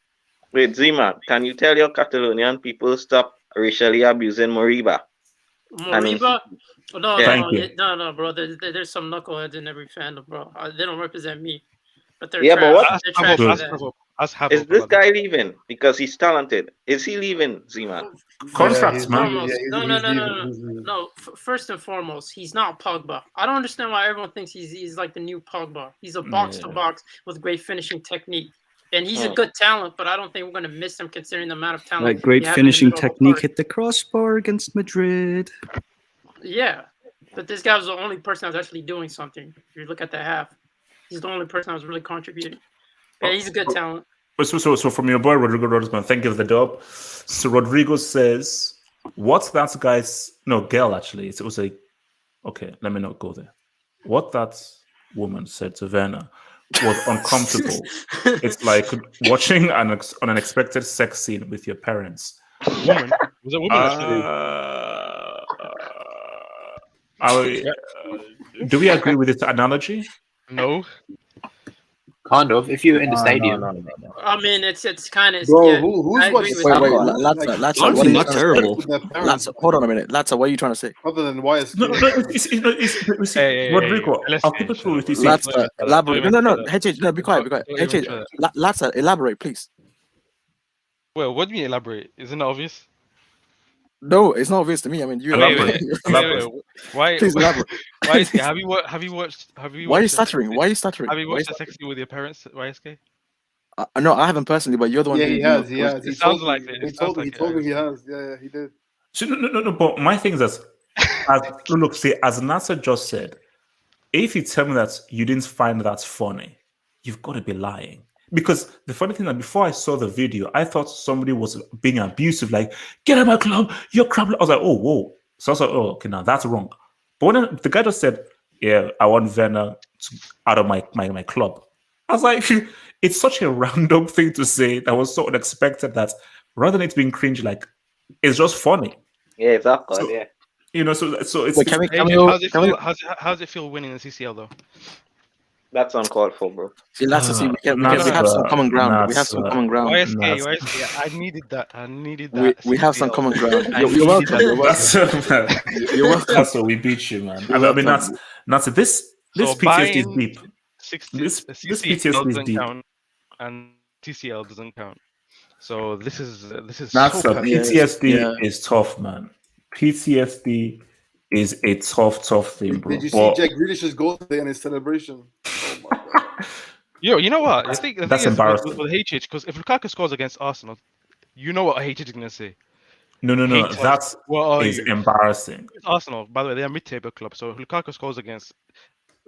Wait, Z-Man, can you tell your Catalonian people stop racially abusing Moriba? Moriba? No, bro. There's some knuckleheads in every fandom, bro. They don't represent me, but they're is this guy leaving because he's talented? Is he leaving, Z-Man? Contracts, man. No. First and foremost, he's not Pogba. I don't understand why everyone thinks he's like the new Pogba. He's a box to box with great finishing technique. And he's a good talent, but I don't think we're going to miss him considering the amount of talent. Like great finishing technique, hit the crossbar against Madrid. Yeah, but this guy was the only person that was actually doing something. If you look at the half, he's the only person that was really contributing. Yeah, he's a good talent. So from your boy Rodrigo Rodriguez, thank you for the dub. So Rodrigo says, "What's that guy's girl actually? It was okay. Let me not go there. What that woman said to Werner was uncomfortable. It's like watching an unexpected sex scene with your parents." Woman? Was it woman? Do we agree with this analogy? No. Kind of. If you're in the stadium. No. I mean, it's kind of. Bro, yeah, who's watching? Latza, what are you terrible. Latza, hold on a minute. Latza, what are you trying to say? Other than why it's Rodrigo, I'll keep it through with you. Latza, elaborate. No, HH, no, be quiet. HH, Latza, elaborate, please. Well, what do you mean elaborate? Isn't it obvious? No, it's not obvious to me. I mean, you Wait. Why? Please elaborate. Why is have you watched? Have you watched? Why are you stuttering? Why are you stuttering? Have you Why are you watched the sexy with your parents? YSK? No, I haven't personally, but you're the one. Yeah, who, he has. He has. It sounds like it. He told me he has. Yeah, he did. So, no. But my thing is that, look, see, as Nasser just said, if you tell me that you didn't find that funny, you've got to be lying. Because the funny thing that before I saw the video, I thought somebody was being abusive, like, get out of my club, you're crap. I was like, oh, whoa. So I was like, oh, okay, now that's wrong. But when the guy just said, yeah, I want Werner out of my club, I was like, it's such a random thing to say that was so unexpected that rather than it being cringe, like, it's just funny. Yeah, exactly. So, yeah. You know, so it's. How's it feel winning the CCL though? That's uncalled for, bro. See, that's to see. We have some common ground. We have some common ground. YSK, I needed that. We have some common ground. You're welcome. You're welcome. That's what we beat you, man. I mean, that's this PTSD is deep. This PTSD is deep. Count, and TCL doesn't count. So this is that's so PTSD is tough, man. PTSD is a tough thing, bro. Did you see Jack Grealish's goal today and his celebration? Oh my god! You know what? I think that's embarrassing with HH, because if Lukaku scores against Arsenal, you know what HH is gonna say. No. That's embarrassing. It's Arsenal, by the way, they are mid-table club. So if Lukaku scores against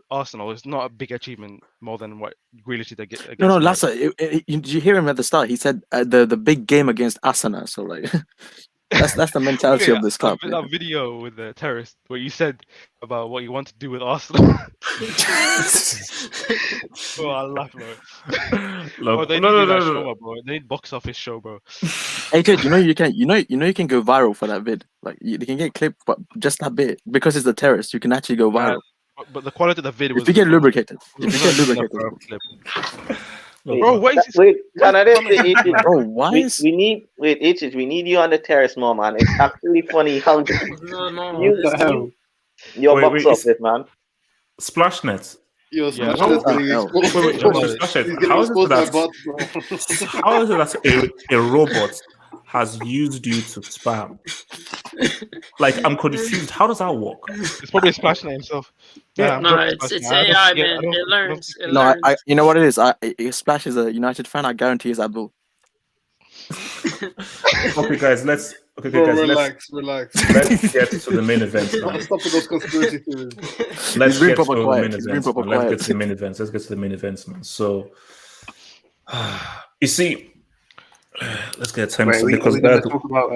Arsenal, it's not a big achievement more than what Grealish did against. No, Lassa, did you hear him at the start? He said the big game against Arsenal. So like. That's the mentality of this club. That video with the terrorist where you said about what you want to do with Arsenal. Oh, I laugh, bro. Look, they need that show, bro. They need box office show, bro. Hey, kid, you can go viral for that vid. Like you can get clipped, but just that bit because it's the terrorist, you can actually go viral. But the quality of the vid was. If you get lubricated, Bro, what is this? Wait, can I just say, bro, why is we need we need you on the terrace more, man. It's actually funny how your box office, man. Splashnet. Yo, How is it that a robot has used you to spam? Like, I'm confused. How does that work? It's probably Splashnet himself. It's AI, man. It learns. I you know what it is? Splash is a United fan. I guarantee it's Abdul. Okay, guys, let's relax. Let's get to the main event. Stop with those conspiracy theories. Let's get to the main events. Let's get to the main events, man. So, you see, let's get time because we're going to talk about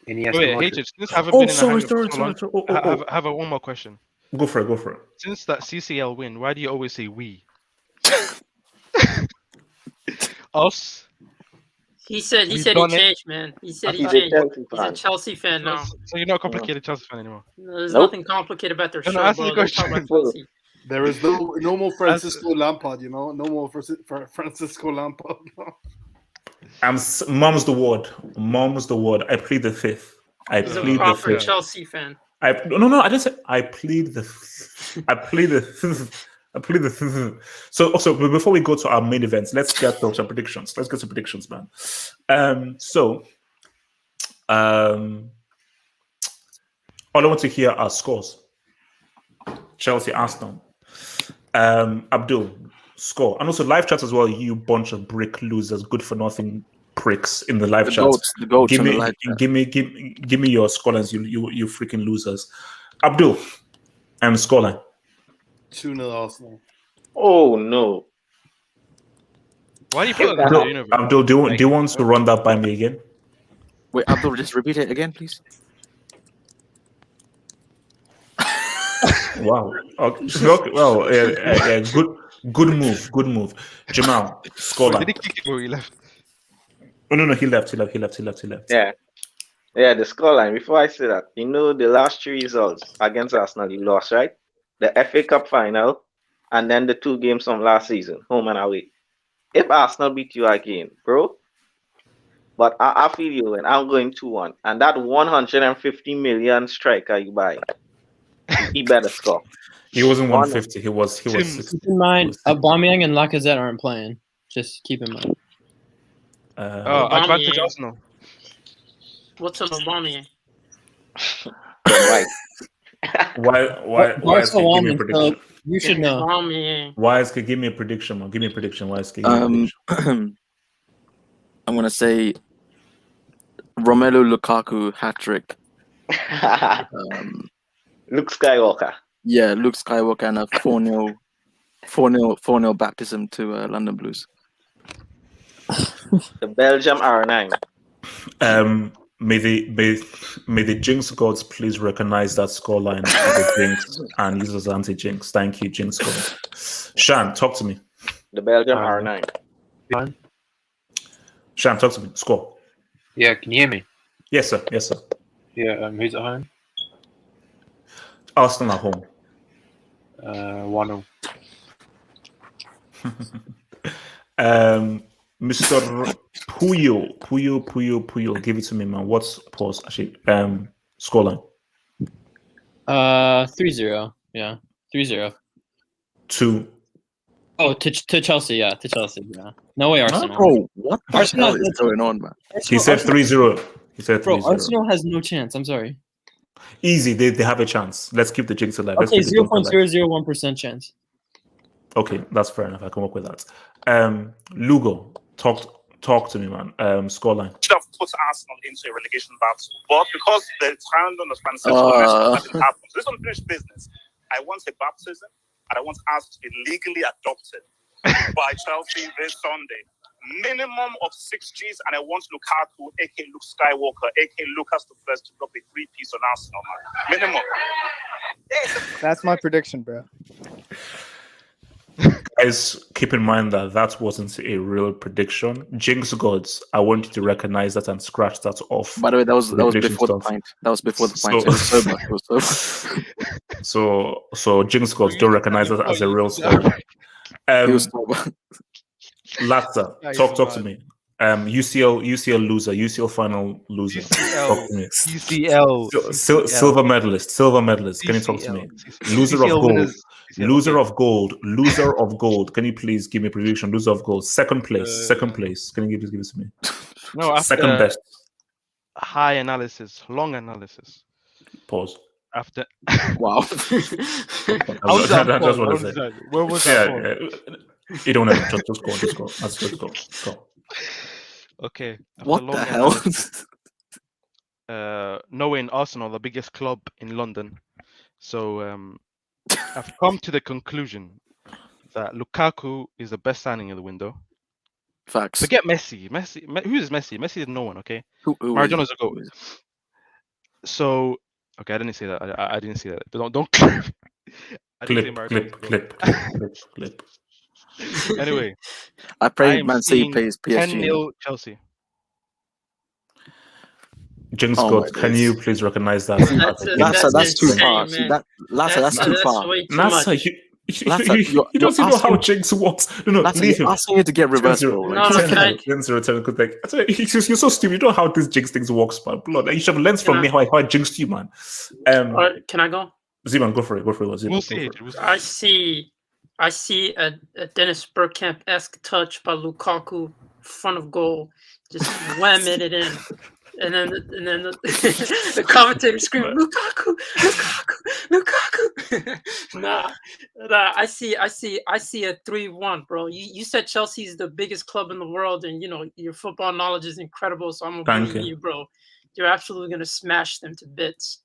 Iniesta. Wait, since I haven't been in a Hangout, I have one more question. Go for it. Since that CCL win, why do you always say we? Us. He said he changed, man. He said he changed. He's a Chelsea fan now. So you're not a complicated Chelsea fan anymore. There's nothing complicated about their show, bro. There is no more Francisco Lampard, you know. No more Francisco Lampard. Mom's the word. I plead the fifth. He's a proper Chelsea fan. No. I just said I plead the. So also before we go to our main events, let's get to some predictions. Man. All I want to hear are scores. Chelsea, Arsenal. Abdul, score. And also live chat as well, you bunch of brick losers, good for nothing pricks in the live chat. Give me your scorelines, you freaking losers. Abdul, and scoreline. 2-0 Arsenal. Oh no! Why do you put that? Abdul, do you want to run that by me again? Wait, Abdul, just repeat it again, please. Wow. Okay. Well, good move. Jamal, scoreline. Did he kick it or he left? Oh no, he left. Yeah, the scoreline. Before I say that, the last 3 results against Arsenal, you lost, right? The FA Cup final, and then the 2 games from last season, home and away. If Arsenal beat you again, bro, but I feel you, and I'm going 2-1. And that 150 million striker you buy, he better score. He wasn't 150. He was 60. Keep in mind, Aubameyang and Lacazette aren't playing. Just keep in mind. He was 60. Keep in mind, Aubameyang and Lacazette aren't playing. Just keep in mind. Keep in mind, Aubameyang and Lacazette aren't playing. Just keep in mind. Advantage Aubameyang. Arsenal. What's an Aubameyang? Right. Why Barca give won, me a so prediction? you should know. Aubameyang. Why is give me a prediction, man? Give me a prediction. Why is give me a prediction? I'm gonna say Romelu Lukaku hat trick. Luke Skywalker. Yeah, Luke Skywalker and a 4-0 baptism to London Blues. The Belgium R9. May the Jinx gods please recognize that scoreline as a jinx and use it as anti-jinx. Thank you, Jinx gods. Shan, talk to me. The Belgium R9. Shan, talk to me. Score. Yeah, can you hear me? Yes, sir. Yes, sir. Yeah, who's at home? Arsenal at home. 1-0. Mr. Puyo, give it to me, man. What's pause? Actually, scoreline. 3-0. Yeah, 3-0. 2. Oh, to Chelsea, yeah, to Chelsea, yeah. No way, Arsenal. Bro, what the Arsenal hell is going on, man? He said 3-0. He said 3-0. Bro, Arsenal has no chance. I'm sorry. Easy. They have a chance. Let's keep the jinx alive. Okay, 0.001% chance. Okay, that's fair enough. I come up with that. Lugo, talk to me, man. Scoreline. Should have put Arsenal into a relegation battle, but because the time on the Francisco didn't happen, so this is unfinished business. I want a baptism, and I want Arsenal to be legally adopted by Chelsea this Sunday. Minimum of 6 Gs, and I want Lukaku, aka Luke Skywalker, aka Lucas the First, to drop a 3-piece on Arsenal, man. Minimum. That's my prediction, bro. Guys, keep in mind that wasn't a real prediction. Jinx gods, I want you to recognize that and scratch that off. By the way, that was before the pint. That was before the pint. It was sober. So Jinx gods don't recognize that as a real score. Latta, talk to me. UCL loser, UCL final loser. Talk to me. UCL. Silver medalist. Can you talk to me? Loser of gold. Loser of gold. Can you please give me a prediction? Loser of gold. Second place. Can you give it to me? No, after second best. High analysis, long analysis. Pause. After wow. That's what I said. Where was that? Yeah. You don't have just go. Let's go. Okay. What the hell? Knowing Arsenal, the biggest club in London, so I've come to the conclusion that Lukaku is the best signing of the window. Facts. Forget Messi. Who is Messi? Messi is no one. Okay. Maradona's a goat. So okay, I didn't say that. I didn't say that. Don't clip. Anyway, I pray Man City plays PSG. 10-0 Chelsea. Jinx God, can you please recognize that? That's too far. See, that's too far. Nasa, you don't know how Jinx works. No, leave him. Asking you to get reverse, bro. You're so stupid. You don't know how this Jinx things works, man. Blood. You should have learned from me how I jinxed you, man. Can I go? Zeman, go for it. We'll see. I see a Dennis Bergkamp-esque touch by Lukaku, front of goal, just whamming it in. And then the commentator screaming, Lukaku. Nah. I see a 3-1, bro. You said Chelsea's the biggest club in the world, and you know your football knowledge is incredible. So I'm gonna believe you, bro. You're absolutely gonna smash them to bits.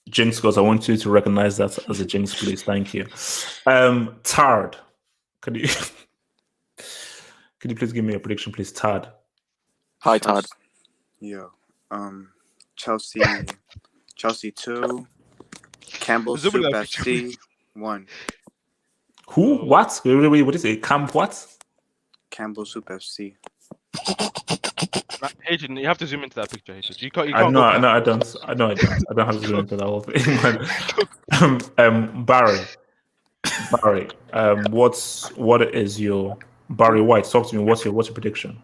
Jinx goes, I want you to recognize that as a jinx, please. Thank you. Tard, could you please give me a prediction, please? Tard. Hi, Todd. Yeah. Chelsea 2. Campbell Soup FC 1. Who? What? Wait, what is it? Camp what? Campbell Soup FC. Hayden, you have to zoom into that picture, Hayden. You can't I don't have to zoom into that whole thing. Barry. What is your Barry White? Talk to me. What's your prediction?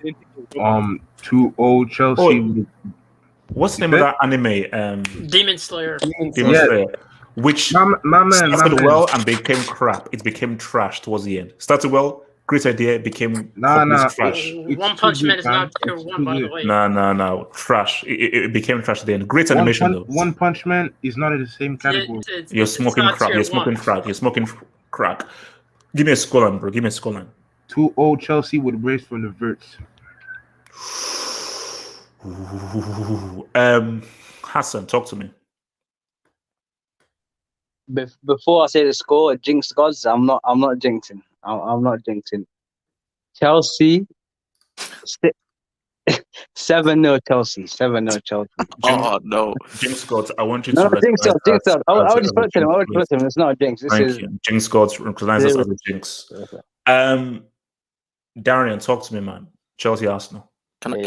2-0 Chelsea. What's the name of that anime? Demon Slayer. Demon Slayer. Which started well and became crap. It became trash towards the end. Started well, Great idea became Nah, complete trash. One Punch Man is not tier 1, by the way. No. Trash. It became trash at the end. Great animation, though. One Punch Man is not in the same category. You're smoking crack. tier You're smoking one. crack. You're smoking crack. Give me a scoreline, bro. Give me a scoreline. 2-0 Chelsea with brace from the Verts. Hassan, talk to me. Before I say the score, jinx gods. I'm not jinxing. I'm not jinxing. Chelsea, 7-0 Chelsea. 7-0 Chelsea. Oh no, Jinx gods. I want you No, to jinx gods. Jinx gods. I would just put it to him. I would jinx, put it to him. It's not a jinx. This Thank is you. Jinx gods recognize us as a jinx. Darian, talk to me, man. Chelsea, Arsenal. Can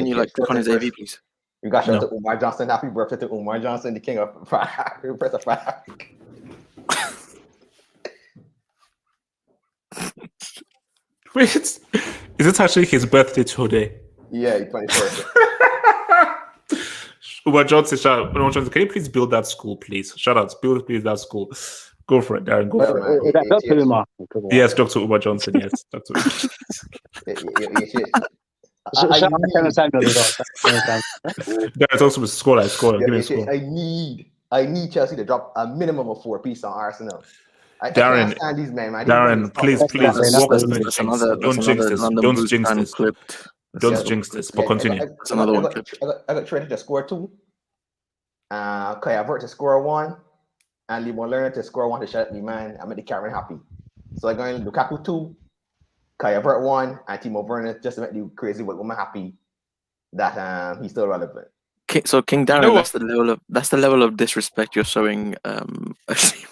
you like click on his AV, please? You got shout out to Umar Johnson. Happy birthday to Umar Johnson, the king of press of fire. Wait, is it actually his birthday today? Yeah, 21st. Umar Johnson, can you please build that school, please? Shout out, build please that school. Go for it, Darren. Go for it. Is that Dr. Umar? Yes, Dr. Umar Johnson. Yes, Dr. Darren, talk to me. Score. Give me a score. I need Chelsea to drop a minimum of 4 pieces on Arsenal. I Darren, can't stand these men, man. Darren, please, walk us through the jinx. Don't jinx this. Don't jinx this. Don't jinx this. But continue. That's another one. I got traded to score 2. Kai Havertz to score 1. And Lee Lerner to score 1 to shut me, man. I made the Karen happy. So I'm going Lukaku 2, Kai Havertz 1, and Timo Werner just to make the crazy woman happy that he's still relevant. So King Darren, that's the level of disrespect you're showing.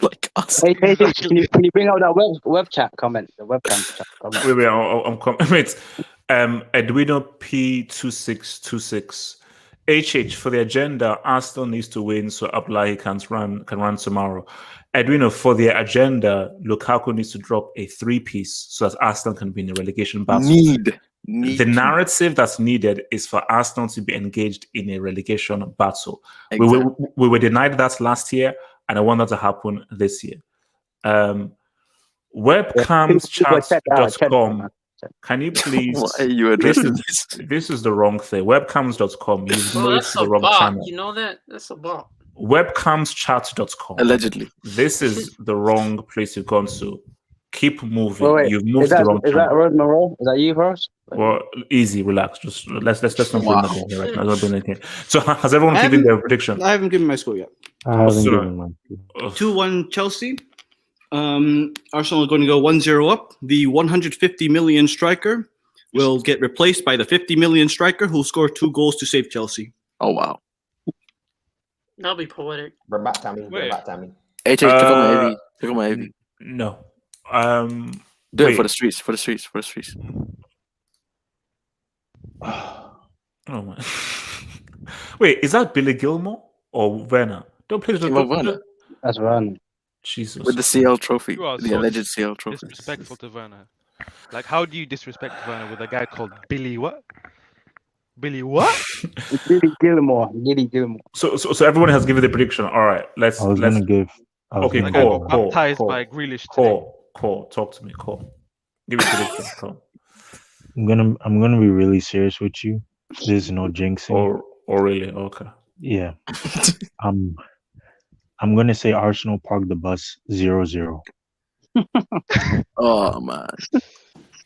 Like us. Hey, can you bring out that web chat comment? The webcam chat comment. Wait. Edwino P2626. HH for the agenda. Arsenal needs to win, so Abdullahi can run tomorrow. Edwino, for the agenda, Lukaku needs to drop a 3-piece so that Arsenal can be in a relegation battle. The narrative that's needed is for Arsenal to be engaged in a relegation battle. Exactly. We were denied that last year, and I want that to happen this year. Webcamschat.com. Can you please? Why are you addressing this? This is the wrong thing. Webcams.com. You've moved to the wrong channel. You know that? That's a bot. Webcamschat.com. Allegedly. This is the wrong place you've gone to. Keep moving. You've moved to the wrong channel. Is that Rose Monroe? Is that you, Rose? Well, easy, relax. Just let's not bring that in here right now. Let's not bring that in. So has everyone given their prediction? I haven't given my score yet. I haven't given mine. 2-1 Chelsea. Arsenal are going to go 1-0 up. The 150 million striker will get replaced by the 50 million striker who'll score 2 goals to save Chelsea. Oh wow. That'll be poetic. Bring back Tammy. Hey, take on my AV. No. Do it for the streets. Oh man. Wait, is that Billy Gilmore or Werner? Don't play the Werner. That's Werner. Jesus. With the CL trophy, the alleged CL trophy. Disrespectful to Werner. Like, how do you disrespect Werner with a guy called Billy what? Billy what? Billy Gilmore. So everyone has given the prediction. All right, let's. Gonna give. Okay, baptized by Grealish. Call. Talk to me. Call. Give me a prediction. Call. I'm gonna be really serious with you. There's no jinxing. Or really? Okay. Yeah. I'm gonna say Arsenal park the bus 0-0. Oh man.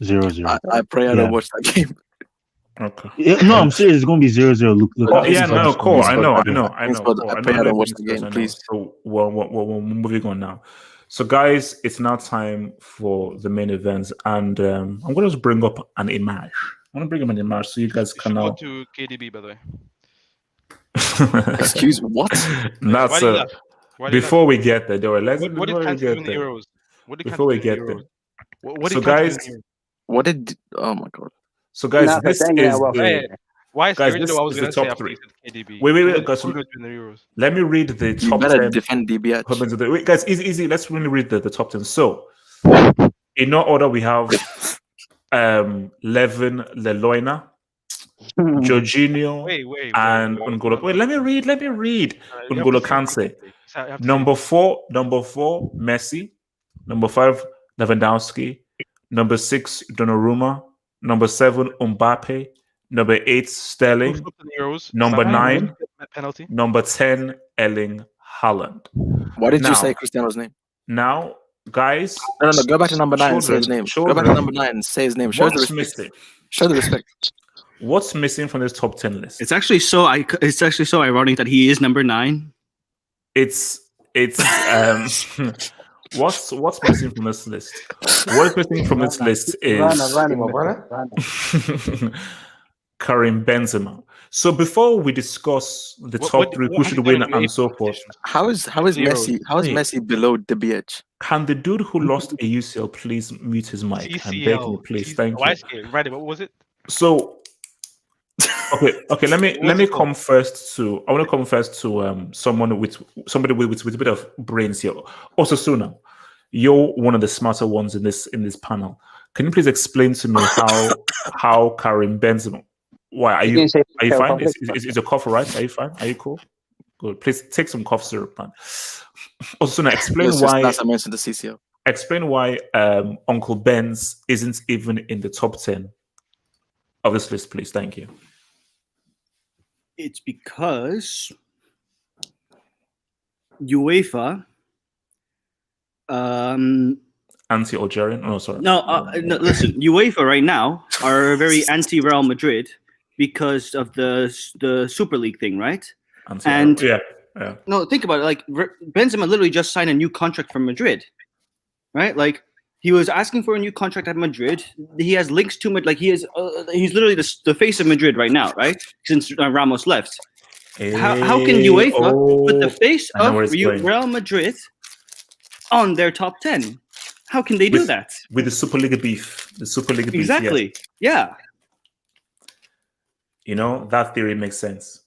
0-0. I pray I don't watch that game. Okay. No, I'm serious. It's gonna be 0-0. Look. Cool. I know. I pray I don't watch the game, please. So we're moving on now. So guys, it's now time for the main events, and I'm gonna just bring up an image. I'm gonna bring up an image so you guys can now. Go to KDB, by the way. Excuse me, what? That's before we get there. What did Kante do in the Euros? Before we get there. So guys, what did? Oh my god. So guys, this is why is guys, this is the top 3. Wait, guys. Let me read the top 10. Defend DB. Wait, guys, easy. Let's really read the top 10. So, in no order, we have Levin Leloina, Jorginho, and N'Golo. Wait, let me read. N'Golo Kante. Number 4, Messi. Number 5, Lewandowski. Number 6, Donnarumma. Number 7, Mbappe. Number 8, Sterling. Who flipped the Euros? Number Salah? 9, Penalty. number 10, Erling Haaland. Why did you Now- say Cristiano's name? Now, guys, No, go back to number 9 and say his name. Go back to number 9 and say his name. Show the What's respect. missing? Show the respect. What's missing from this top 10 list? It's actually so ironic that he is number 9. It's what's missing from this list? What's missing from this list is Karim Benzema. So before we discuss the top 3 who should win and so forth, How is Messi below the BH? can the dude who lost a UCL please mute his mic? I'm begging you, please. Thank you. Right, what was it? So okay. Let me come first to. I want to come first to somebody with a bit of brains here. Osasuna, you're one of the smarter ones in this panel. Can you please explain to me how Karim Benzema? Why are you fine? Is your cough all right? Are you fine? Are you cool? Good. Please take some cough syrup, man. Osasuna, explain why. Last I mentioned the CCL. Explain why Uncle Benz isn't even in the top 10 of this list, please. Thank you. It's because UEFA Anti-Algerian? Oh, sorry. no, listen, UEFA right now are very anti-Real Madrid because of the Super League thing, right? And yeah. no, think about it. Like Benzema literally just signed a new contract from Madrid, right? Like he was asking for a new contract at Madrid. He has links to Madrid. Like he's literally the face of Madrid right now, right? Since Ramos left. How can UEFA put the face of Real Madrid on their top 10? How can they do that? With the Super League beef. The Super League beef. Exactly. Yeah. You know, that theory makes sense.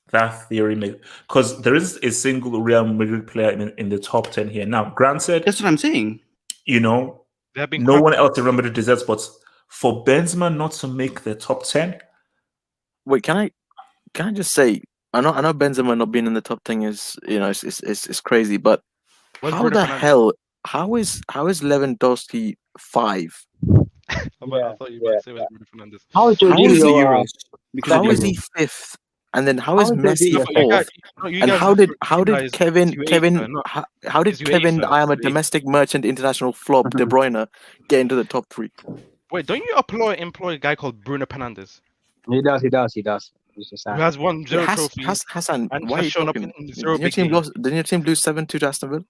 Because there is a single Real Madrid player in the top 10 here. Now, granted, that's what I'm saying. You know, no one else in Real Madrid deserves, but for Benzema not to make the top 10. Wait, can I just say, I know Benzema not being in the top 10 is, you know, it's crazy, but how is Lewandowski 5? I thought you might say it was Bruno Fernandes. How is Jorginho? How is he 5th? And then how is Messi 4th? And how did Kevin I am a domestic merchant international flop De Bruyne get into the top 3? Wait, don't you employ a guy called Bruno Fernandes? He does. Who has won 0 trophies? Hassan, and why are you shown up talking? in 0 Didn't your team lose 7-2 to Aston Villa?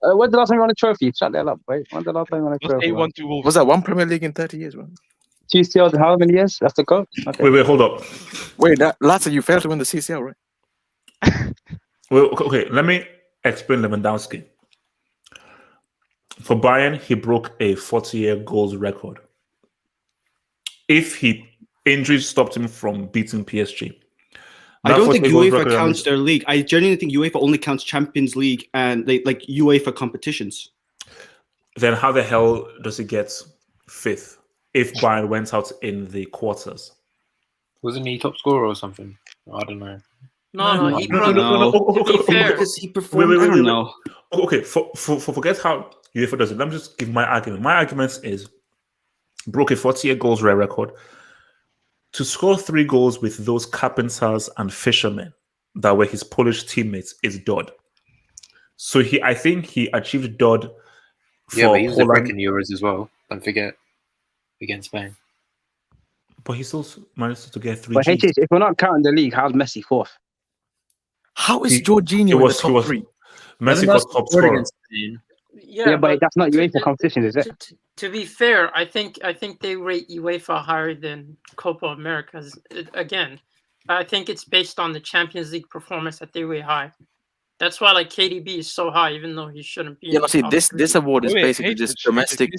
When's the last time you won a trophy? Shut that up, wait. When's the last time you won a trophy? Was that one Premier League in 30 years, man? CCL in how many years? That's the coach. Okay. Wait, hold up. Wait, Latta, you failed to win the CCL, right? Well, okay, let me explain Lewandowski. For Bayern, he broke a 40-year goals record. If injuries stopped him from beating PSG. I don't think UEFA counts their league. I genuinely think UEFA only counts Champions League and like UEFA competitions. Then how the hell does he get 5th if Bayern went out in the quarters? Wasn't he top scorer or something? I don't know. No. Because he performed. I don't know. Okay, for forget how UEFA does it. Let me just give my argument. My argument is broke a 40-year goals record. To score 3 goals with those carpenters and fishermen that were his Polish teammates is dud. So I think he achieved dud. But he was a brick in Euros as well. Don't forget, against Spain. But he still managed to get 3. But HH, if we're not counting the league, how's Messi 4th? How is Jorginho in the top 3? Messi got top scorer. Yeah, but that's not UEFA competition, is it? To be fair, I think they rate UEFA higher than Copa America. Again, I think it's based on the Champions League performance that they rate high. That's why like KDB is so high, even though he shouldn't be. Yeah, see, this award is basically just domestic.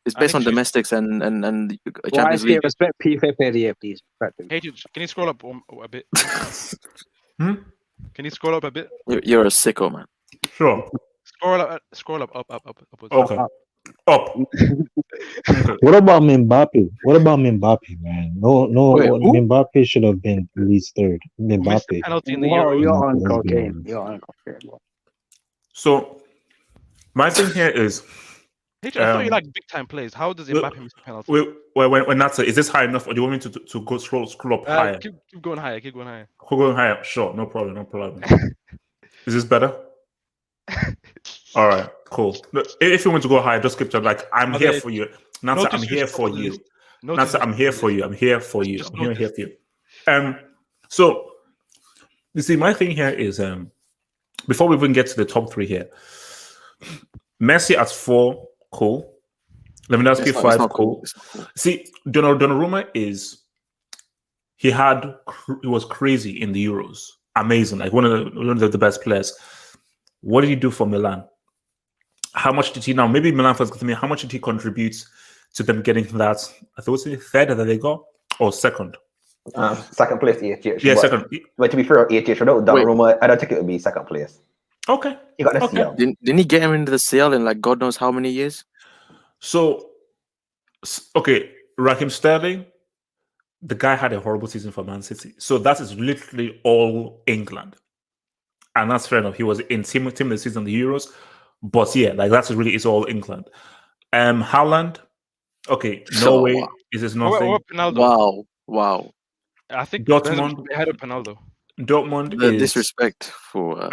It's based on domestics and Champions League. Respect PFA player of the year, please. Hey, can you scroll up a bit? Can you scroll up a bit? You're a sicko, man. Sure. Scroll up. Okay. Up. What about Mbappe, man? No, Mbappe should have been at least 3rd. Mbappe. You're on cocaine. So, my thing here is Hey, I thought you like big time plays. How does Mbappe miss a penalty? When that's is this high enough, or do you want me to go scroll up higher? Keep going higher. Keep going higher. We're going higher. Sure, no problem. Is this better? All right, cool. Look, if you want to go higher, just keep to like I'm here for you. Nancy, I'm here for you. Nancy, I'm here for you. I'm here for you. I'm here for you. So you see, my thing here is before we even get to the top three here, Messi at 4, cool. Lewandowski 5, cool. See, Donnarumma he was crazy in the Euros, amazing, like one of the best players. What did he do for Milan? How much did he now? Maybe Milan first to me. How much did he contribute to them getting that? I thought it was the third that they got or second. Second place, 8 years. Yeah, second. But to be fair, 8 years without Donnarumma, I don't think it would be second place. Okay. He got the CL. Didn't he get him into the CL in like God knows how many years? So, okay, Raheem Sterling, the guy had a horrible season for Man City. So that is literally all England. And that's fair enough. He was in team of the season, the Euros. But yeah, like that's really is all England. Haaland, okay, Norway is nothing. Wow. I think Dortmund ahead of Ronaldo. Dortmund the is disrespect for.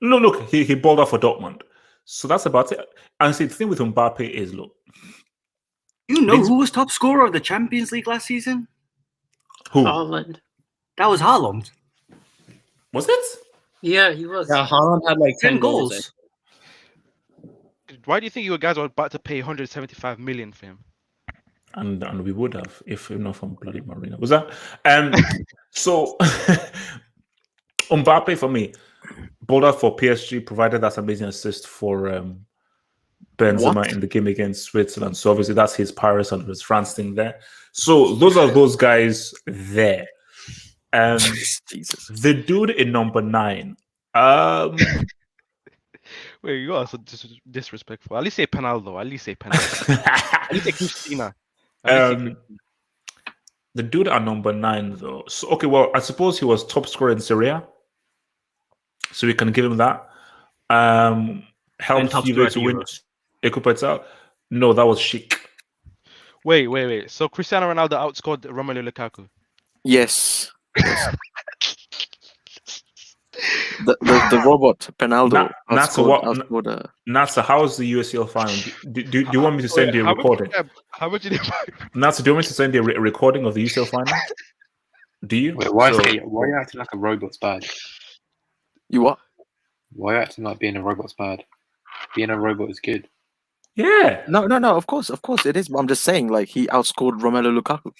No, look, he balled out for Dortmund, so that's about it. And see, the thing with Mbappe is, look, you know who was top scorer of the Champions League last season? Who? Haaland. That was Haaland. Was it? Yeah, he was. Yeah, Haaland had like 10 goals. Why do you think you guys were about to pay 175 million for him? And we would have if not from bloody Marina. Was that? So Mbappe for me, bowled out for PSG, provided that amazing assist for Benzema in the game against Switzerland. So obviously that's his Paris and his France thing there. So those are those guys there. Jesus. The dude in number 9. Wait, you are so disrespectful. At least say Penaldo. At least say Penaldo. At least say Christina. The dude at number 9, though. So, okay, well, I suppose he was top scorer in Serie, so we can give him that. Helped Juve to win Equipeta. No, that was Chic. Wait. So Cristiano Ronaldo outscored Romelu Lukaku. Yes. the robot Penaldo. Nasa, how was the USL final? Do you want me to send you a recording? How much did you Nasa, do you want me to send you a recording of the UCL final? Do you? Wait, why are you acting like a robot's bad? You what? Why are you acting like being a robot's bad? Being a robot is good. Yeah. No. Of course it is. But I'm just saying, like he outscored Romelu Lukaku.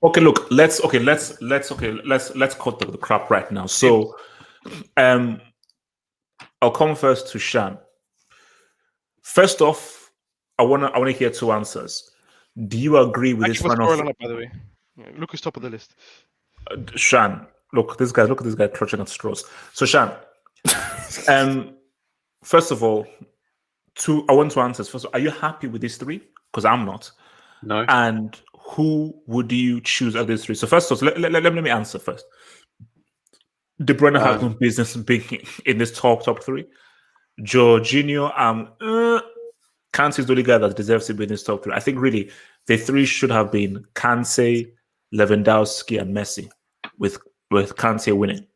Okay, look. Let's cut the crap right now. So, I'll come first to Shan. First off, I wanna hear 2 answers. Do you agree with this final? Lineup, by the way, look who's top of the list. Shan, look at this guy clutching at straws. So Shan, first of all, I want to answer. First of all, are you happy with these 3? Because I'm not. No. And who would you choose of these 3? So first of all, let me answer first. De Bruyne has no business being in this top 3. Jorginho, Kante is the only guy that deserves to be in this top 3. I think really the 3 should have been Kante, Lewandowski, and Messi, with Kante winning.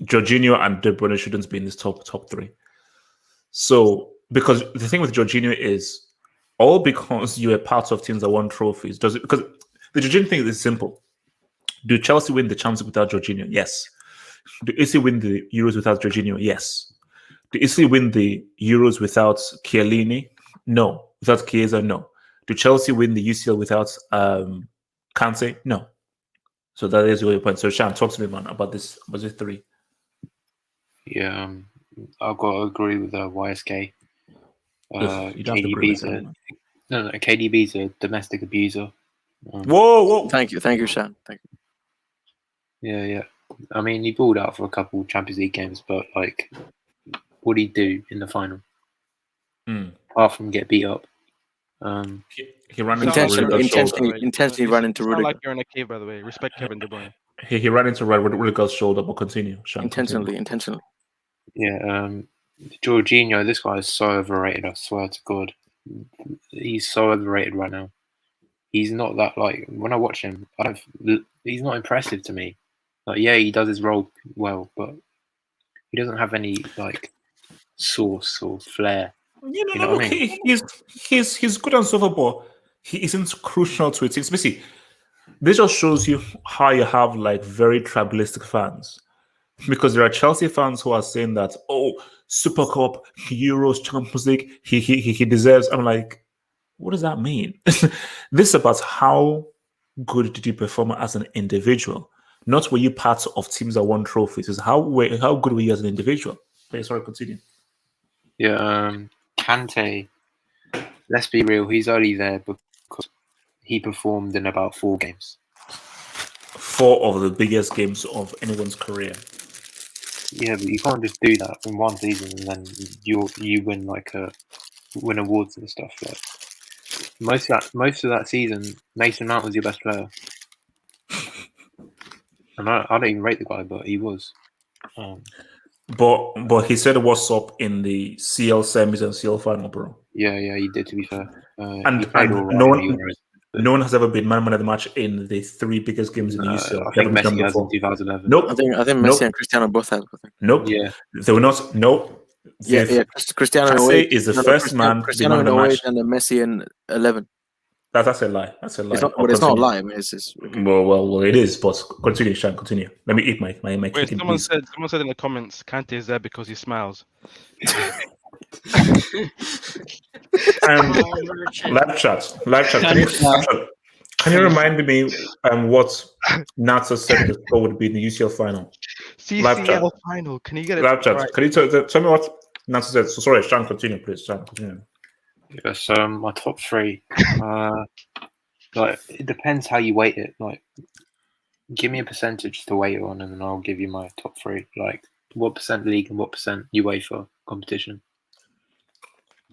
Jorginho and De Bruyne shouldn't be in this top 3. So because the thing with Jorginho is all because you are part of teams that won trophies. Does it? Because the Jorginho thing is simple. Do Chelsea win the Champions League without Jorginho? Yes. Do Italy win the Euros without Jorginho? Yes. Do Italy win the Euros without Chiellini? No. Without Chiesa? No. Do Chelsea win the UCL without Kante? No. So that is your point. So Shan, talk to me, man, about this 3. Yeah, I've got to agree with YSK. KDB's a domestic abuser. Whoa! Thank you, Shan. Thank you. Yeah. I mean, he balled out for a couple Champions League games, but like, what did he do in the final? Apart from get beat up. He ran intentionally ran into Rudiger. Like you're in a cave, by the way. Respect Kevin De Bruyne. He ran into Rudiger's shoulder, but continue. Shan, intentionally. Yeah. Jorginho, this guy is so overrated. I swear to God. He's so overrated right now. He's not that like when I watch him, he's not impressive to me. Like, yeah, he does his role well, but he doesn't have any like sauce or flair. You know, You know look, what I mean? he's good and so forth, but he isn't crucial to it. It's basically this just shows you how you have like very tribalistic fans. Because there are Chelsea fans who are saying that, oh, Super Cup, Euros, Champions League, he deserves. I'm like, what does that mean? This is about how good did you perform as an individual, not were you part of teams that won trophies. It's how good were you as an individual. Okay, sorry, continue. Yeah, Kante. Let's be real. He's only there because he performed in about 4 games. 4 of the biggest games of anyone's career. Yeah, but you can't just do that in one season and then you win win awards and stuff. Like most of that season, Mason Mount was your best player, and I don't even rate the guy, but he was. But he said what's up in the CL semis and CL final, bro. Yeah, he did. To be fair, And he played all right no in the Euros. No one has ever been man of the match in the 3 biggest games in the UCL. I think Messi has in 2011. Nope. I think Messi and Cristiano both have. I think. Nope. Yeah. They were not. Nope. Yeah. Cristiano Kante is the first man to be man of the match. And then Messi in 11. That's a lie. That's a lie. It's not a lie. I mean, it's just... Well, it is. But continue, Sean. Continue. Let me eat my Wait, chicken. someone said in the comments, Kante is there because he smiles. Live chat. Can you remind me what Natsa said the score would be in the UCL final? CCL final. Can you get it? Live chat. Right? Can you tell me what Natsa said? So sorry, Sean. Continue, please. Sean, continue. Yes, my top 3. Like it depends how you weight it. Like, give me a percentage to weight it on, and then I'll give you my top 3. Like, what percent league and what percent UEFA competition?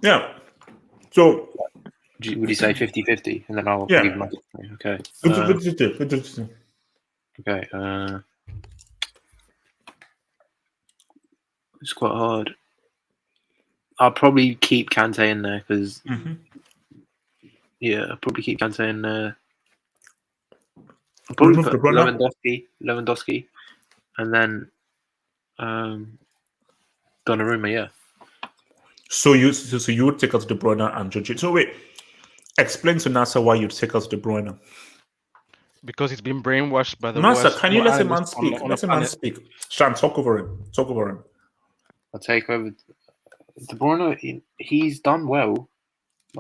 Yeah. So, would you say 50-50? And then I'll give you my top 3. Okay. Okay. It's quite hard. I'll probably keep Kante in there because, I'll probably keep Kante in there. I'll probably put Lewandowski, and then Donnarumma. Yeah. So you would take out De Bruyne and Jorginho. So wait, explain to NASA why you'd take out De Bruyne. Because he's been brainwashed by the NASA, can you let a man speak? Let a man speak. Sean, talk over him. I'll take over. De Bruyne, he's done well.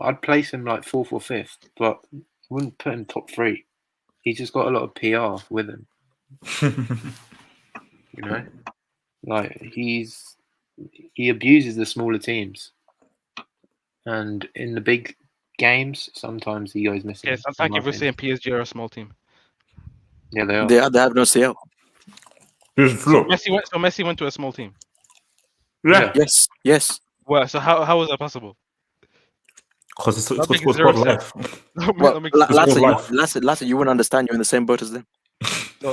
I'd place him like 4th or 5th, but I wouldn't put him top 3. He's just got a lot of PR with him. You know, like he abuses the smaller teams, and in the big games, sometimes he goes missing. Yes, thank you for saying PSG are a small team. Yeah, they are. They have no CL. So Messi went to a small team. Yeah. Yes. Well, so how was that possible? Because it's called life. Lasse, you wouldn't understand. You're in the same boat as them.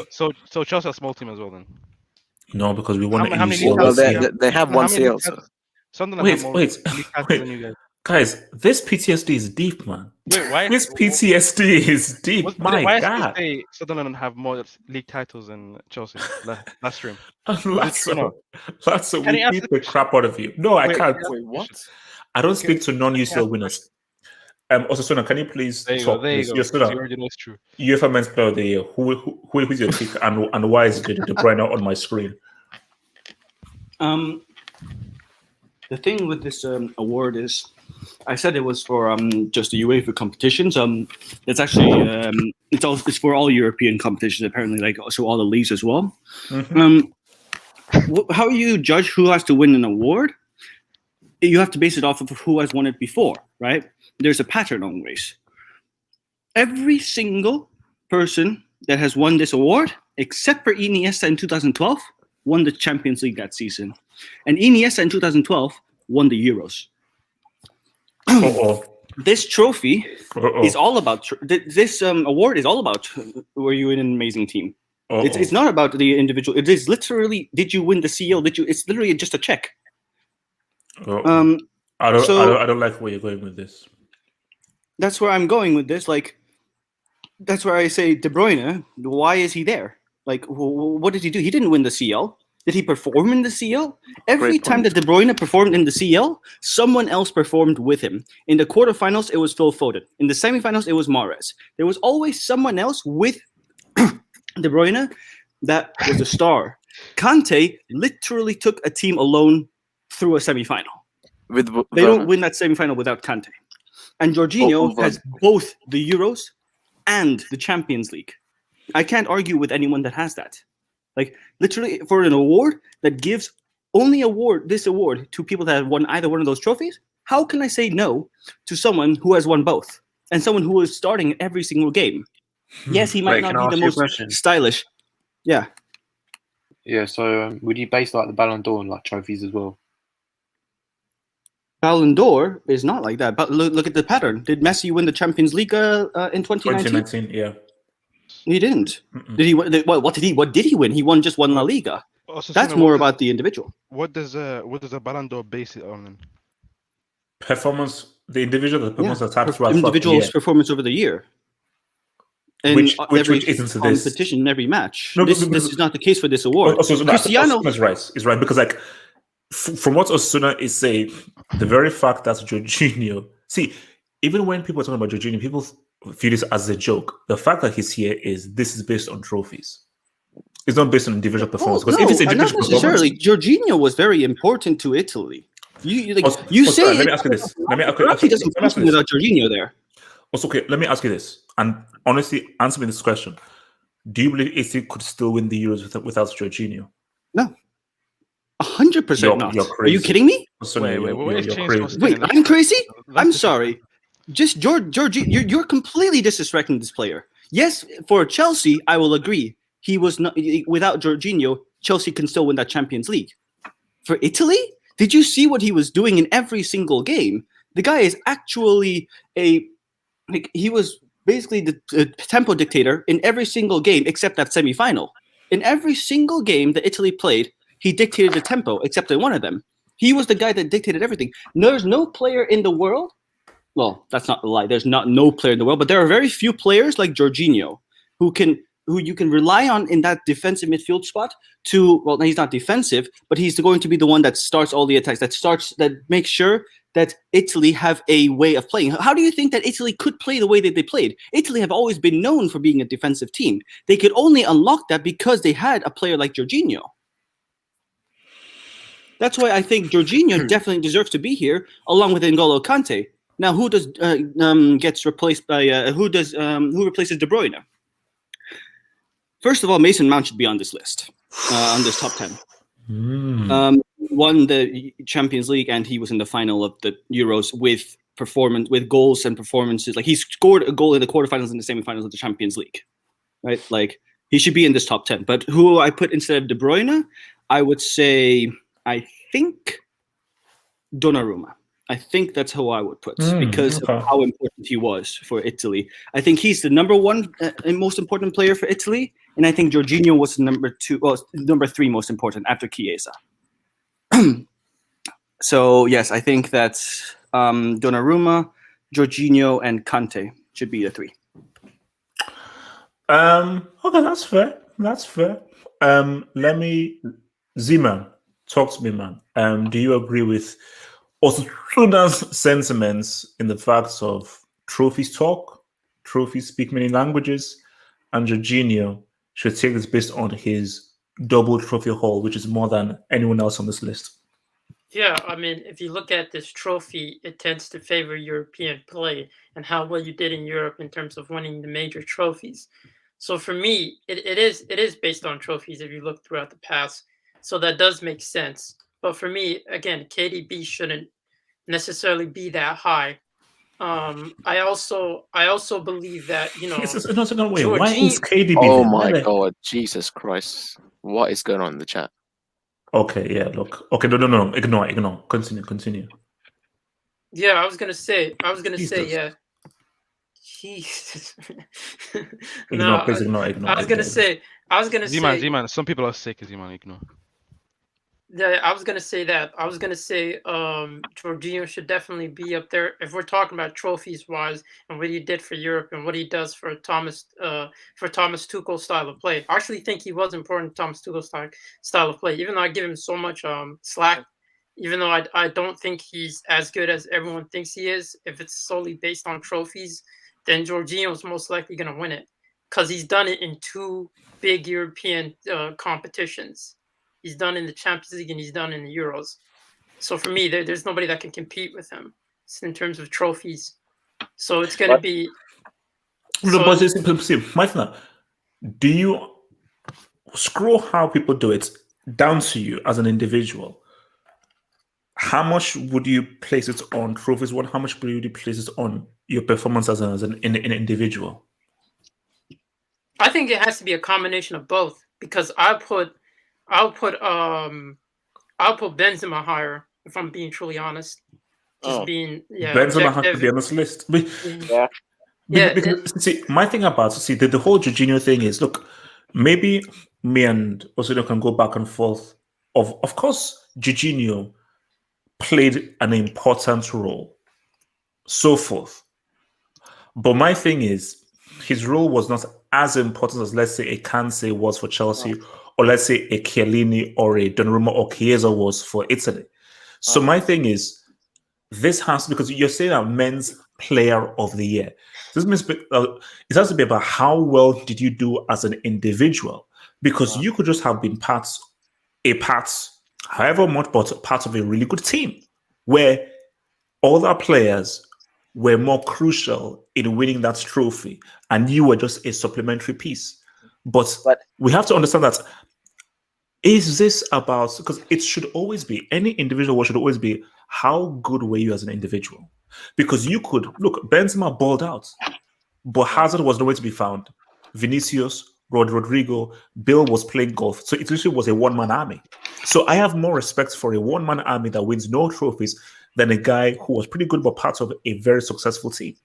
So Chelsea are a small team as well then. No, because we won how many they have one CL. Wait. Guys, this PTSD is deep, man. Wait, why? This PTSD is deep. Why God. Why Sunderland have more league titles than Chelsea last stream? That's so we beat the crap out of you. No, I can't. Wait, what? I don't speak to non-UCL winners. Also, Sona, can you please talk? There you go. Yes, Sona, it's true. UEFA Men's Player of the Year. Who is your pick, and why is it De Bruyne on my screen? The thing with this award is, I said it was for just the UEFA competitions. It's actually it's for all European competitions apparently, like also all the leagues as well. How you judge who has to win an award? You have to base it off of who has won it before, right? There's a pattern always. Every single person that has won this award, except for Iniesta in 2012, won the Champions League that season. And Iniesta in 2012 won the Euros. This trophy is all about, this award is all about, were you in an amazing team? It's not about the individual. It is literally, did you win the CL? It's literally just a check. I don't like where you're going with this. That's where I'm going with this. Like, that's where I say De Bruyne. Why is he there? Like, what did he do? He didn't win the CL. Did he perform in the CL? Every time that De Bruyne performed in the CL, someone else performed with him. In the quarterfinals, it was Phil Foden. In the semifinals, it was Mahrez. There was always someone else with De Bruyne that was a star. Kante literally took a team alone through a semifinal. They don't win that semifinal without Kante. And Jorginho has both the Euros and the Champions League. I can't argue with anyone that has that. Like, literally, for an award that gives only this award to people that have won either one of those trophies, how can I say no to someone who has won both and someone who is starting every single game? Yes, he might not be the most stylish. Yeah. Yeah, so would you base like the Ballon d'Or on like trophies as well? Ballon d'Or is not like that. But look at the pattern. Did Messi win the Champions League in 2019? 2019, yeah. He didn't. Did he? What did he win? He won just one La Liga. That's more about the individual. What does a Ballon d'Or base it on? Performance, the individual, the performance attack throughout individual's performance over the year. And which every isn't competition, every match. No, this is not the case for this award. Cristiano is right because like from what Osuna is saying, the very fact that Jorginho, see, even when people are talking about Jorginho, people view this as a joke. The fact that he's here this is based on trophies. It's not based on individual performance. Because if it's individual not necessarily. Jorginho was very important to Italy. You say. Let me ask you this. He doesn't function without Jorginho there. Also, okay, let me ask you this, and honestly, answer me this question: do you believe Italy could still win the Euros without Jorginho? No, 100% not. Are you kidding me? Wait, I'm crazy? I'm sorry. Just Jorginho, you're completely disrespecting this player. Yes, for Chelsea, I will agree. He was not without Jorginho. Chelsea can still win that Champions League. For Italy, did you see what he was doing in every single game? The guy is actually he was basically the tempo dictator in every single game except that semifinal. In every single game that Italy played, he dictated the tempo except in one of them. He was the guy that dictated everything. There's no player in the world. Well, that's not a lie. There's no player in the world, but there are very few players like Jorginho who you can rely on in that defensive midfield spot he's not defensive, but he's going to be the one that starts all the attacks, that makes sure that Italy have a way of playing. How do you think that Italy could play the way that they played? Italy have always been known for being a defensive team. They could only unlock that because they had a player like Jorginho. That's why I think Jorginho definitely deserves to be here, along with N'Golo Kante. Now, who replaces De Bruyne? First of all, Mason Mount should be on this list, on this top 10. Won the Champions League, and he was in the final of the Euros with goals and performances. Like, he scored a goal in the quarterfinals and the semifinals of the Champions League, right? Like, he should be in this top 10. But who I put instead of De Bruyne, I would say, I think Donnarumma. I think that's who I would put because of how important he was for Italy. I think he's the number one and most important player for Italy, and I think Jorginho was number 3 most important after Chiesa. So yes, I think that's Donnarumma, Jorginho, and Kante should be the 3. Okay, that's fair. Z-Man, talk to me, man. Do you agree with Osuna's sentiments in the facts of trophies talk, trophies speak many languages, and Jorginho should take this based on his double trophy haul, which is more than anyone else on this list? Yeah, I mean, if you look at this trophy, it tends to favor European play and how well you did in Europe in terms of winning the major trophies. So for me, it is based on trophies if you look throughout the past. So that does make sense. But for me, again, KDB shouldn't necessarily be that high. I also believe that, Jorginho, why is KDB? Oh my God, Jesus Christ! What is going on in the chat? Okay, yeah, look. Okay, no. Ignore. Continue. Yeah, I was gonna say, yeah. Jesus. Ignore. I was gonna say. Z-Man, some people are sick, Z-Man, ignore. I was gonna say that. I was gonna say Jorginho should definitely be up there if we're talking about trophies wise and what he did for Europe and what he does for Thomas Tuchel's style of play. I actually think he was important to Thomas Tuchel's style of play, even though I give him so much slack. Even though I don't think he's as good as everyone thinks he is, if it's solely based on trophies, then Jorginho is most likely gonna win it because he's done it in 2 big European competitions. He's done in the Champions League and he's done in the Euros. So for me, there's nobody that can compete with him in terms of trophies. So it's going to be. No, but see, Mike, do you screw how people do it down to you as an individual? How much would you place it on trophies? How much would you place it on your performance as an individual? I think it has to be a combination of both because I'll put Benzema higher if I'm being truly honest. Benzema has to be on this list. Yeah. Because, see, my thing about the whole Jorginho thing is, look, maybe me and Osino can go back and forth. Of course, Jorginho played an important role, so forth. But my thing is, his role was not as important as, let's say, a Kante was for Chelsea, or let's say a Chiellini or a Donnarumma or Chiesa was for Italy. So my thing is, this has, because you're saying that men's player of the year. This means it has to be about how well did you do as an individual, because you could just have been however much, but part of a really good team where other players were more crucial in winning that trophy, and you were just a supplementary piece. But we have to understand that, is this about, because it should always be, any individual should always be, how good were you as an individual? Because you could, look, Benzema balled out, but Hazard was nowhere to be found. Vinicius, Rodrigo, Bill was playing golf. So it literally was a one-man army. So I have more respect for a one-man army that wins no trophies than a guy who was pretty good but part of a very successful team.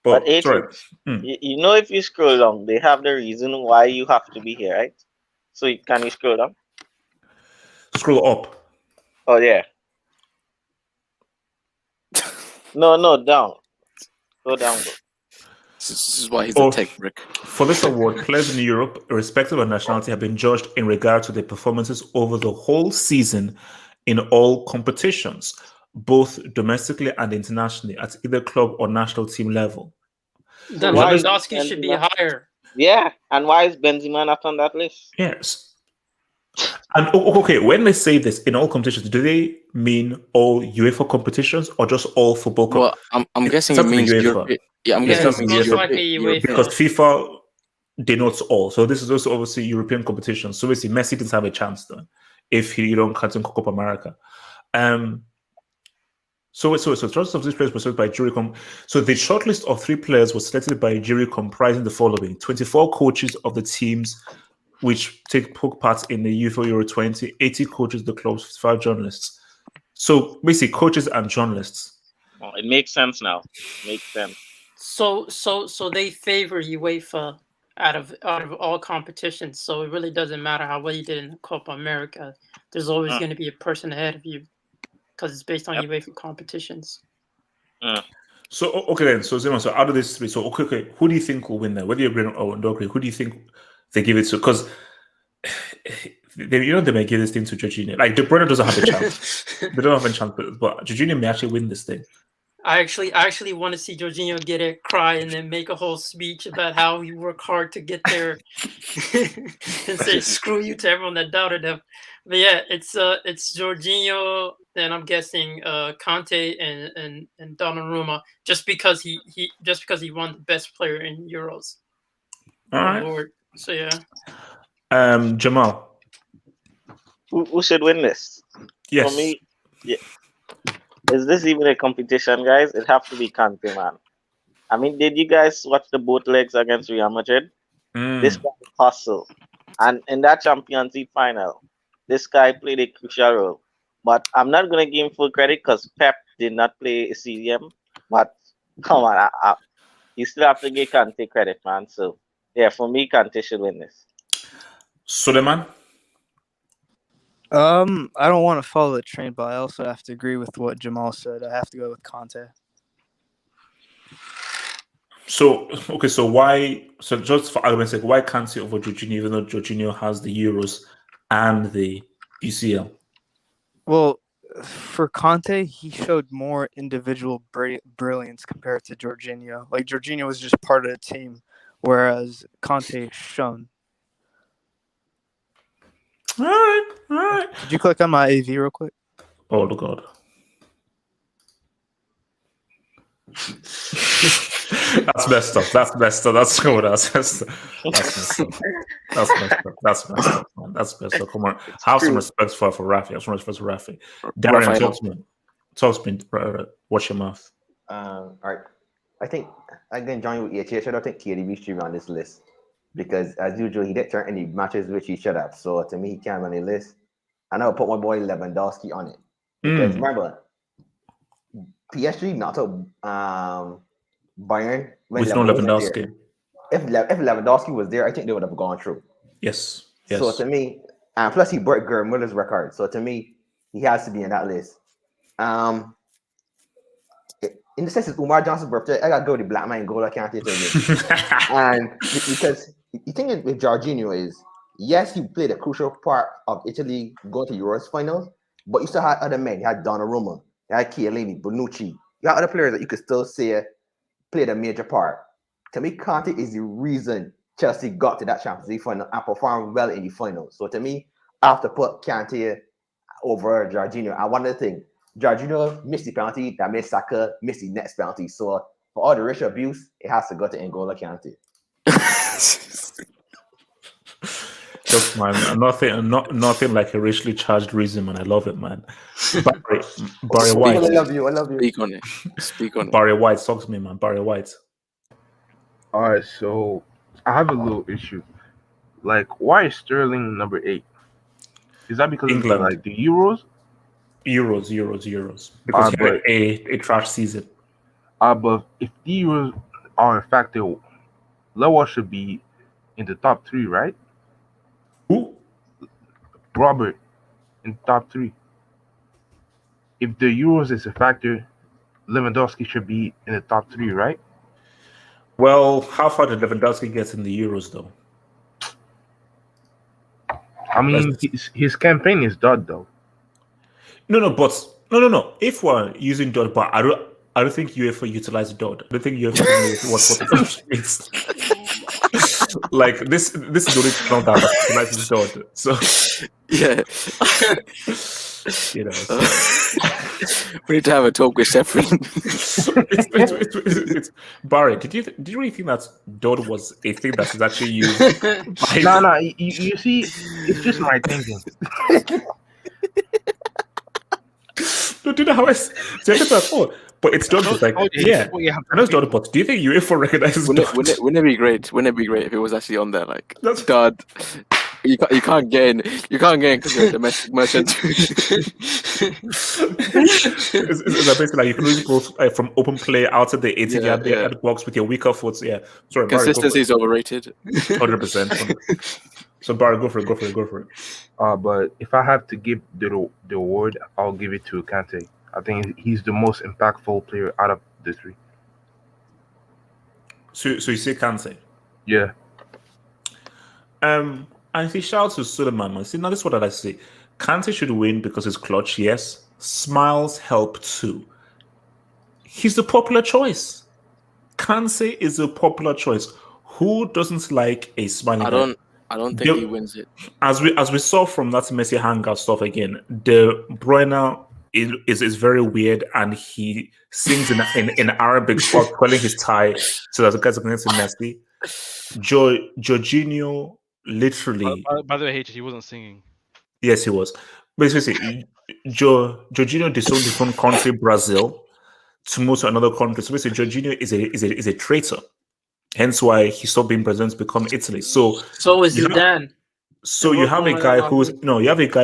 But sorry. You know, if you scroll down, they have the reason why you have to be here, right? So can you scroll down? Scroll up. Oh, yeah. No, down. Go down, bro. This is why he's a tech brick. For this award, players in Europe, irrespective of nationality, have been judged in regard to their performances over the whole season in all competitions, both domestically and internationally, at either club or national team level. Then Lewandowski should be higher. Yeah, and why is Benzema not on that list? Yes. And okay, when they say this in all competitions, do they mean all UEFA competitions or just all football competitions? Well, I'm guessing it means UEFA. Yeah, I'm guessing it means UEFA. Because FIFA denotes all. So this is also obviously European competitions. So basically, Messi didn't have a chance then if you don't count in Copa America. So choices of these players were selected by jury. So the shortlist of 3 players was selected by a jury comprising the following: 24 coaches of the teams which took part in the UEFA Euro 20, 80 coaches, the clubs, 5 journalists. So basically, coaches and journalists. Oh, it makes sense now. Makes sense. So they favor UEFA out of all competitions. So it really doesn't matter how well you did in Copa America. There's always going to be a person ahead of you because it's based on UEFA competitions. So okay then. So Zima, so out of these 3, so okay, who do you think will win there? Whether you agree or don't agree, who do you think they give it to? Because they may give this thing to Jorginho. Like De Bruyne doesn't have a chance. They don't have a chance, but Jorginho may actually win this thing. I actually want to see Jorginho get a cry and then make a whole speech about how he worked hard to get there and say screw you to everyone that doubted him. But yeah, it's Jorginho. Then I'm guessing Kante and Donnarumma just because he won the best player in Euros. All right. So yeah. Jamal. Who should win this? Yes. For me, yeah. Is this even a competition, guys? It have to be Kante, man. I mean, did you guys watch the both legs against Real Madrid? This guy hustle. And in that Champions League final, this guy played a crucial role. But I'm not going to give him full credit because Pep did not play a CDM. But come on, you still have to give Kante credit, man. So, yeah, for me, Kante should win this. Suleiman? I don't want to follow the train, but I also have to agree with what Jamal said. I have to go with Kante. So okay, so why? So just for argument's sake, why Kante over Jorginho, even though Jorginho has the Euros and the UCL? Well, for Kante, he showed more individual brilliance compared to Jorginho. Like Jorginho was just part of the team, whereas Kante shone. All right, all right. Could you click on my AV real quick? Oh God. That's messed up. That's messed up. That's good. That's messed up. That's messed up. That's messed up. That's messed up, man. That's messed up. Come on. Have some respect for Rafi. Have some respect for Rafi. Darren, talk to me. Talk to me. Watch your mouth. All right. I think I'm going to join with EHH. I don't think KDB should be on this list because, as usual, he didn't turn any matches which he should have. So, to me, he can't be on the list. And I'll put my boy Lewandowski on it. Because, remember, PSG knocked out Bayern when with no Lewandowski. If Lewandowski was there, I think they would have gone through. Yes. Yes. So to me, and plus he broke Gerd Muller's record. So to me, he has to be in that list. In the sense it's Umar Johnson's birthday, I gotta go with the black man goal. I can't take it. And because the thing with Jorginho is, yes, he played a crucial part of Italy going to Euros finals, but you still had other men. You had Donnarumma, you had Chiellini, Bonucci. You had other players that you could still say played a major part. To me, Kante is the reason Chelsea got to that Champions League final and performed well in the final. So to me, I have to put Kante over Jorginho. And one other thing, Jorginho missed the penalty that made Saka miss the next penalty. So for all the racial abuse, it has to go to N'Golo Kante. Just man, nothing like a racially charged reason, man. I love it, man. Barry White. I love you. Speak on it. Speak on it. Barry White, talk to me, man. Barry White. All right, so I have a little issue. Like, why is Sterling number 8? Is that because England, of like the Euros? Euros. Because he had a trash season. But if the Euros are a factor, Lewa should be in the top 3, right? Who? Robert in top 3. If the Euros is a factor, Lewandowski should be in the top 3, right? Well, how far did Lewandowski get in the Euros, though? I mean, his campaign is done, though. No. If we're using dot, but I don't think UEFA utilized dot. I don't think UEFA knows what the is. Like this is the only club that utilizes dot. So yeah. You know, we need to have a talk with Sheffield. it's Barry. Did you really think that dot was a thing that is actually used? No. You see, it's just my thinking. No, do you know how I say that? Oh, but it's dot. Like, yeah, I know it's dot. But do you think UEFA recognizes dot? Wouldn't it be great? Wouldn't it be great if it was actually on there? Like, that's dot. You can't get in because you're a domestic merchant. It's basically like you can really go from open play out of the 18-yard box with your weaker foot. Yeah, sorry. Consistency is overrated. 100%. So Barry, go for it. But if I have to give the award, I'll give it to Kante. I think he's the most impactful player out of the 3. So you say Kante? Yeah. And he shouts to Suleiman. See, now this is what I say. Kante should win because he's clutch, yes. Smiles help too. He's the popular choice. Kante is a popular choice. Who doesn't like a smiling guy? I don't think he wins it. As we saw from that Messi Hangout stuff again, De Bruyne is very weird, and he sings in Arabic while twirling his tie so that the guys are against Messi. Jorginho literally. By the way, he wasn't singing. Yes, he was. Basically, Jorginho disowned his own country, Brazil, to move to another country. So basically, Jorginho is a traitor. Hence why he stopped being president to become Italy. So is Zidane. So you have a guy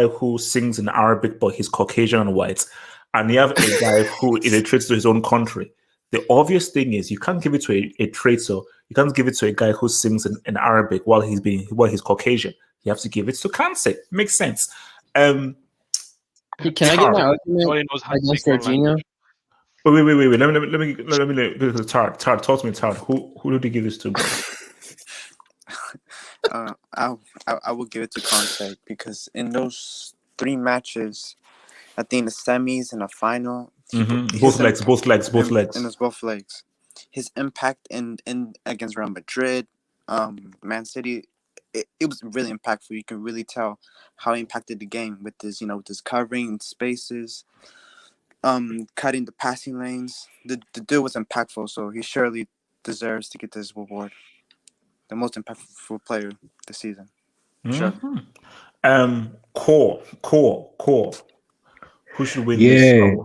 who sings in Arabic, but he's Caucasian and white, and you have a guy who is a traitor to his own country. The obvious thing is you can't give it to a traitor. You can't give it to a guy who sings in Arabic while he's Caucasian. You have to give it to Kante. Makes sense. Can I get my argument against Jorginho? Wait. Let me. Tard, talk to me, Tard. Who did you give this to, bro? I will give it to Kante because in those 3 matches, I think the semis and the final, Both legs. and it's both legs. His impact in against Real Madrid, Man City, it was really impactful. You can really tell how he impacted the game with his, with his covering spaces, cutting the passing lanes. The dude was impactful, so he surely deserves to get this award. The most impactful player this season. Sure. Core. Who should win this?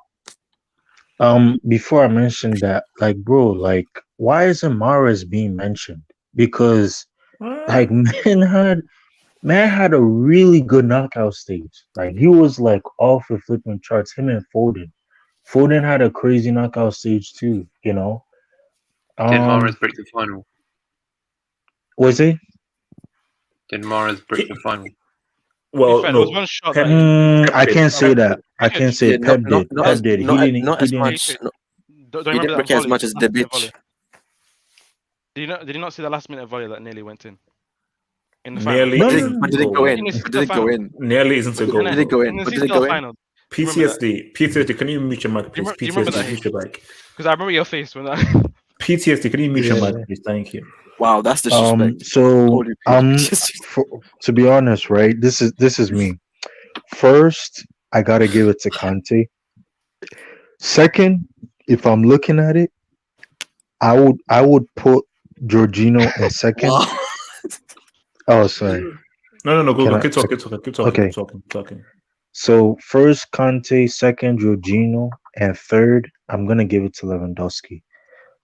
Before I mention that, like, bro, like, why isn't Mahrez being mentioned? Because, like, man had a really good knockout stage. Like, he was like off the flipping charts. Him and Foden. Foden had a crazy knockout stage too. Did Mahrez break the final? Was he? Did Mahrez break the final? Well, no. One shot I can't say that. I can't say Pep did. Pep did. He didn't. Not as much. He didn't break it as much as the bitch. Did you not see the last minute volley that nearly went in? In the Nearly, final? But did it go in? But did it go in? Nearly isn't a goal. Did it go in? But did it go in? PTSD, can you mute your mic, please? Do you remember that? Mute your mic. Because I remember your face when that. PTSD, can you mute your mic, please? Thank you. Wow, that's disrespect. So to be honest, right? This is me. First, I gotta give it to Kante. Second, if I'm looking at it, I would put Jorginho in second. Oh, sorry. No. Go. Keep talking. Okay. So first Kante, second Jorginho, and third I'm gonna give it to Lewandowski.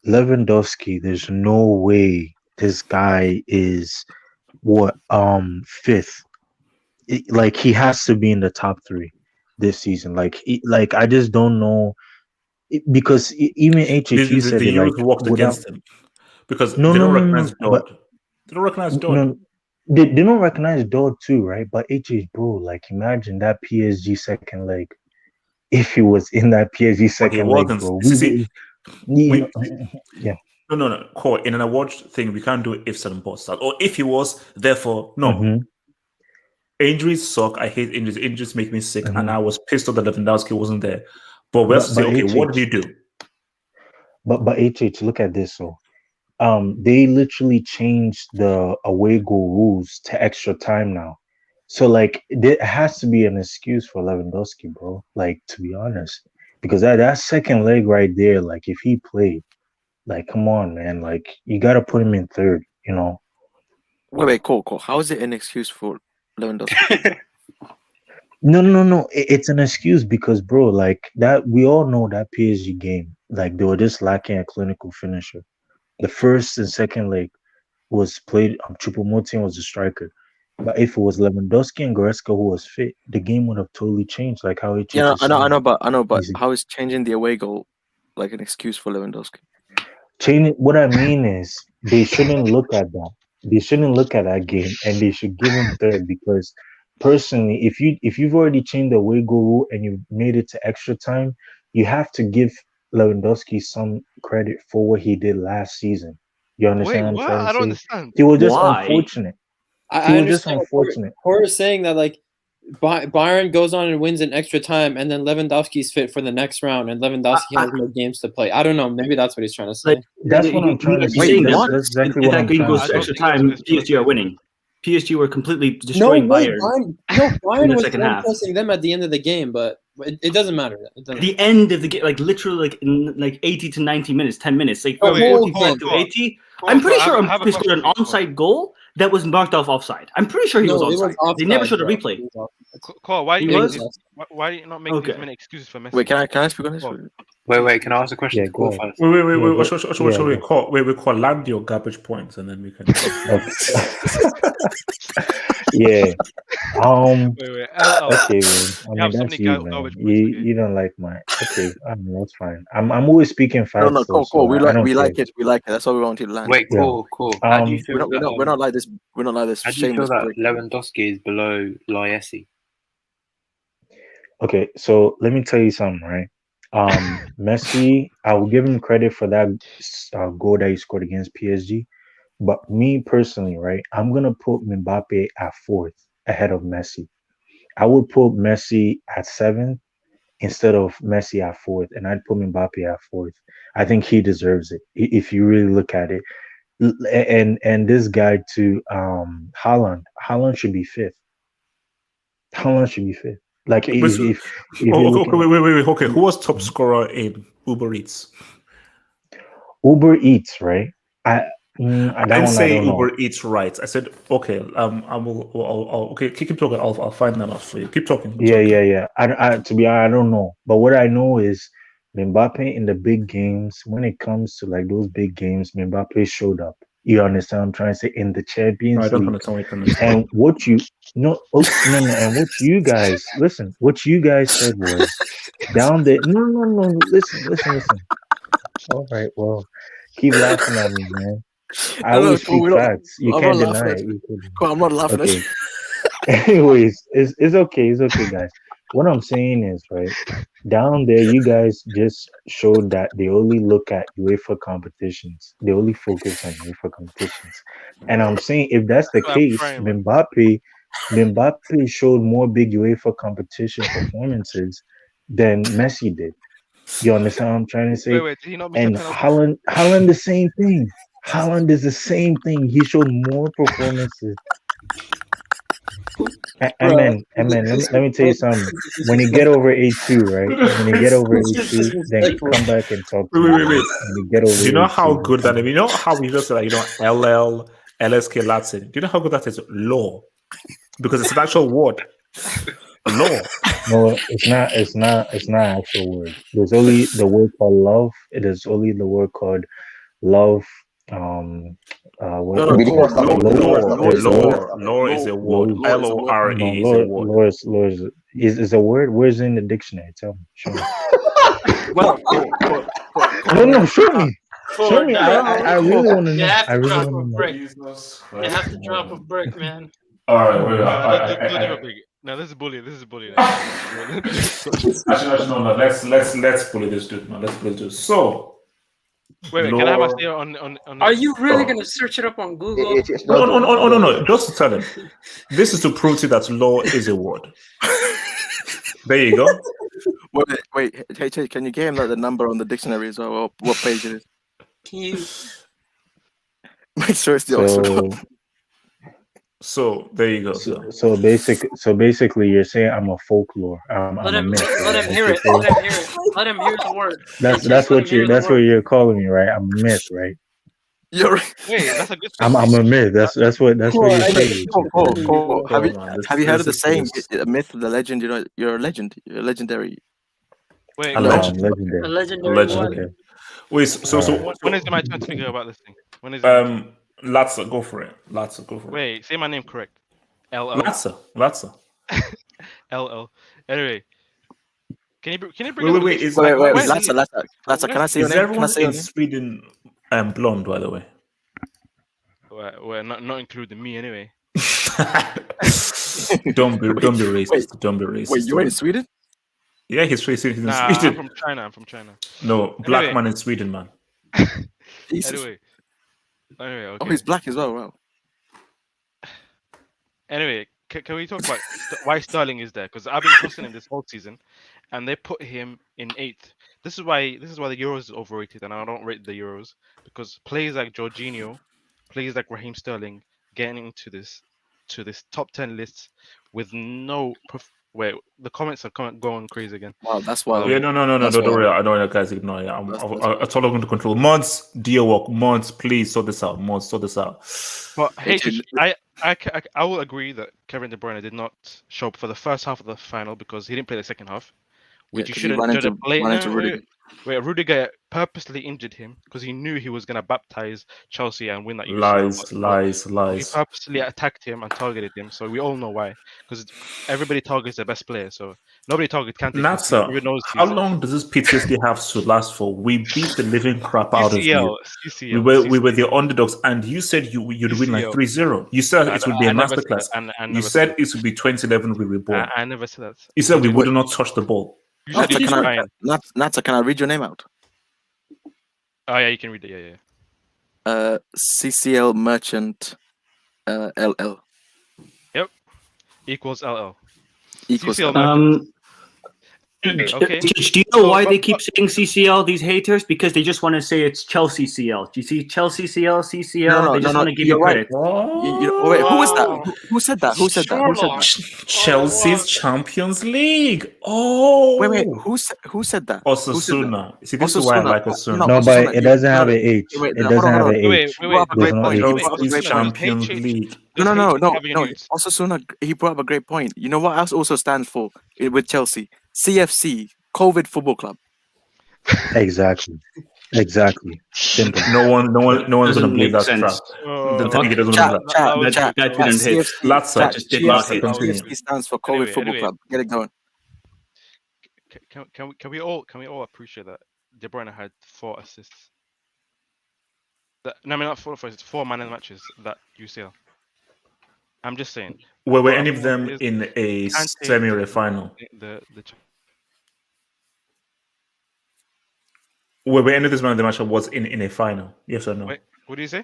Lewandowski, there's no way this guy is fifth. Like, he has to be in the top 3 this season. Like I just don't know, because even HHE said the it, Euros like, worked against him because no, they don't no, recognize no, Dodd. They don't recognize Dodd. No, they don't recognize Dodd too, right? But bro, like, imagine that PSG second leg. If he was in that PSG second leg, bro, yeah. No. Core, in an award thing, we can't do ifs and buts. Or if he was, therefore, no. Injuries suck. I hate injuries. Injuries make me sick, and I was pissed off that Lewandowski wasn't there. But we're say, okay, what did he do? But HH, look at this. So, they literally changed the away goal rules to extra time now. So, like, there has to be an excuse for Lewandowski, bro. Like, to be honest, because that second leg right there, like, if he played, like, come on, man, like, you gotta put him in third, Wait, cool. How is it an excuse for Lewandowski? No. It's an excuse because, bro, like, that we all know that PSG game, like, they were just lacking a clinical finisher. The first and second leg was played. Choupo-Moting was the striker, but if it was Lewandowski and Goretzka who was fit, the game would have totally changed. Like how it. Yeah, I know, but how is changing the away goal like an excuse for Lewandowski? What I mean is they shouldn't look at that. They shouldn't look at that game, and they should give him third because. Personally, if you've already changed the away goal rule and you've made it to extra time, you have to give Lewandowski some credit for what he did last season. You understand what I'm trying to say? I don't understand. He was just unfortunate. He was just unfortunate. Horror's saying that, like, Bayern goes on and wins in extra time, and then Lewandowski's fit for the next round, and Lewandowski has no games to play. I don't know. Maybe that's what he's trying to say. That's what I'm trying to say. That's exactly what I'm trying to say. If that game goes to extra time, PSG are winning. PSG were completely destroying Bayern. Bayern was pressing them at the end of the game, but it doesn't matter. At the end of the game, like literally, like in like 80 to 90 minutes, 10 minutes, like 45 to 80. I'm pretty sure he scored an onside goal that was marked off offside. I'm pretty sure he was offside. They never showed a replay. Cole, why are you not making these many excuses for Messi? Wait, can I speak on this? Wait, can I ask a question? Yeah, go wait. We call land your garbage points, and then we can. Yeah. Okay, man. I mean, that's you, man. You don't like my. Okay, that's fine. I'm always speaking fast. No, cool. We like it. That's what we want to land. Wait, cool. How do you feel we're not like this. We're not like this. How do you feel that Lewandowski is below Laessi? Okay, so let me tell you something, right? Messi, I will give him credit for that goal that he scored against PSG. But me personally, right, I'm gonna put Mbappe at fourth ahead of Messi. I would put Messi at seventh instead of Messi at fourth, and I'd put Mbappe at fourth. I think he deserves it if you really look at it. And this guy too, Haaland should be fifth. Haaland should be fifth. Like Wait, if you're okay, looking, wait. Okay, who was top scorer in Uber Eats? Uber Eats, right? I I that didn't one I say don't know. Uber Eats right. I said okay. I will. Okay, keep talking. I'll find that out for you. Keep talking. Yeah. I to be honest, I don't know. But what I know is Mbappe in the big games, when it comes to like those big games, Mbappe showed up. You understand what I'm trying to say? In the No, I Champions don't League. understand what you're trying to say. And what you no, no, and what you guys listen, what you guys said was down there. No, listen. All right, well, keep laughing at me, man. I No, always cool, speak facts. You I'm not can't laughing deny at it. you. You couldn't. Cool, I'm not laughing at Okay. you. Anyways, it's okay. It's okay, guys. What I'm saying is, right, down there, you guys just showed that they only look at UEFA competitions. They only focus on UEFA competitions. And I'm saying if that's the I'm case, crying, man. Mbappe showed more big UEFA competition performances than Messi did. You understand what I'm trying to say? Wait. Did he not miss a And penalty? Haaland the same thing. Haaland is the same thing. He showed more performances. Amen. Let me tell you something. When you get over 8-2, right? When you get over 8-2, then come back and talk to me. Wait. When you get over Do you know 8-2, how then good come that is? You know how we just said, LL, LSK Latin. Do you know how good that is? Law. Because it's an actual word. Law. No, it's not. It's not an actual word. There's only the word called love. It is only the word called love. What No, what's cool. it? Lore is a word. Lore. LORE No, is a word. lore is a word. Where's it in the dictionary? Tell me. Show me. Well, No, show me. Show me. I really want to You know. have I to really drop want a to know. brick. You have to drop a brick, man. All right, wait. Don't give a big. No, this is bullying. Actually, no. Let's bully this dude, man. Let's bully this dude. So, Wait. Can I have my say on? Are you really gonna search it up on Google? No. Just to tell him, this is to prove to you that law is a word. There you go. Wait. Hey, can you give him the number on the dictionary as well? Or what page it is? Can you? Make sure it's the Oxford. So there you go. So basically, you're saying I'm a folklore. I'm a myth. Let him hear it. Let him hear the word. That's what you're calling me, right? I'm a myth, right? Wait, that's a good thing. I'm a myth. That's what you're saying. Cool. Have you heard of the saying? A myth, the legend. You know, you're a legend. You're legendary. Wait, I'm legendary. A legendary one. Okay. Wait. So when is it my turn to figure about this thing? When is it? Latza, go for it. Wait, say my name correct. LL. Latza. LL. Anyway, can you bring? Wait. Latza. Can I say your name? Everyone in Sweden blonde, by the way? Well, not including me anyway. Don't be racist. Don't be racist. Wait, you're in Sweden? Yeah, he's in Sweden. I'm from China. No, black man in Sweden, man. Anyway, okay. Oh, he's black as well. Wow. Anyway, can we talk about why Sterling is there? Because I've been posting him this whole season, and they put him in 8th. This is why the Euros is overrated, and I don't rate the Euros because players like Jorginho, players like Raheem Sterling, getting into this top 10 list with no. Wait, the comments are going crazy again. Wow, that's why. Yeah, no. Don't worry. I know you guys ignore. Yeah, I'm totally going to control. Months, dear work. Months, please sort this out. But hey, I will agree that Kevin De Bruyne did not show up for the first half of the final because he didn't play the second half, which you shouldn't judge a player. where Rudiger purposely injured him because he knew he was going to baptize Chelsea and win that UCL. Lies. So he purposely attacked him and targeted him. So we all know why. Because everybody targets their best player. So nobody targets Kante. Natsa, how long does this PTSD have to last for? We beat the living crap out of you. CCL, we were the underdogs, and you said you'd win like 3-0. You said it would be a masterclass. You said it would be 2011 we were born. I never said that. You said we would not touch the ball. Natsa, can I read your name out? Oh yeah, you can read it. Yeah. CCL Merchant LL. Yep. Equals LL. Equals CCL Okay. Do you know why they keep saying CCL, these haters? Because they just want to say it's Chelsea CL. Do you see Chelsea CL, CCL? They just want to give you credit. Wait, who was that? Who said that? Who said that? Chelsea's Champions League. Oh. Wait. Who said that? Osasuna. See, this is why I like Osasuna. No, but it doesn't have an H. It doesn't have an H. Chelsea's Champions League. No. Osasuna, he brought up a great point. You know what else also stands for with Chelsea? CFC, COVID Football Club. Exactly. Simple. No one's gonna believe that's crap. CFC stands for COVID Football Club. Get it going. Can we all appreciate that De Bruyne had 4 assists? Not 4 assists, 4 man of the matches that UCL. I'm just saying. Were any of them in a semi-final? Were any of this man of the match was in a final? Yes or no? Wait, what do you say?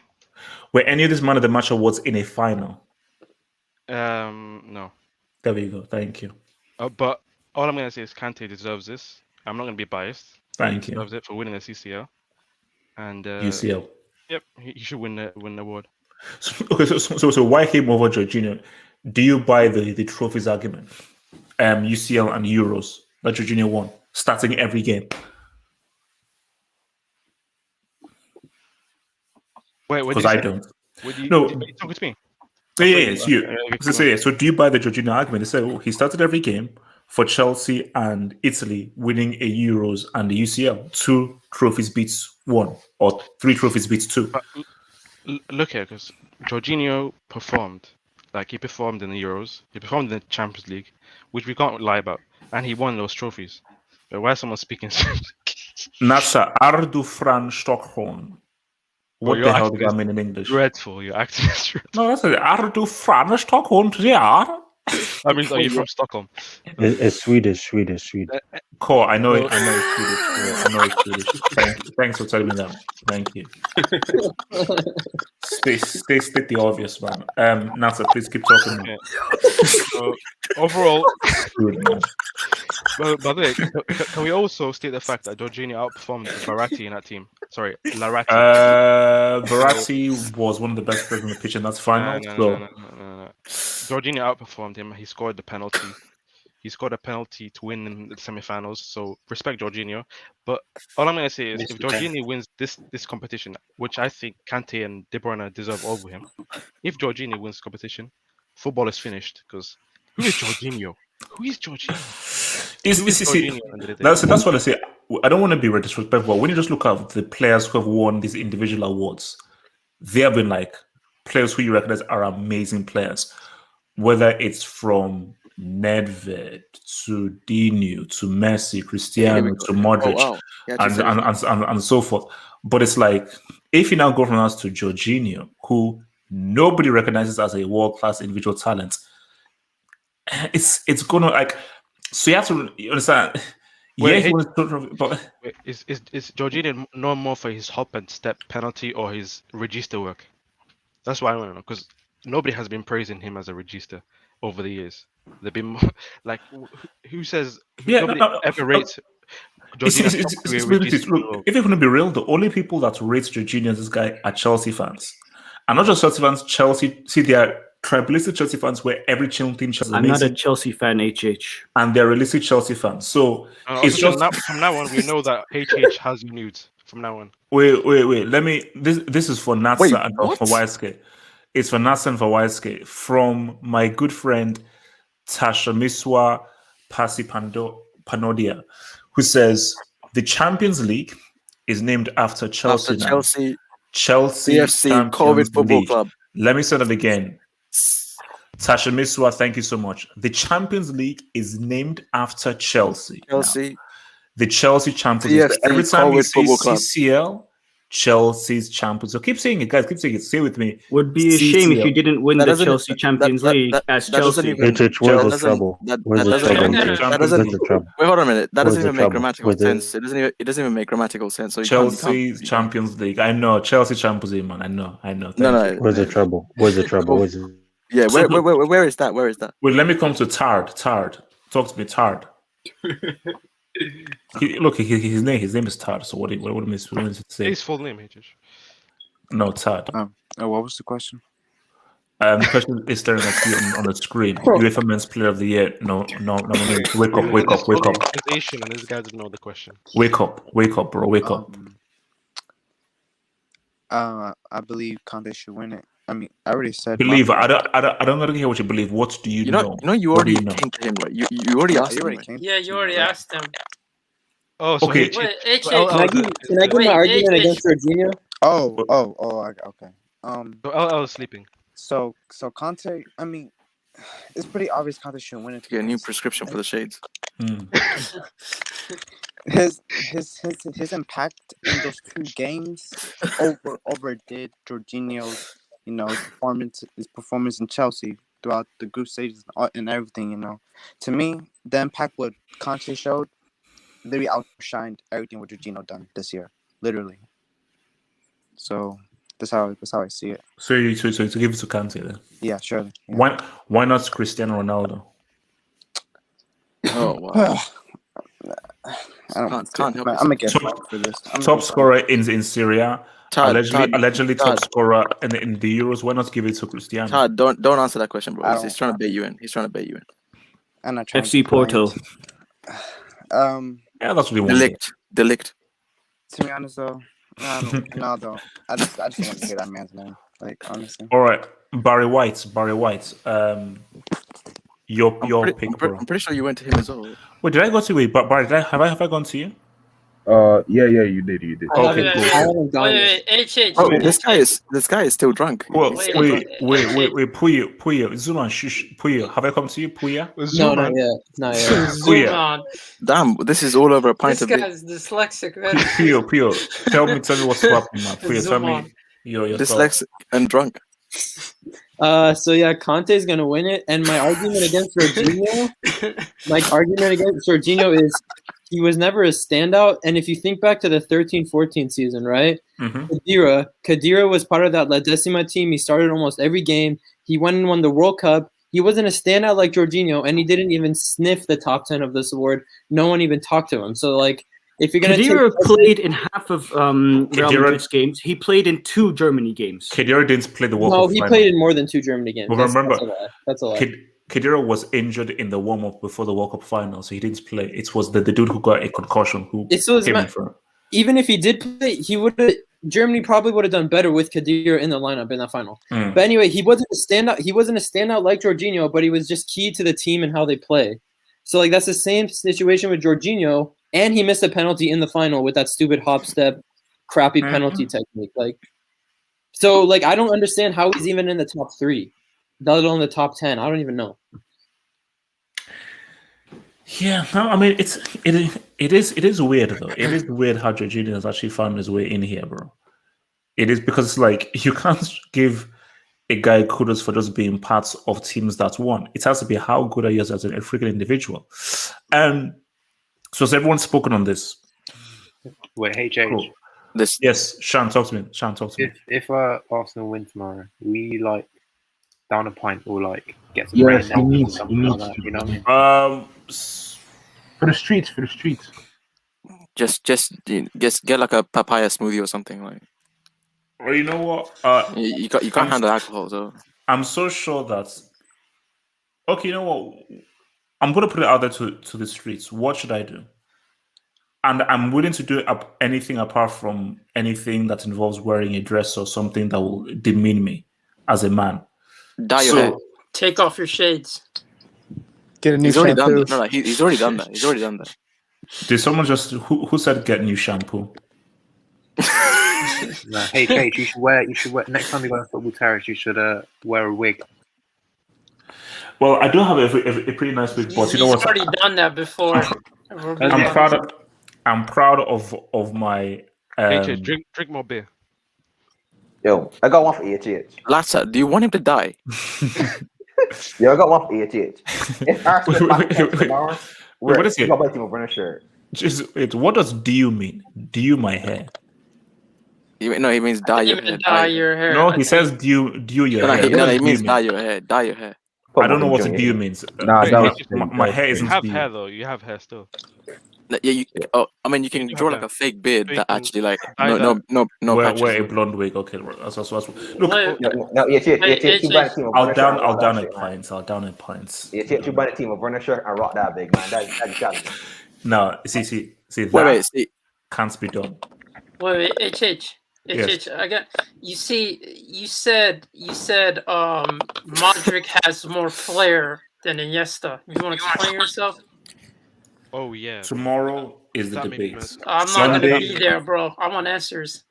Were any of this man of the match was in a final? No. There we go. Thank you. But all I'm gonna say is Kante deserves this. I'm not gonna be biased. Thank he you. Deserves it for winning the CCL. And UCL. Yep, he should win the award. So why him over Jorginho? Do you buy the trophies argument? UCL and Euros that Jorginho won, starting every game. Wait, because I don't. No, talk to me. Yeah, it's you. So do you buy the Jorginho argument? They say he started every game for Chelsea and Italy, winning a Euros and the UCL. 2 trophies beats 1, or 3 trophies beats 2. Look here, because Jorginho performed. Like, he performed in the Euros. He performed in the Champions League, which we can't lie about. And he won those trophies. But why is someone speaking? Nasa Ardu Fran Stockholm. What the hell does that mean in English? Dreadful. You're acting dreadful. No, that's it. Ardu Fran Stockholm. Yeah. That means, are you from Stockholm? It's Swedish. Cool. I know it's Swedish. I know it's Swedish. Thanks for telling me that. Thank you. State the obvious, man. Nasa, please keep talking. Okay. So, overall, by the way, can we also state the fact that Jorginho outperformed Verratti in that team? Sorry, Larratti. Verratti was one of the best players on the pitch in that final. No. Jorginho outperformed him. He scored the penalty. He scored a penalty to win in the semi-finals. So respect Jorginho. But all I'm going to say is, if Jorginho wins this competition, which I think Kante and De Bruyne deserve over him, if Jorginho wins competition, football is finished. Because who is Jorginho? That's what I say. I don't want to be disrespectful, but when you just look at the players who have won these individual awards, they have been like players who you recognize are amazing players. Whether it's from Nedved to Dinu to Messi, Cristiano to Modric, and so forth. But it's like, if you now go from us to Jorginho, who nobody recognizes as a world-class individual talent, it's gonna like. So you have to understand. Is Jorginho known more for his hop and step penalty or his register work? That's why I want to know, because nobody has been praising him as a register over the years. They've been more, like, who says nobody ever rates Jorginho? If you're going to be real, the only people that rate Jorginho as this guy are Chelsea fans, and not just Chelsea fans. They are tribalistic Chelsea fans where every thing Chelsea. I'm not a Chelsea fan, HH, and they're realistic Chelsea fans. So it's just from now on we know that HH has nudes. From now on. Wait. Let me. This is for Natsa and for YSK. It's for Natsa and for YSK from my good friend Tasha Miswa Pasi Panodia, who says The Champions League is named after Chelsea. After now. Chelsea CFC COVID Football League. Club. Let me say that again. Tasha Miswa, thank you so much. The Champions League is named after Chelsea. Chelsea. Now. The Chelsea Champions League. So every time you say CCL, Chelsea's Champions. So keep saying it, guys. Keep saying it. Say it with me. Would be a shame if you didn't win the Chelsea Champions League as Chelsea. Where's the trouble? Where's the trouble? Wait, hold on a minute. That doesn't even make grammatical sense. It doesn't even make grammatical sense. So Chelsea Champions League. I know Chelsea Champions League, man. I know. No. Where's the trouble? Where's the trouble? Where's the... Yeah, where is that? Where is that? Well, let me come to Tard. Talk to me, Tard. His name is Tard. So what do you say? His full name, HH. No, Tard. What was the question? The question is staring at you on the screen. UEFA Men's Player of the Year. No. Wake up. He's Asian, and this guy doesn't know the question. Wake up, bro. Wake up. I believe Kante should win it. I mean, I already said. Believe. I don't know hear what you believe. What do you know? You already came to him, right? You already asked him. Yeah, you already asked him. Oh, so okay. Wait, can I give my argument against Jorginho? Okay. I was sleeping. So Kante, I mean, it's pretty obvious Kante should win it. Get a new prescription for the shades. His impact in those 2 games overdid Jorginho's, his performance in Chelsea throughout the group stages and everything. To me, the impact what Kante showed literally outshined everything what Jorginho done this year, literally. So that's how I see it. So to give it to Kante then? Yeah, surely. Yeah. Why not Cristiano Ronaldo? Oh wow. I'm gonna get for this. Top scorer in Serie. Allegedly top scorer in the Euros. Why not give it to Cristiano? Todd, don't answer that question, bro. He's trying to bait you in. I'm not trying FC Porto. Yeah, that's what he wants. Delict. To be honest, though, no, though. I just want to hear that man's name. Like, honestly. All right, Barry White. Your pick, bro. I'm pretty sure you went to him as well. Wait, did I go to you? But Barry, have I gone to you? Yeah, you did. Okay, cool. Wait, Oh, this guy is still drunk. Well, wait, Puyo, Zuman, shush, Puyo. Have I come to you, Puya? No, not yet. Puya. Damn, this is all over a pint this of beer. guy's dyslexic, man. Puyo, tell me what's happening, man. Puyo, tell me your dyslexic and drunk. So yeah, Kante is gonna win it, and my argument against Jorginho is he was never a standout. And if you think back to the 13-14 season, right? Khedira was part of that La Decima team. He started almost every game. He went and won the World Cup. He wasn't a standout like Jorginho, and he didn't even sniff the top 10 of this award. No one even talked to him. So like, if you're gonna Khedira played in half of Real Madrid's games. He played in 2 Germany games. Khedira didn't play the World Cup. No, he played in more than 2 Germany games. Well, remember, that's a lie. Khedira was injured in the warm-up before the World Cup final, so he didn't play. It was the dude who got a concussion who came in front. Even if he did play, Germany probably would have done better with Khedira in the lineup in that final. But anyway, he wasn't a standout. He wasn't a standout like Jorginho, but he was just key to the team and how they play. So like that's the same situation with Jorginho, and he missed a penalty in the final with that stupid hop step, crappy penalty technique. Like, so like I don't understand how he's even in the top 3, let alone the top 10. I don't even know. Yeah, no, I mean it is weird though. It is weird how Jorginho has actually found his way in here, bro. It is because it's like you can't give a guy kudos for just being part of teams that won. It has to be how good are you as a freaking individual. So has everyone spoken on this? Wait, HH. Cool. Yes, Sean, talk to me. If Arsenal win tomorrow, we like down a pint or like get some yes, rain he or needs, something like that, you know what I mean? For the streets. Just get like a papaya smoothie or something like. Well, you know what? You can't handle alcohol, so. I'm so sure that. Okay, you know what? I'm gonna put it out there to the streets. What should I do? And I'm willing to do anything apart from anything that involves wearing a dress or something that will demean me as a man. Dye your hair. Take off your shades. Get a new He's already done shampoo. that. No, he's already done that. Did someone just who said get new shampoo? No, hey Kate, you should wear next time you go to Football Terrace. You should wear a wig. Well, I do have a pretty nice wig, but you know He's what? already done that before. I'm proud of my. HH, drink more beer. Yo, I got one for HH. Latta, do you want him to die? Yo, I got one for HH. If Arsenal back tomorrow, what is it? Got my team of Werner shirt. What does "do" mean? "Do" my hair? No, he means dye your hair. Dye your hair. No, he says "do" your hair. No, he means dye your hair. Dye your hair. I don't know what "do" means. My hair isn't. You have hair though. You have hair still. Yeah, I mean, you can draw like a fake beard that actually like no. Wear a blonde wig. Okay, that's look. I'll down at pints. You take you by the team of Werner shirt and rock that big man. That's no, see. Wait, can't be done. Wait, HH. Yes. I got. You see, you said Modric has more flair than Iniesta. You want to explain yourself? Oh yeah. Tomorrow is the debate. I'm not gonna be there, bro. I want answers.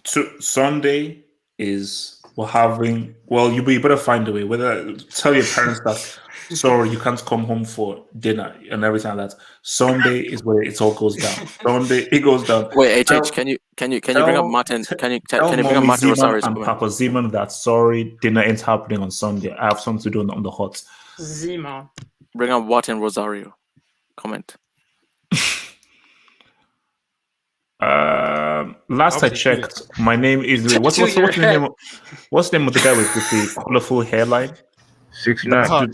Sunday is we're having. Well, you better find a way. Whether tell your parents that sorry you can't come home for dinner and everything like that. Sunday is where it all goes down. Sunday it goes down. Wait, HH, can you bring up Martin? Can you bring up Martin Rosario's and Papa Zeman that sorry dinner ain't happening on Sunday. I have something to do on the hot. Zima. Bring up Martin Rosario. Comment. Last I checked, my name is what's the name? What's the name of the guy with the colorful hairline? 69.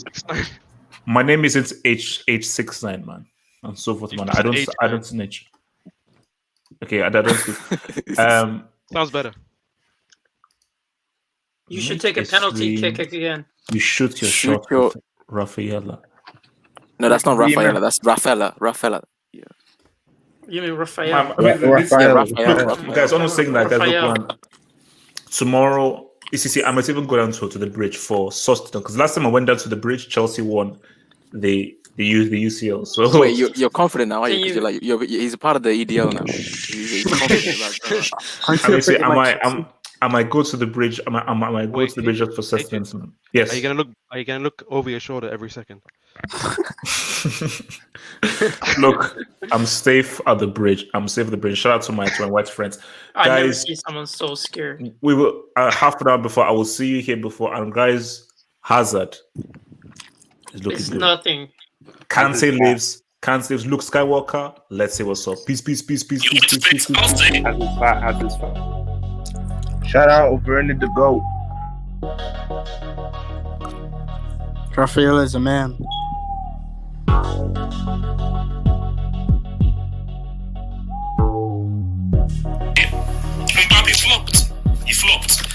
My name isn't H69, man, and so forth, man. I don't snitch. Okay, I don't. Sounds better. You should take a penalty kick again. You shoot your shot, Rafaela. No, that's not Rafaela. That's Rafaela. Yeah. You mean Rafael? Guys, almost saying that. Guys, tomorrow, see, I might even go down to the bridge for sustenance because last time I went down to the bridge, Chelsea won the UCL. So wait, you're confident now? He's a part of the EDL now. He's confident about that. I might go to the bridge. I might go to the bridge just for sustenance. Yes. Are you gonna look over your shoulder every second? Look, I'm safe at the bridge. Shout out to my white friends. I guys, never see someone so scared. We will half an hour before. I will see you here before. And guys, Hazard is looking it's good. Nothing. Kante lives. Luke Skywalker. Let's see what's up. Peace. Shout out Werner the GOAT. Rafael is a man. Mbappe flopped. He flopped.